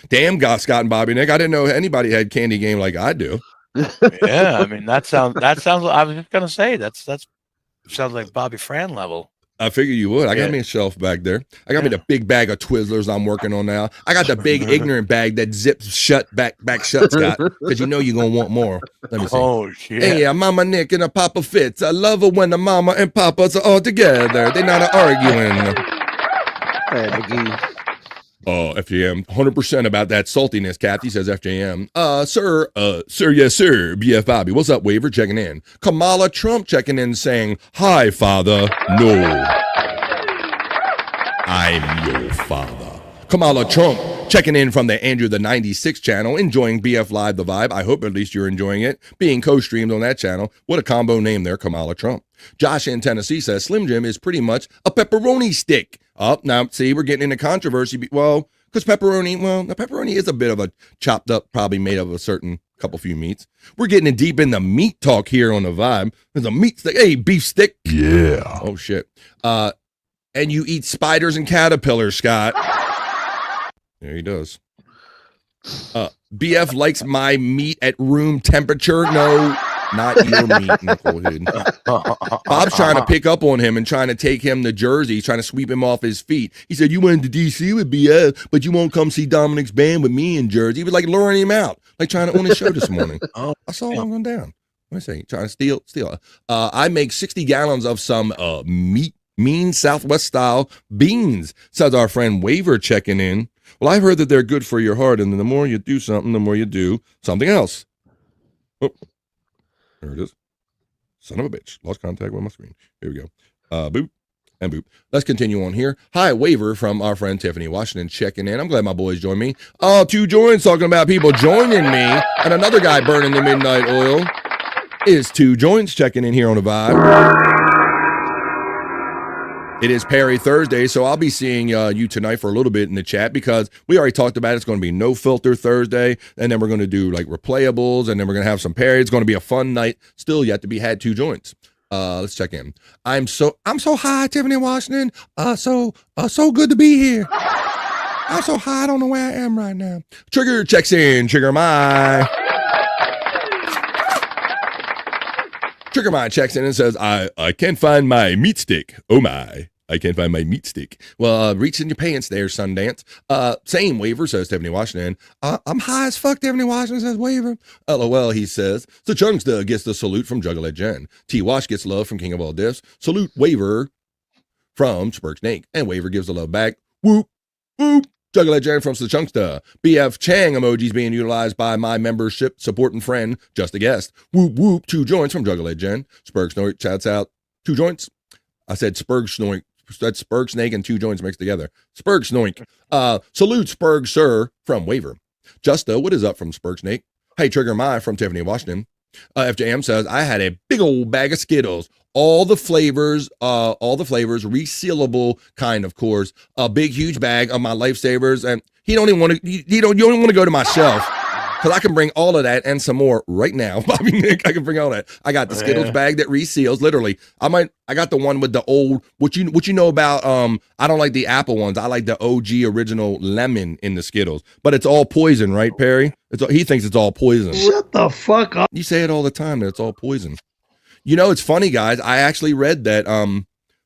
Damn, Scott and Bobby Nick, I didn't know anybody had candy game like I do. Yeah, I mean that sounds. I was just gonna say that sounds like Bobby Fran level. I figure you would. I got me a shelf back there. I got me the big bag of Twizzlers I'm working on now. I got the big ignorant bag that zips shut back shut, Scott, because you know you're going to want more. Let me see. Oh, shit. Hey, Mama Nick and a Papa Fitz. I love it when the Mama and Papas are all together. They're not arguing. FJM, 100% about that saltiness, Kathy, says FJM. Sir, yes, sir, BF Bobby. What's up, Waver? Checking in. Kamala Trump checking in saying, hi, father. No. I'm your father. Kamala Trump checking in from the Andrew the 96 channel, enjoying BF Live the Vibe. I hope at least you're enjoying it. Being co-streamed on that channel. What a combo name there, Kamala Trump. Josh in Tennessee says Slim Jim is pretty much a pepperoni stick. Now, see, we're getting into controversy. Well, because the pepperoni is a bit of a chopped up, probably made of a certain few meats. We're getting deep in the meat talk here on the Vibe. There's a meat stick. Hey, beef stick. Yeah. Oh, shit. And you eat spiders and caterpillars, Scott. Yeah, he does. BF likes my meat at room temperature. No. Not your meat, knucklehead. Bob's trying to pick up on him and trying to take him to Jersey. He's trying to sweep him off his feet. He said, you went to D.C. with BS, but you won't come see Dominic's band with me in Jersey. He was like luring him out, like trying to on his show this morning. I saw him going down. Let me see. Trying to steal. I make 60 gallons of some mean Southwest style beans, says our friend Waver checking in. Well, I've heard that they're good for your heart, and the more you do something, the more you do something else. Oh, there it is. Son of a bitch. Lost contact with my screen. Here we go. Boop and boop. Let's continue on here. Hi, Waver from our friend Tiffany Washington checking in. I'm glad my boys joined me. Oh, 2 joins talking about people joining me, and another guy burning the midnight oil is 2 joints checking in here on the vibe. It is Perry Thursday, so I'll be seeing you tonight for a little bit in the chat because we already talked about it. It's going to be no filter Thursday, and then we're going to do like replayables, and then we're going to have some Perry. It's going to be a fun night. Still yet to be had 2 joints. Let's check in. I'm so high, Tiffany Washington. So good to be here. I'm so high, I don't know where I am right now. Trigger checks in. Trigger my checks in and says, I can't find my meat stick. Oh my, I can't find my meat stick. Well, reach in your pants there, Sundance. Same Waver, says Tiffany Washington. I'm high as fuck, Tiffany Washington, says Waver. LOL, he says. So Chunksta gets the salute from Juggalette Jen. T-Wash gets love from King of All Diffs. Salute Waver from Spurk Snake. And Waver gives the love back. Whoop, whoop. Juggalette Jen from Chunksta. BF Chang emojis being utilized by my membership supporting friend, just a guest. Whoop whoop, 2 joints from Juggalette Jen. Spurg Snork chats out 2 joints. I said Spurg Snork. That's Spurg Snake and 2 joints mixed together. Spurg Snork. Salute Spurg Sir from Waver. Justa, what is up from Spurg Snake? Hey, Trigger My from Tiffany Washington. FJM says, I had a big old bag of Skittles. All the flavors, resealable kind, of course. A big, huge bag of my Lifesavers, and you don't want to go to my shelf because I can bring all of that and some more right now. Bobby Nick, I can bring all that. I got the Skittles bag that reseals. Literally, I got the one with the old. What you know about? I don't like the apple ones. I like the OG original lemon in the Skittles, but it's all poison, right, Perry? He thinks it's all poison. Shut the fuck up. You say it all the time that it's all poison. You know, it's funny, guys. I actually read that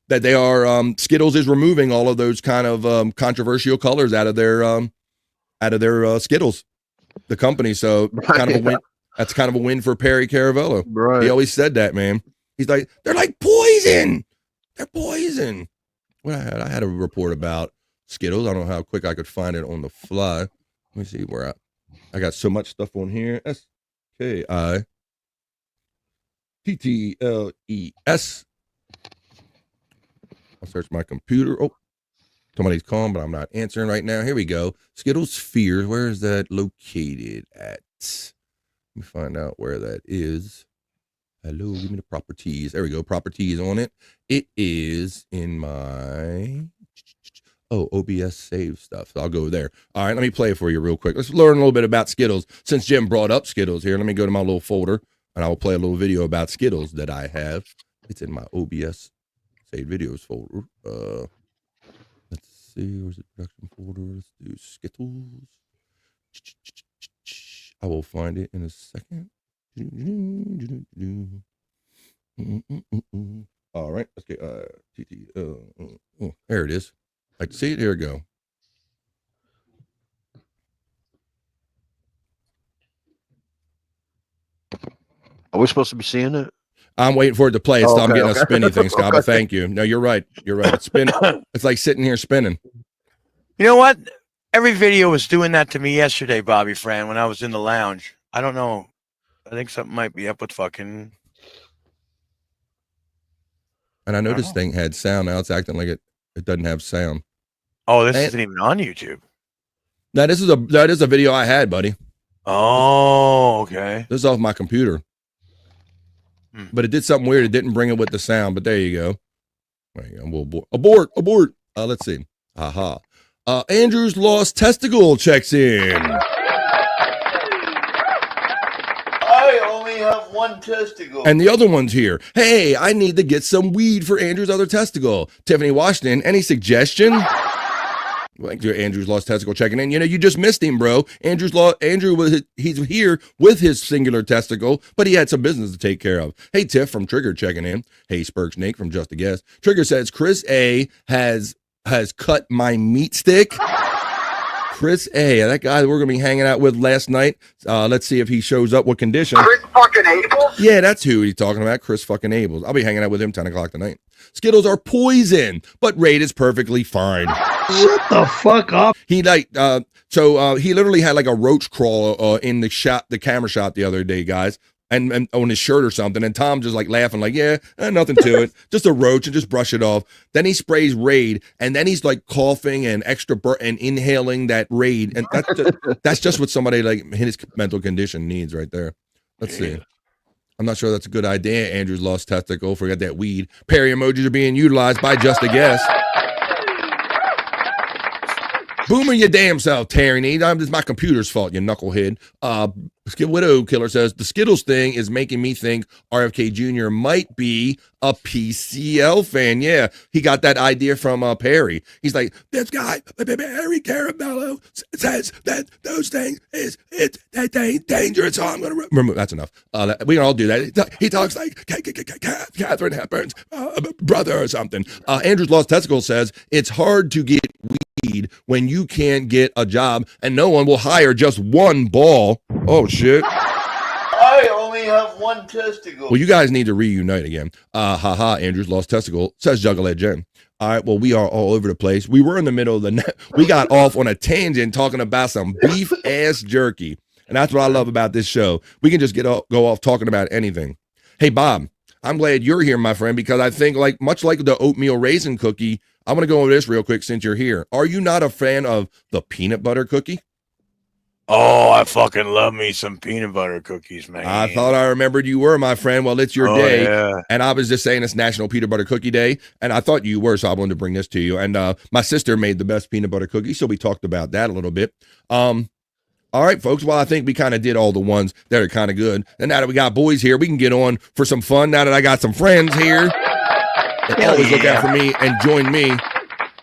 that they are Skittles is removing all of those kind of controversial colors out of their Skittles, the company. So kind of a win. That's kind of a win for Perry Caravello. Right. He always said that, man. He's like, they're like poison. They're poison. What I had a report about Skittles. I don't know how quick I could find it on the fly. Let me see where I got so much stuff on here. SKITTLES. I'll search my computer. Oh, somebody's calling, but I'm not answering right now. Here we go. Skittles Sphere. Where is that located at? Let me find out where that is. Hello, give me the properties. There we go. Properties on it. It is in my OBS save stuff. So I'll go there. All right, let me play it for you real quick. Let's learn a little bit about Skittles. Since Jim brought up Skittles here, let me go to my little folder and I will play a little video about Skittles that I have. It's in my OBS saved videos folder. Let's see, where's the production folder? Let's do Skittles. I will find it in a second. All right, let's get there it is. I can see it. Here we go. Are we supposed to be seeing it? I'm waiting for it to play. I'm getting a spinny thing, Scott. Okay. But thank you. No, you're right. You're right. It's spinning. It's like sitting here spinning. You know what? Every video was doing that to me yesterday, Bobby Fran, when I was in the lounge. I don't know. I think something might be up with fucking. And I know this thing had sound. Now it's acting like it doesn't have sound. Oh, this isn't even on YouTube. That is a video I had, buddy. Oh, okay. This is off my computer. But it did something weird. It didn't bring it with the sound, but there you go. There you go. Abort. Let's see. Aha. Andrew's lost testicle checks in. I only have one testicle. And the other one's here. Hey, I need to get some weed for Andrew's other testicle. Tiffany Washington, any suggestion? Thank you, Andrew's Lost Testicle checking in. You know, you just missed him, bro. Andrew he's here with his singular testicle, but he had some business to take care of. Hey, Tiff from Trigger checking in. Hey, Spurk Snake from Just a Guess. Trigger says Chris A has cut my meat stick. Chris A, that guy that we're gonna be hanging out with last night. Let's see if he shows up. What condition? Chris fucking Abel? Yeah, that's who he's talking about. Chris fucking Abel. I'll be hanging out with him 10 o'clock tonight. Skittles are poison, but Raid is perfectly fine. Shut the fuck up. He he literally had like a roach crawl in the camera shot the other day, guys, and on his shirt or something. And Tom just like laughing, like, yeah, nothing to it, just a roach, and just brush it off. Then he sprays Raid, and then he's like coughing and and inhaling that Raid, and that's just what somebody like in his mental condition needs right there. Let's see. I'm not sure that's a good idea. Andrew's Lost Testicle. Forgot that weed. Perry emojis are being utilized by Just a Guess. Boomer your damn self, Terry. It's my computer's fault, you knucklehead. Widow Killer says, the Skittles thing is making me think RFK Jr. might be a PCL fan. Yeah, he got that idea from Perry. He's like, this guy, Perry Caramello, says that those things it's dangerous. So I'm going to remember. That's enough. We can all do that. He talks like Catherine Hepburn's brother or something. Andrew's Lost Testicle says, it's hard to get weed when you can't get a job and no one will hire just one ball. Oh, shit. I only have one testicle. Well, you guys need to reunite again. Andrew's Lost Testicle, says Juggalette Jen. All right, well, we are all over the place. We were in the middle of the we got off on a tangent talking about some beef ass jerky. And that's what I love about this show. We can just go off talking about anything. Hey, Bob, I'm glad you're here, my friend, because I think much like the oatmeal raisin cookie, I want to go over this real quick since you're here. Are you not a fan of the peanut butter cookie? Oh, I fucking love me some peanut butter cookies, man. I thought I remembered you were, my friend. Well, it's your day. Yeah. And I was just saying it's National Peanut Butter Cookie Day. And I thought you were, so I wanted to bring this to you. And my sister made the best peanut butter cookie, so we talked about that a little bit. All right, folks. Well, I think we kind of did all the ones that are kind of good. And now that we got boys here, we can get on for some fun. Now that I got some friends here that always look out for me and join me.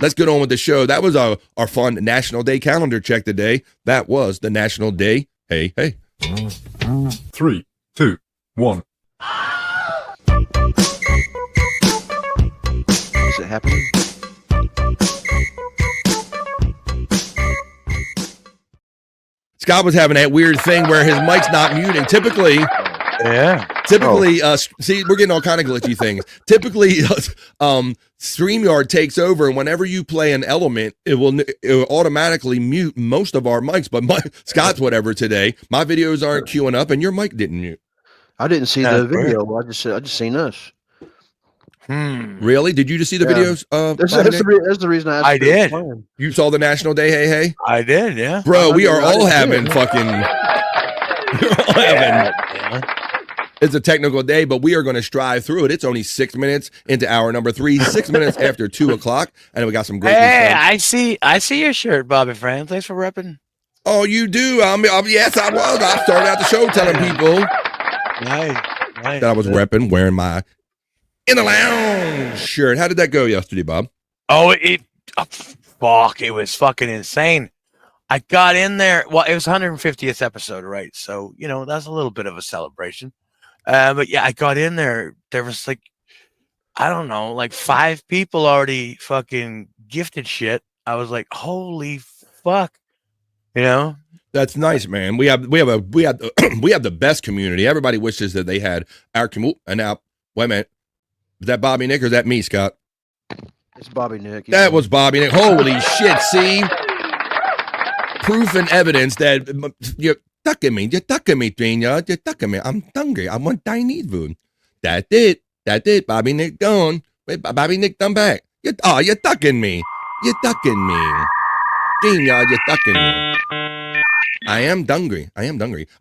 Let's get on with the show. That was our fun National Day calendar check today. That was the National Day. Hey. 3, 2, 1. Is it happening? Scott was having that weird thing where his mic's not muting. Typically, see, we're getting all kind of glitchy things. Typically, StreamYard takes over, and whenever you play an element, it will automatically mute most of our mics. But Scott's whatever today. My videos aren't queuing up, and your mic didn't mute. I didn't see the video. I just seen us. Really? Did you just see the videos? That's the reason I asked. I did. You saw the National Day, hey? I did, yeah. Bro, we are all having fucking... It's a technical day, but we are going to strive through it. It's only 6 minutes into hour number 3, 6 minutes after 2 o'clock, and we got some great. Hey, I see your shirt, Bobby Fran. Thanks for repping. Oh, you do? Yes, I was. I started out the show telling people nice. that I was repping, wearing my In the Lounge shirt. How did that go yesterday, Bob? Oh, fuck! It was fucking insane. I got in there. Well, it was 150th episode, right? So that's a little bit of a celebration. But yeah, I got in there. There was like, I don't know, like 5 people already fucking gifted shit. I was like, holy fuck, That's nice, man. We have the best community. Everybody wishes that they had our community. And now, wait a minute, is that Bobby Nick or is that me, Scott? It's Bobby Nick. That was Bobby Nick. Holy shit! See, proof and evidence that you're tucking me, Trina. You're tucking me. I'm hungry. I want Chinese food. That's it. Bobby Nick gone. Wait, Bobby Nick come back. You're tucking me. You're tucking me. Trina, you're tucking me. I am hungry.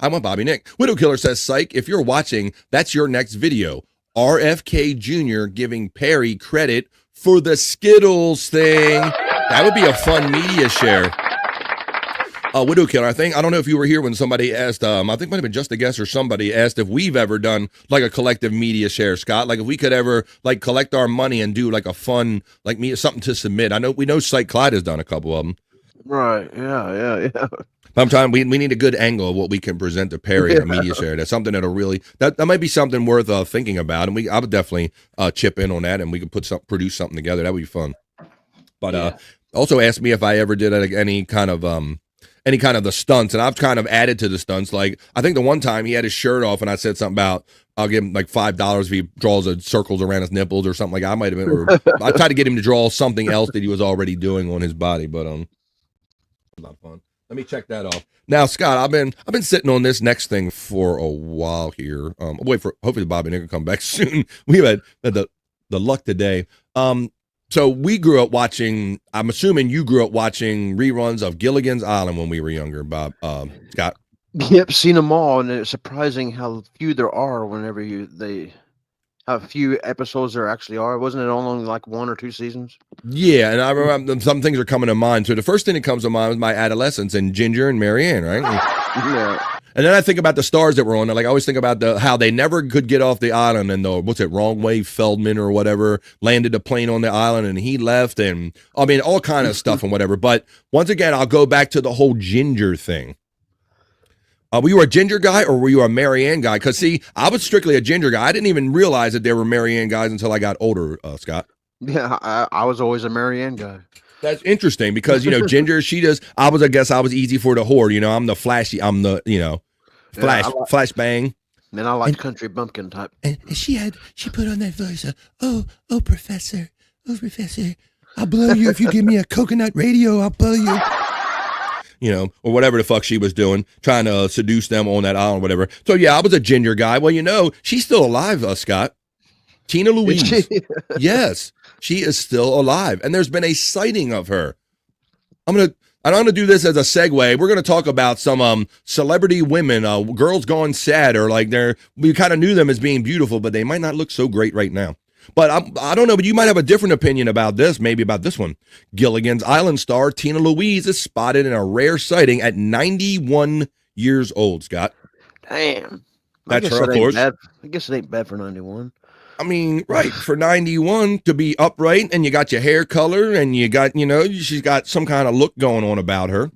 I want Bobby Nick. Widow Killer says, psych, if you're watching, that's your next video. RFK Jr. giving Perry credit for the Skittles thing. That would be a fun media share. Widow Killer, I don't know if you were here when somebody asked, I think it might have been Just a Guess or somebody asked if we've ever done like a collective media share, Scott. Like if we could ever like collect our money and do like a fun, like something to submit. We know Psych Clyde has done a couple of them. Right. Yeah. Sometimes we need a good angle of what we can present to Perry in a media share. That's something that'll really that might be something worth thinking about, and I would definitely chip in on that, and we could produce something together. That would be fun. But also ask me if I ever did any kind of the stunts, and I've kind of added to the stunts. Like I think the one time he had his shirt off, and I said something about I'll give him like $5 if he draws circles around his nipples or something like that. I might have been. Or I tried to get him to draw something else that he was already doing on his body, but not fun. Let me check that off. Now, Scott, I've been sitting on this next thing for a while here. I'll wait for hopefully Bobby and Nick will come back soon. We've had the luck today. So we grew up watching. I'm assuming you grew up watching reruns of Gilligan's Island when we were younger, Bob. Scott. Yep, seen them all, and it's surprising how few there are. Whenever how few episodes there actually are. Wasn't it only like 1 or 2 seasons? Yeah, and I remember some things are coming to mind. So the first thing that comes to mind was my adolescence and Ginger and Marianne, right? Yeah. And then I think about the stars that were on there. Like I always think about how they never could get off the island, and Wrong Way Feldman or whatever landed a plane on the island and he left, and I mean all kind of stuff and whatever. But once again, I'll go back to the whole Ginger thing. Were you a Ginger guy or were you a Marianne guy? Because see, I was strictly a Ginger guy. I didn't even realize that there were Marianne guys until I got older, Scott. Yeah, I was always a Marianne guy. That's interesting because Ginger, I was easy for the horde. I'm the flashy. I'm the flash bang. Man, I like country bumpkin type. And she put on that voice of, oh professor, I'll blow you if you give me a coconut radio. I'll blow you. Or whatever the fuck she was doing, trying to seduce them on that island, whatever. So yeah, I was a Ginger guy. Well, she's still alive, Scott. Tina Louise. Yes, she is still alive, and there's been a sighting of her. I'm gonna do this as a segue. We're gonna talk about some celebrity women, girls gone sad, or like we kind of knew them as being beautiful, but they might not look so great right now. But I don't know, but you might have a different opinion about this, maybe about this one. Gilligan's Island star Tina Louise is spotted in a rare sighting at 91 years old, Scott. Damn. That's her, of course. I guess it ain't bad for 91. I mean, right, for 91 to be upright, and you got your hair color, and you got, she's got some kind of look going on about her.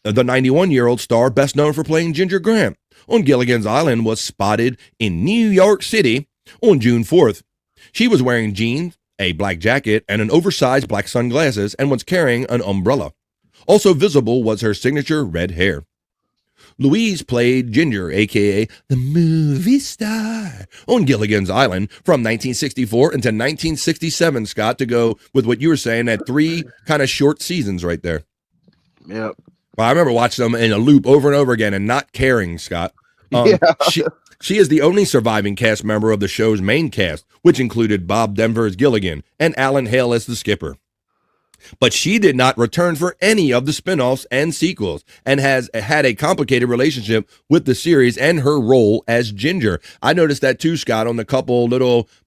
The 91-year-old star, best known for playing Ginger Grant on Gilligan's Island, was spotted in New York City on June 4th. She was wearing jeans, a black jacket, and an oversized black sunglasses, and was carrying an umbrella. Also visible was her signature red hair. Louise played Ginger, a.k.a. the movie star, on Gilligan's Island from 1964 into 1967, Scott, to go with what you were saying, at 3 kind of short seasons right there. Yep. Well, I remember watching them in a loop over and over again and not caring, Scott. She is the only surviving cast member of the show's main cast, which included Bob Denver as Gilligan and Alan Hale as the skipper. But she did not return for any of the spinoffs and sequels, and has had a complicated relationship with the series and her role as Ginger. I noticed that too, Scott, on the couple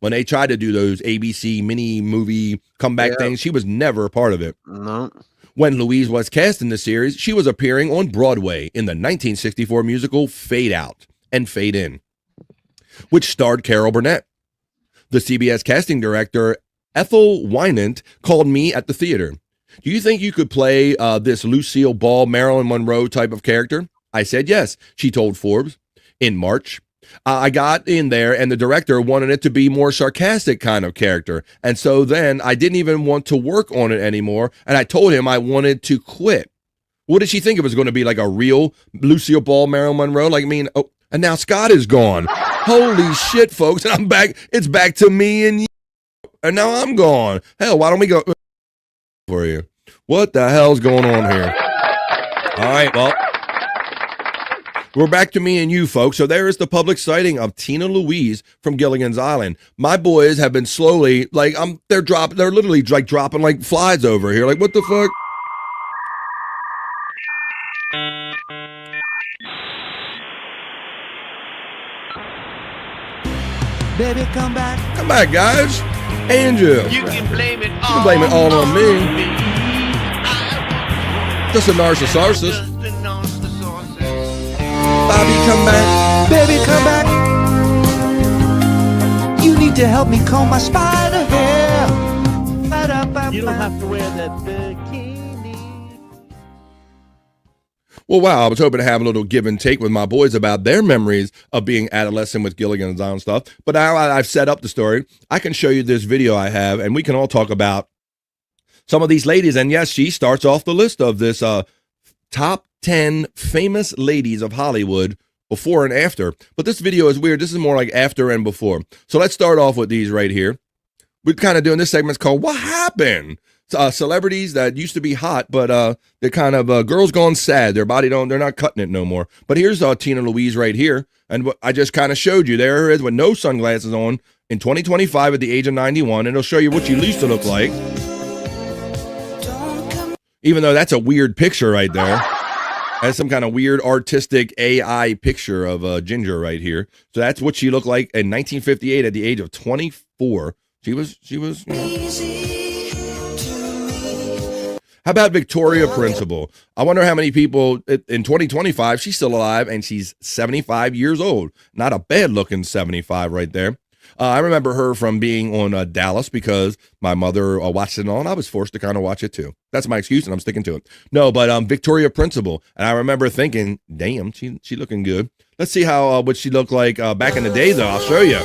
when they tried to do those ABC mini movie comeback things. She was never a part of it. No. When Louise was cast in the series, she was appearing on Broadway in the 1964 musical Fade Out and Fade In, which starred Carol Burnett. The CBS casting director, Ethel Wynant, called me at the theater. Do you think you could play this Lucille Ball, Marilyn Monroe type of character? I said yes, she told Forbes. In March, I got in there and the director wanted it to be more sarcastic kind of character. And so then I didn't even want to work on it anymore. And I told him I wanted to quit. What did she think it was going to be, like a real Lucille Ball, Marilyn Monroe? And now Scott is gone. Holy shit, folks. And I'm back. It's back to me and you. And now I'm gone. Hell, why don't we go for you? What the hell's going on here? All right, well, we're back to me and you, folks. So there is the public sighting of Tina Louise from Gilligan's Island. My boys have been slowly, they're literally dropping like flies over here. Like, what the fuck? Baby, come back. Come back, guys. Angel. You can blame it all on me. Just a narcissist. Bobby, come back. Baby, come back. You need to help me comb my spider hair. You don't have to wear that bikini. Well, wow, I was hoping to have a little give and take with my boys about their memories of being adolescent with Gilligan's Island stuff. But now I've set up the story. I can show you this video I have, and we can all talk about some of these ladies. And yes, she starts off the list of this top 10 famous ladies of Hollywood before and after. But this video is weird. This is more like after and before. So let's start off with these right here. We're kind of doing this segment's called What Happened? Celebrities that used to be hot, but they're kind of girls gone sad. Their body they're not cutting it no more. But here's Tina Louise right here. And what I just kind of showed you, there is with no sunglasses on in 2025 at the age of 91. And it'll show you what she used to look like. Even though that's a weird picture right there. That's some kind of weird artistic AI picture of Ginger right here. So that's what she looked like in 1958 at the age of 24. She was, you know. How about Victoria Principal? I wonder how many people in 2025, she's still alive and she's 75 years old. Not a bad looking 75 right there. I remember her from being on Dallas because my mother watched it all and I was forced to kind of watch it too. That's my excuse and I'm sticking to it. No, but Victoria Principal. And I remember thinking, damn, she looking good. Let's see how what she looked like back in the day though. I'll show you.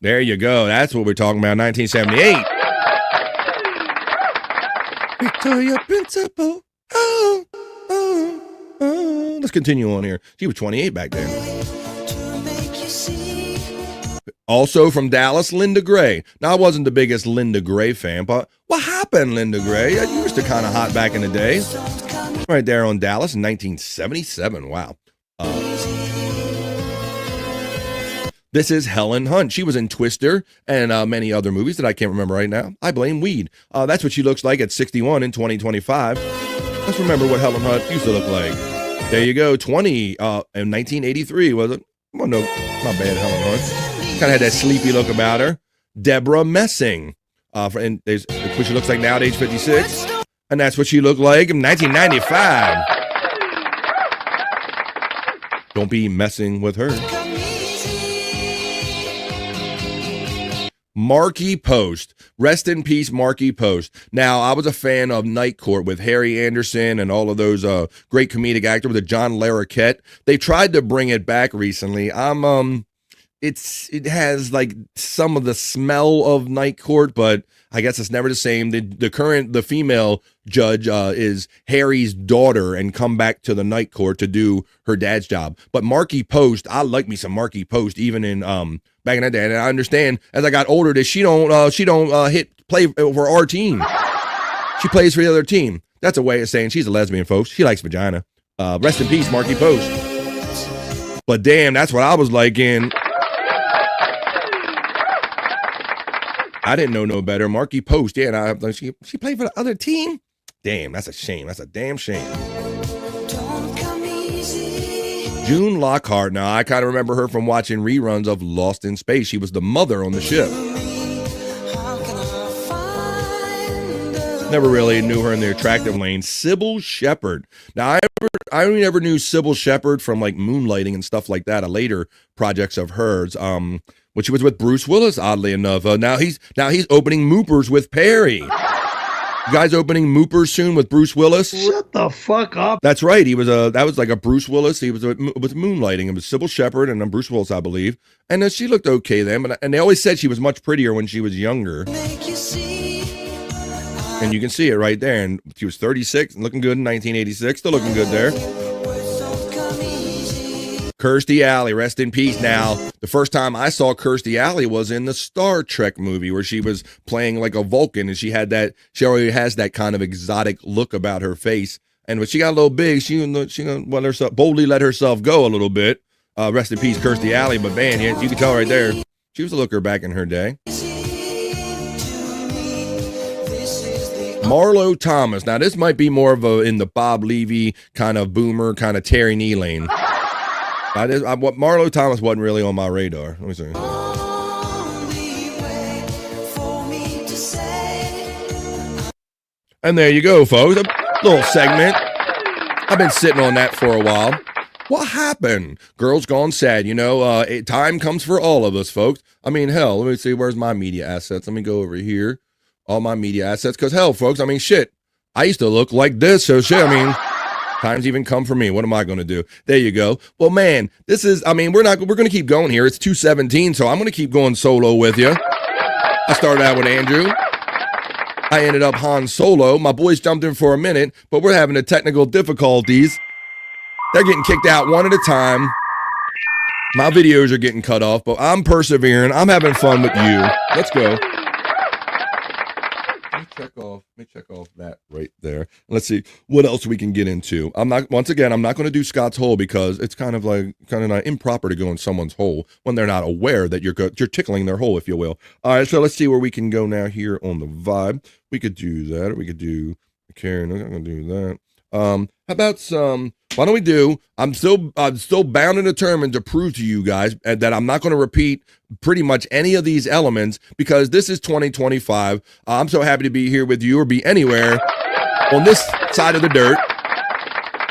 There you go. That's what we're talking about, 1978. Victoria Principal. Oh, oh, oh. Let's continue on here. She was 28 back then. Also from Dallas, Linda Gray. Now, I wasn't the biggest Linda Gray fan, but what happened, Linda Gray? You used to kind of hot back in the day. Right there on Dallas in 1977. Wow. This is Helen Hunt. She was in Twister and many other movies that I can't remember right now. I blame weed. That's what she looks like at 61 in 2025. Let's remember what Helen Hunt used to look like. There you go, 20 in 1983, was it? Well, no, not bad, Helen Hunt. Kind of had that sleepy look about her. Deborah Messing. And there's what she looks like now at age 56. And that's what she looked like in 1995. Don't be messing with her. Marky Post. Rest in peace, Marky Post. Now, I was a fan of Night Court with Harry Anderson and all of those great comedic actors with John Larroquette. They tried to bring it back recently. It has like some of the smell of Night Court, but I guess it's never the same. The female judge is Harry's daughter and come back to the Night Court to do her dad's job. But Marky Post, I like me some Marky Post even in back in that day. And I understand as I got older that she don't play for our team. She plays for the other team. That's a way of saying she's a lesbian, folks. She likes vagina. Rest in peace, Marky Post. But damn, that's what I was like in. I didn't know no better. Marky Post, yeah, and she played for the other team? Damn, that's a shame. That's a damn shame. June Lockhart. Now, I kind of remember her from watching reruns of Lost in Space. She was the mother on the ship. Never really knew her in the attractive lane. Sybil Shepherd. Now, I only ever knew Sybil Shepherd from like Moonlighting and stuff like that, later projects of hers. Which was with Bruce Willis, oddly enough. Now he's opening Moopers with Perry. You guys opening Moopers soon with Bruce Willis? Shut the fuck up. That's right. That was like a Bruce Willis. He was with Moonlighting. It was Sybil Shepherd and then Bruce Willis, I believe. And she looked okay then. And they always said she was much prettier when she was younger. And you can see it right there. And she was 36 and looking good in 1986. Still looking good there. Kirstie Alley, rest in peace. Now, the first time I saw Kirstie Alley was in the Star Trek movie where she was playing like a Vulcan, and she already has that kind of exotic look about her face. And when she got a little big, she boldly let herself go a little bit. Rest in peace, Kirstie Alley. But man, you can tell right there, she was a looker back in her day. Marlo Thomas. Now, this might be more of in the Bob Levy kind of boomer, kind of Terry Nee lane. Marlo Thomas wasn't really on my radar. Let me see. And there you go, folks. A little segment. I've been sitting on that for a while. What happened? Girls Gone Sad. Time comes for all of us, folks. I mean, hell, let me see. Where's my media assets? Let me go over here. All my media assets. Because, hell, folks, I mean, shit. I used to look like this. So, shit, I mean, Times even come for me. What am I going to do? There you go. Well, man, this is, I mean, we're going to keep going here. It's 2:17, so I'm going to keep going solo with you. I started out with Andrew. I ended up Han Solo. My boys jumped in for a minute, but we're having the technical difficulties. They're getting kicked out one at a time. My videos are getting cut off, but I'm persevering. I'm having fun with you. Let's go. Let me check off that right there. Let's see what else we can get into. I'm not going to do Scott's hole because it's kind of not improper to go in someone's hole when they're not aware that you're tickling their hole, if you will. All right, so let's see where we can go now here on the vibe. We could do that, or we could do Karen. I'm not going to do that. How about some? Why don't we do? I'm still bound and determined to prove to you guys that I'm not going to repeat pretty much any of these elements because this is 2025. I'm so happy to be here with you or be anywhere on this side of the dirt.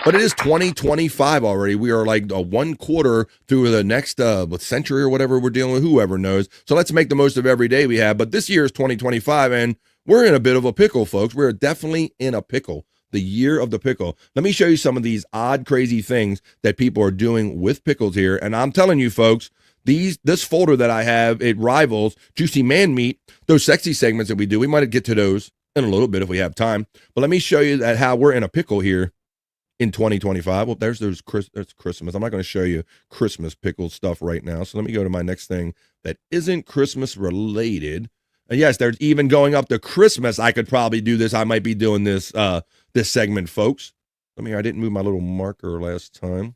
But it is 2025 already. We are like a 1/4 through the next century or whatever we're dealing with. Whoever knows. So let's make the most of every day we have. But this year is 2025, and we're in a bit of a pickle, folks. We're definitely in a pickle. The year of the pickle. Let me show you some of these odd, crazy things that people are doing with pickles here. And I'm telling you, folks, this folder that I have, it rivals Juicy Man Meat, those sexy segments that we do. We might get to those in a little bit if we have time. But let me show you how we're in a pickle here in 2025. Well, there's Christmas. I'm not going to show you Christmas pickle stuff right now. So let me go to my next thing that isn't Christmas related. And yes, there's even going up to Christmas. I could probably do this. I might be doing this segment, folks. I didn't move my little marker last time.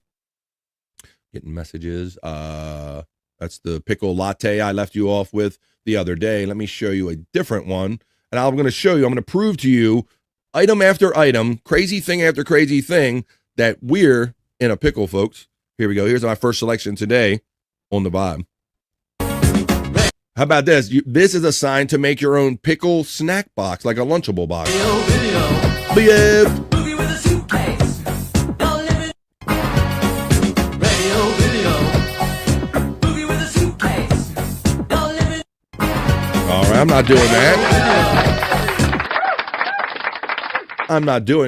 Getting messages. That's the pickle latte I left you off with the other day. Let me show you a different one. And I'm going to prove to you item after item, crazy thing after crazy thing that we're in a pickle, folks. Here we go. Here's my first selection today on the vibe. How about this? This is a sign to make your own pickle snack box, like a Lunchable box. Yeah. Movie with a suitcase. Don't live it. Radio video. Movie with a suitcase. Don't live it. All right, I'm not doing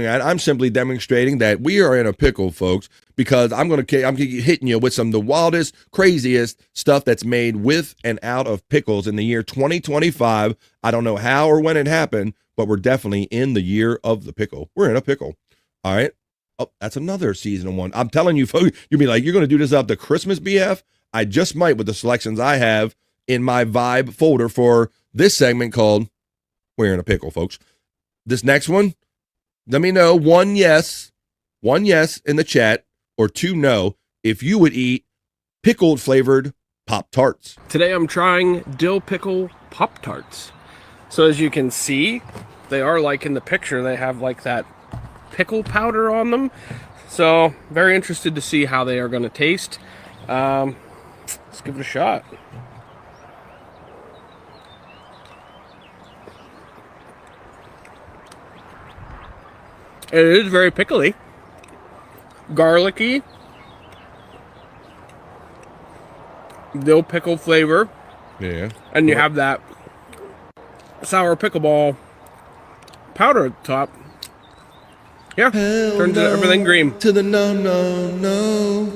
that. I'm simply demonstrating that we are in a pickle, folks, because I'm hitting you with some of the wildest, craziest stuff that's made with and out of pickles in the year 2025. I don't know how or when it happened, but we're definitely in the year of the pickle. We're in a pickle. All right. Oh, that's another seasonal one. I'm telling you, folks, you'll be like, you're going to do this up to Christmas BF? I just might with the selections I have in my vibe folder for this segment called We're in a Pickle, folks. This next one, let me know one yes in the chat or 2 no if you would eat pickled flavored Pop-Tarts. Today I'm trying dill pickle Pop-Tarts. So as you can see, they are like in the picture, they have like that pickle powder on them. So very interested to see how they are going to taste. Let's give it a shot. It is very pickly, garlicky, dill pickle flavor. Yeah. And you have that sour pickleball powder at the top. Yeah, turns everything green. To the no.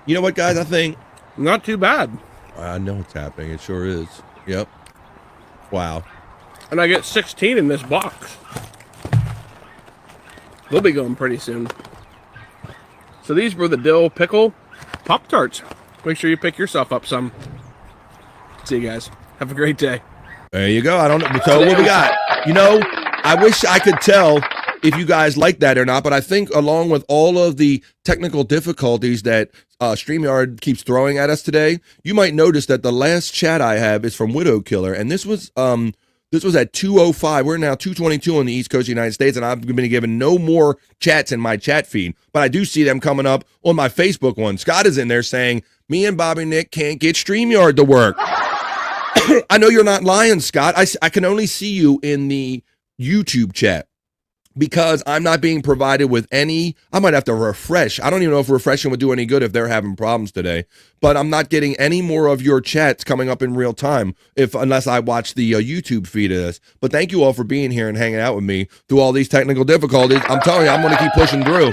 You know what, guys? I think not too bad. I know what's happening. It sure is. Yep. Wow. And I get 16 in this box. They'll be going pretty soon. So these were the dill pickle Pop-Tarts. Make sure you pick yourself up some. See you guys. Have a great day. There you go. I don't know. So what we got? I wish I could tell if you guys like that or not, but I think along with all of the technical difficulties that StreamYard keeps throwing at us today, you might notice that the last chat I have is from Widow Killer, and this was at 2:05. We're now 2:22 on the East Coast of the United States, and I've been given no more chats in my chat feed, but I do see them coming up on my Facebook one. Scott is in there saying, me and Bobby Nick can't get StreamYard to work. I know you're not lying, Scott. I can only see you in the YouTube chat. because I'm not being provided with any. I might have to refresh. I don't even know if refreshing would do any good if they're having problems today, but I'm not getting any more of your chats coming up in real time unless I watch the YouTube feed of this. But thank you all for being here and hanging out with me through all these technical difficulties. I'm telling you, I'm going to keep pushing through.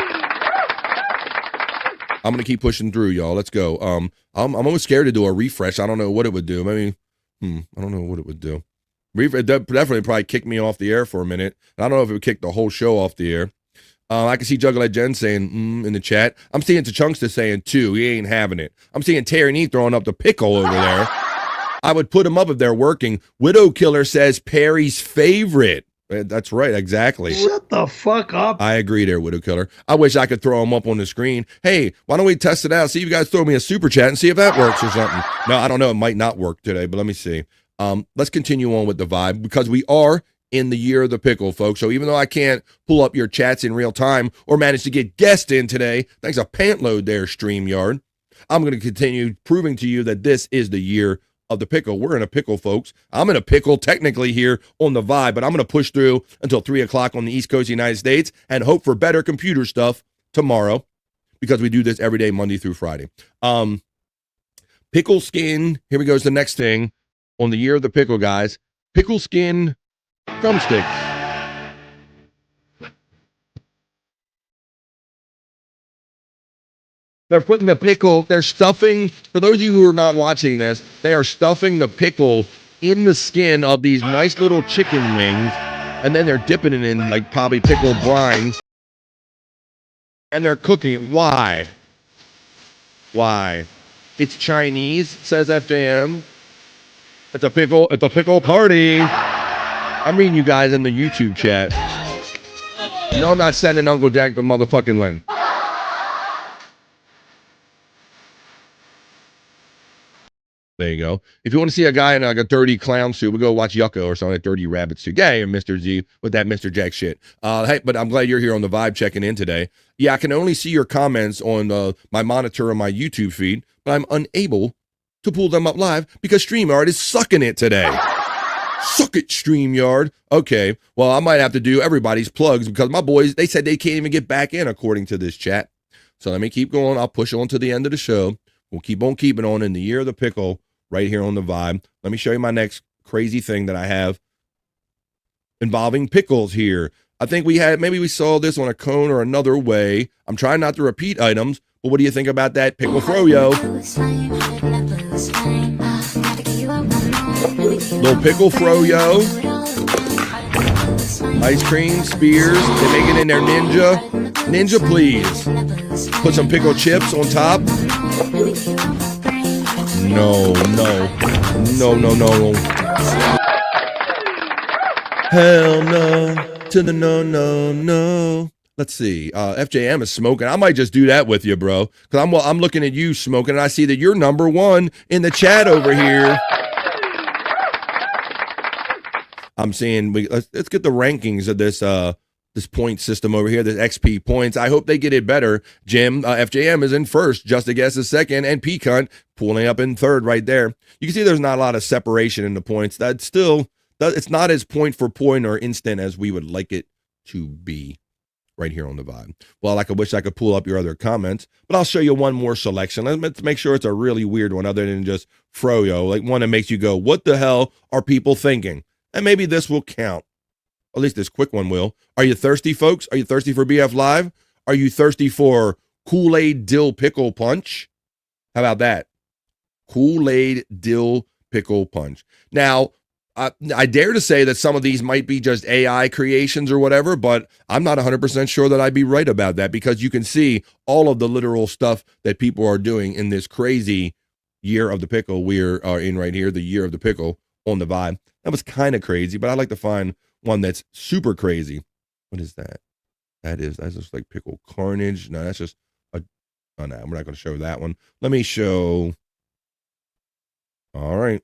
I'm going to keep pushing through, y'all. Let's go. I'm almost scared to do a refresh. I don't know what it would do. Maybe, I don't know what it would do. It definitely probably kick me off the air for a minute. I don't know if it would kick the whole show off the air. I can see Juggalette Jen saying in the chat. I'm seeing Tachungsta saying 2. He ain't having it. I'm seeing Terry Nee throwing up the pickle over there. I would put him up if they're working. Widow Killer says Perry's favorite. That's right, exactly. Shut the fuck up. I agree there, Widow Killer. I wish I could throw him up on the screen. Hey, why don't we test it out? See if you guys throw me a super chat and see if that works or something. No, I don't know. It might not work today, but let me see. Let's continue on with the vibe because we are in the year of the pickle, folks. So even though I can't pull up your chats in real time or manage to get guests in today, thanks a pant load there, StreamYard, I'm going to continue proving to you that this is the year of the pickle. We're in a pickle, folks. I'm in a pickle technically here on the vibe, but I'm going to push through until 3 o'clock on the East Coast of the United States and hope for better computer stuff tomorrow because we do this every day, Monday through Friday. Pickle skin. Here we go. Is the next thing. On the year of the pickle, guys, pickle skin drumsticks. They're putting the pickle, they're stuffing, for those of you who are not watching this, they are stuffing the pickle in the skin of these nice little chicken wings, and then they're dipping it in like probably pickle brine, and they're cooking it. Why? Why? It's Chinese, says FJM. It's a pickle party. I'm reading you guys in the YouTube chat. No, I'm not sending Uncle Jack to motherfucking Lynn. There you go. If you want to see a guy in like a dirty clown suit, we'll go watch Yucko or something, like Dirty Rabbit suit. Yeah, and Mr. Z with that Mr. Jack shit. Hey, but I'm glad you're here on the vibe checking in today. Yeah, I can only see your comments on my monitor on my YouTube feed, but I'm unable to pull them up live because StreamYard is sucking it today. Suck it, StreamYard. Okay, well, I might have to do everybody's plugs because my boys, they said they can't even get back in according to this chat. So let me keep going. I'll push on to the end of the show. We'll keep on keeping on in the year of the pickle right here on the vibe. Let me show you my next crazy thing that I have involving pickles here. I think maybe we saw this on a cone or another way. I'm trying not to repeat items, but what do you think about that pickle froyo? Little pickle froyo. Ice cream, spears. They make it in their Ninja. Ninja, please. Put some pickle chips on top. No. Hell no. To the no. Let's see. FJM is smoking. I might just do that with you, bro. Because I'm looking at you smoking, and I see that you're number one in the chat over here. I'm seeing let's get the rankings of this point system over here, this XP points. I hope they get it better. Jim, FJM is in first, Just a Guess is second, and P-Cunt pulling up in third right there. You can see there's not a lot of separation in the points. That's still, it's not as point for point or instant as we would like it to be right here on the vibe. Well, I wish I could pull up your other comments, but I'll show you one more selection. Let's make sure it's a really weird one other than just froyo, like one that makes you go, what the hell are people thinking? And maybe this will count. At least this quick one will. Are you thirsty, folks? Are you thirsty for BF Live? Are you thirsty for Kool-Aid Dill Pickle Punch? How about that? Kool-Aid Dill Pickle Punch. Now, I dare to say that some of these might be just AI creations or whatever, but I'm not 100% sure that I'd be right about that because you can see all of the literal stuff that people are doing in this crazy year of the pickle we are in right here, the year of the pickle on the vibe. That was kind of crazy, but I'd like to find one that's super crazy. What is that? That's just like pickle carnage. No, that's just oh no, we're not going to show that one. Let me show. All right.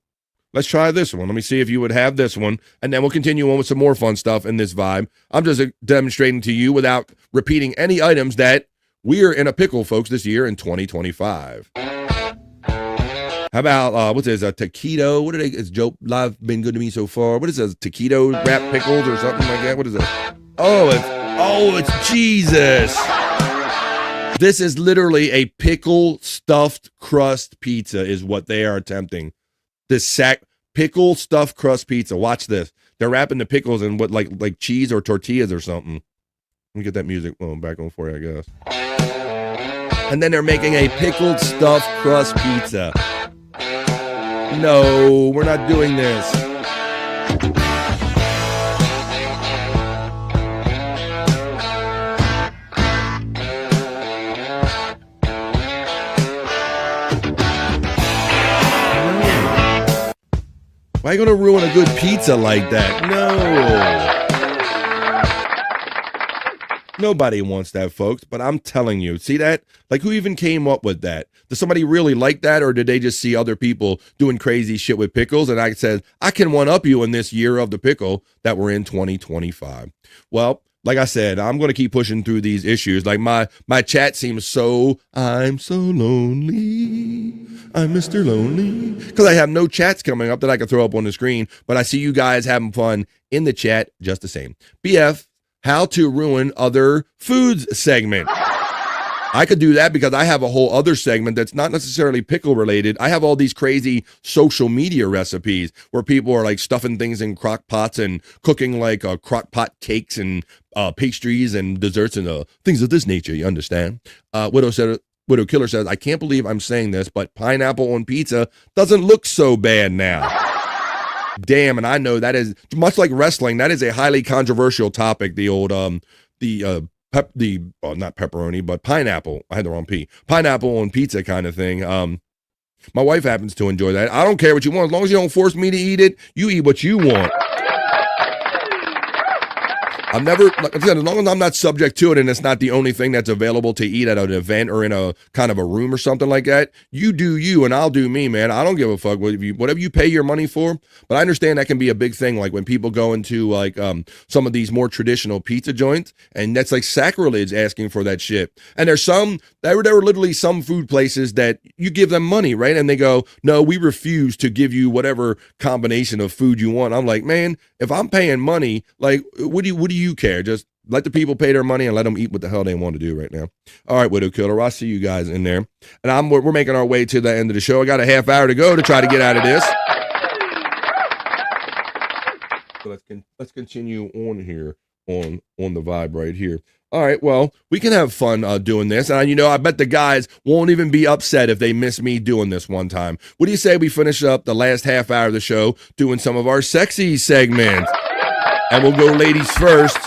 Let's try this one. Let me see if you would have this one, and then we'll continue on with some more fun stuff in this vibe. I'm just demonstrating to you without repeating any items that we're in a pickle, folks, this year in 2025. How about, what's this, a taquito? What are they, is Joe Live been good to me so far? What is this, taquito wrap pickles or something like that? What is that? Oh, Oh, it's Jesus. This is literally a pickle stuffed crust pizza is what they are attempting. This pickle stuffed crust pizza. Watch this. They're wrapping the pickles in what like cheese or tortillas or something. Let me get that music back on for you, I guess. And then they're making a pickled stuffed crust pizza. No, we're not doing this. Why are you going to ruin a good pizza like that? No. Nobody wants that, folks, but I'm telling you. See that? Like, who even came up with that? Does somebody really like that, or did they just see other people doing crazy shit with pickles? And I said, I can one-up you in this year of the pickle that we're in 2025. Well, like I said, I'm going to keep pushing through these issues. Like my chat seems I'm so lonely. I'm Mr. Lonely. Because I have no chats coming up that I can throw up on the screen, but I see you guys having fun in the chat just the same. BF, how to ruin other foods segment. I could do that because I have a whole other segment that's not necessarily pickle related. I have all these crazy social media recipes where people are like stuffing things in crock pots and cooking like crock pot cakes and pastries and desserts and things of this nature. You understand? Widow Killer says, I can't believe I'm saying this, but pineapple on pizza doesn't look so bad now. Damn, and I know that is much like wrestling. That is a highly controversial topic. The old not pepperoni, but pineapple. I had the wrong P. Pineapple on pizza kind of thing. My wife happens to enjoy that. I don't care what you want. As long as you don't force me to eat it, you eat what you want. I'm never, like I said, as long as I'm not subject to it and it's not the only thing that's available to eat at an event or in a kind of a room or something like that, you do you and I'll do me, man. I don't give a fuck whatever you pay your money for. But I understand that can be a big thing, like when people go into like some of these more traditional pizza joints, and that's like sacrilege asking for that shit. And there were literally some food places that you give them money, right? And they go, no, we refuse to give you whatever combination of food you want. I'm like, man, if I'm paying money, like, what do you care? Just let the people pay their money and let them eat what the hell they want to do right now. All right, Widow Killer, I'll see you guys in there. And we're making our way to the end of the show. I got a half hour to go to try to get out of this. So let's continue on here on the vibe right here. All right, well, we can have fun doing this. And, I bet the guys won't even be upset if they miss me doing this one time. What do you say we finish up the last half hour of the show doing some of our sexy segments? And we'll go ladies first.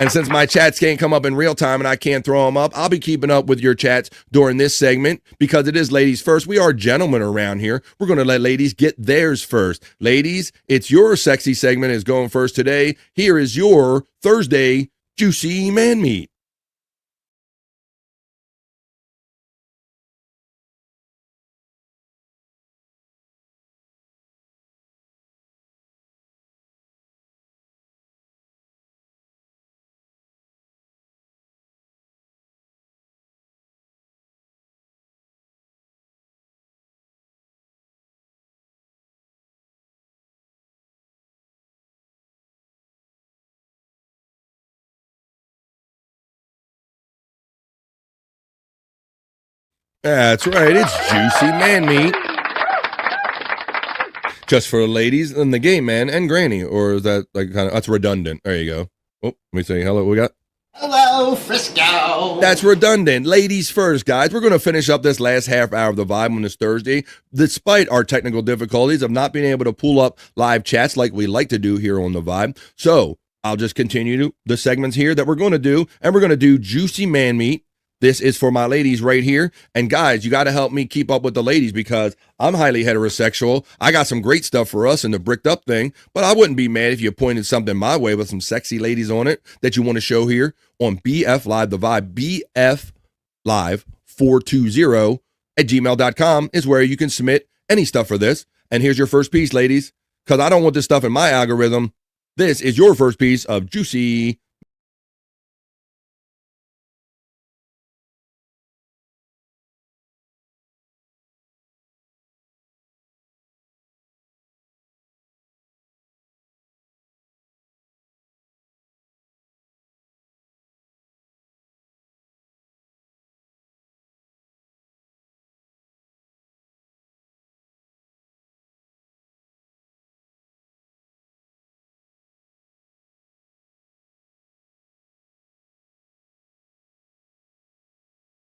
And since my chats can't come up in real time and I can't throw them up, I'll be keeping up with your chats during this segment because it is ladies first. We are gentlemen around here. We're going to let ladies get theirs first. Ladies, it's your sexy segment is going first today. Here is your Thursday Juicy Man Meat. That's right. It's Juicy Man Meat. Just for ladies and the gay man and granny. Or is that like that's redundant? There you go. Oh, let me say hello. We got. Hello, Frisco. That's redundant. Ladies first, guys. We're going to finish up this last half hour of the vibe on this Thursday, despite our technical difficulties of not being able to pull up live chats like we like to do here on the vibe. So I'll just continue the segments here that we're going to do, and we're going to do Juicy Man Meat. This is for my ladies right here. And guys, you got to help me keep up with the ladies because I'm highly heterosexual. I got some great stuff for us in the bricked up thing, but I wouldn't be mad if you pointed something my way with some sexy ladies on it that you want to show here on BF Live, the vibe. BF Live 420 at gmail.com is where you can submit any stuff for this. And here's your first piece, ladies, because I don't want this stuff in my algorithm. This is your first piece of Juicy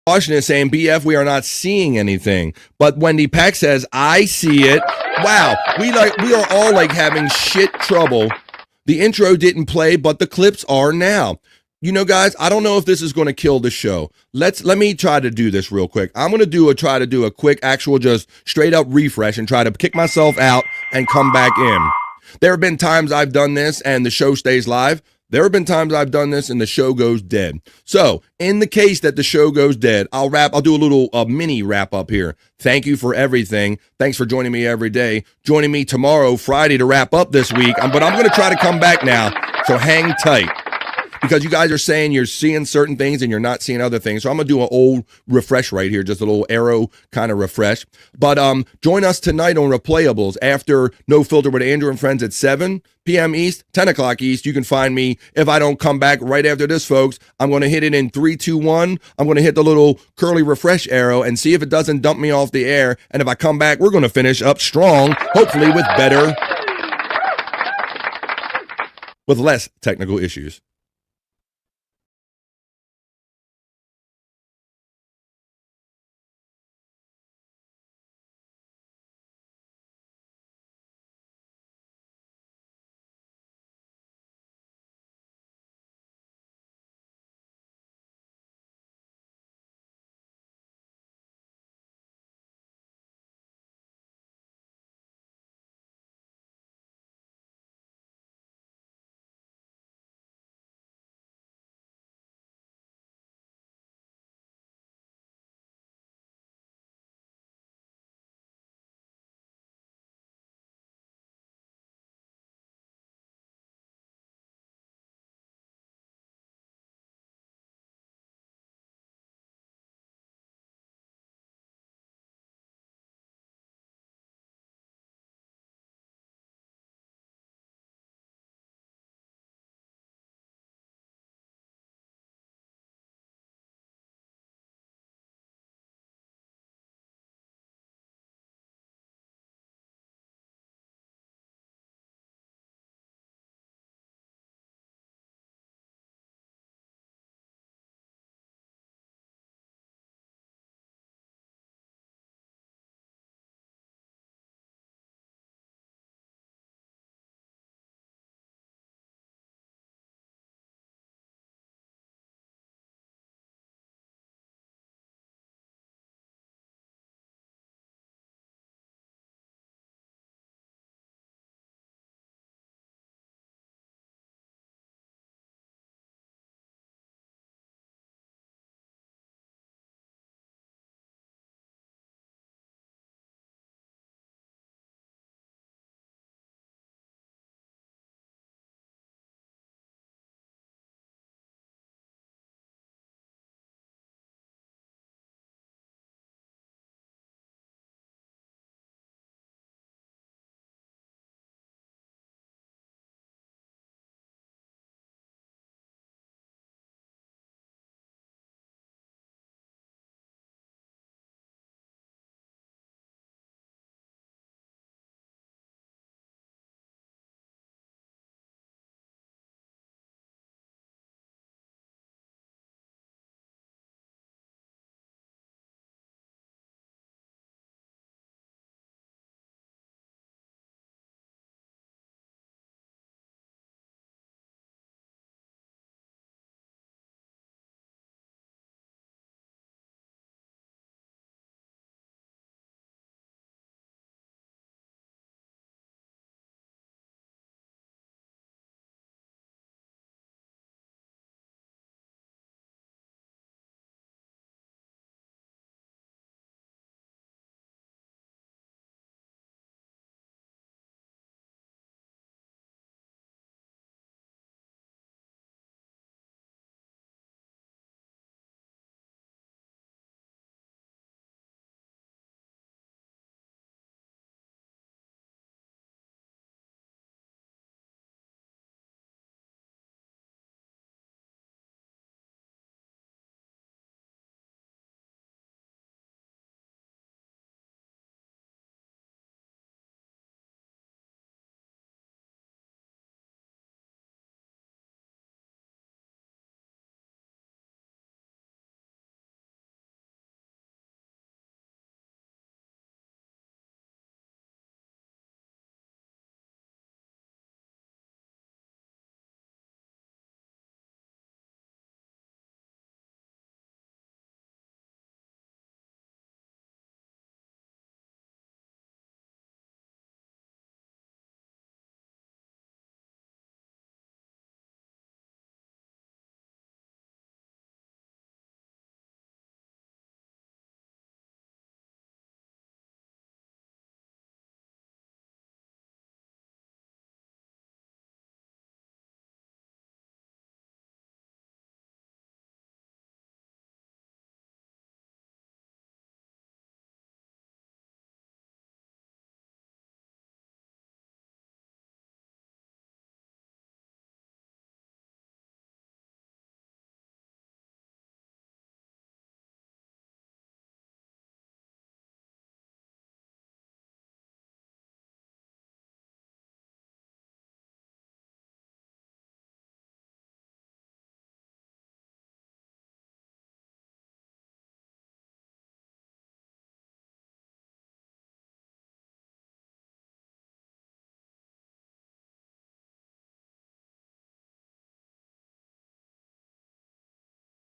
Washington is saying, BF, we are not seeing anything. But Wendy Peck says, I see it. Wow. We are all like having shit trouble. The intro didn't play, but the clips are now. You know, guys, I don't know if this is going to kill the show. Let me try to do this real quick. I'm going to try to do a quick actual just straight up refresh and try to kick myself out and come back in. There have been times I've done this and the show stays live. There have been times I've done this and the show goes dead. So in the case that the show goes dead, I'll do a little mini wrap up here. Thank you for everything. Thanks for joining me every day. Joining me tomorrow, Friday, to wrap up this week. But I'm going to try to come back now. So hang tight. Because you guys are saying you're seeing certain things and you're not seeing other things. So I'm going to do an old refresh right here, just a little arrow kind of refresh. But join us tonight on Replayables after No Filter with Andrew and Friends at 7 p.m. East, 10 o'clock East. You can find me if I don't come back right after this, folks. I'm going to hit it in 3, 2, 1. I'm going to hit the little curly refresh arrow and see if it doesn't dump me off the air. And if I come back, we're going to finish up strong, hopefully with less technical issues.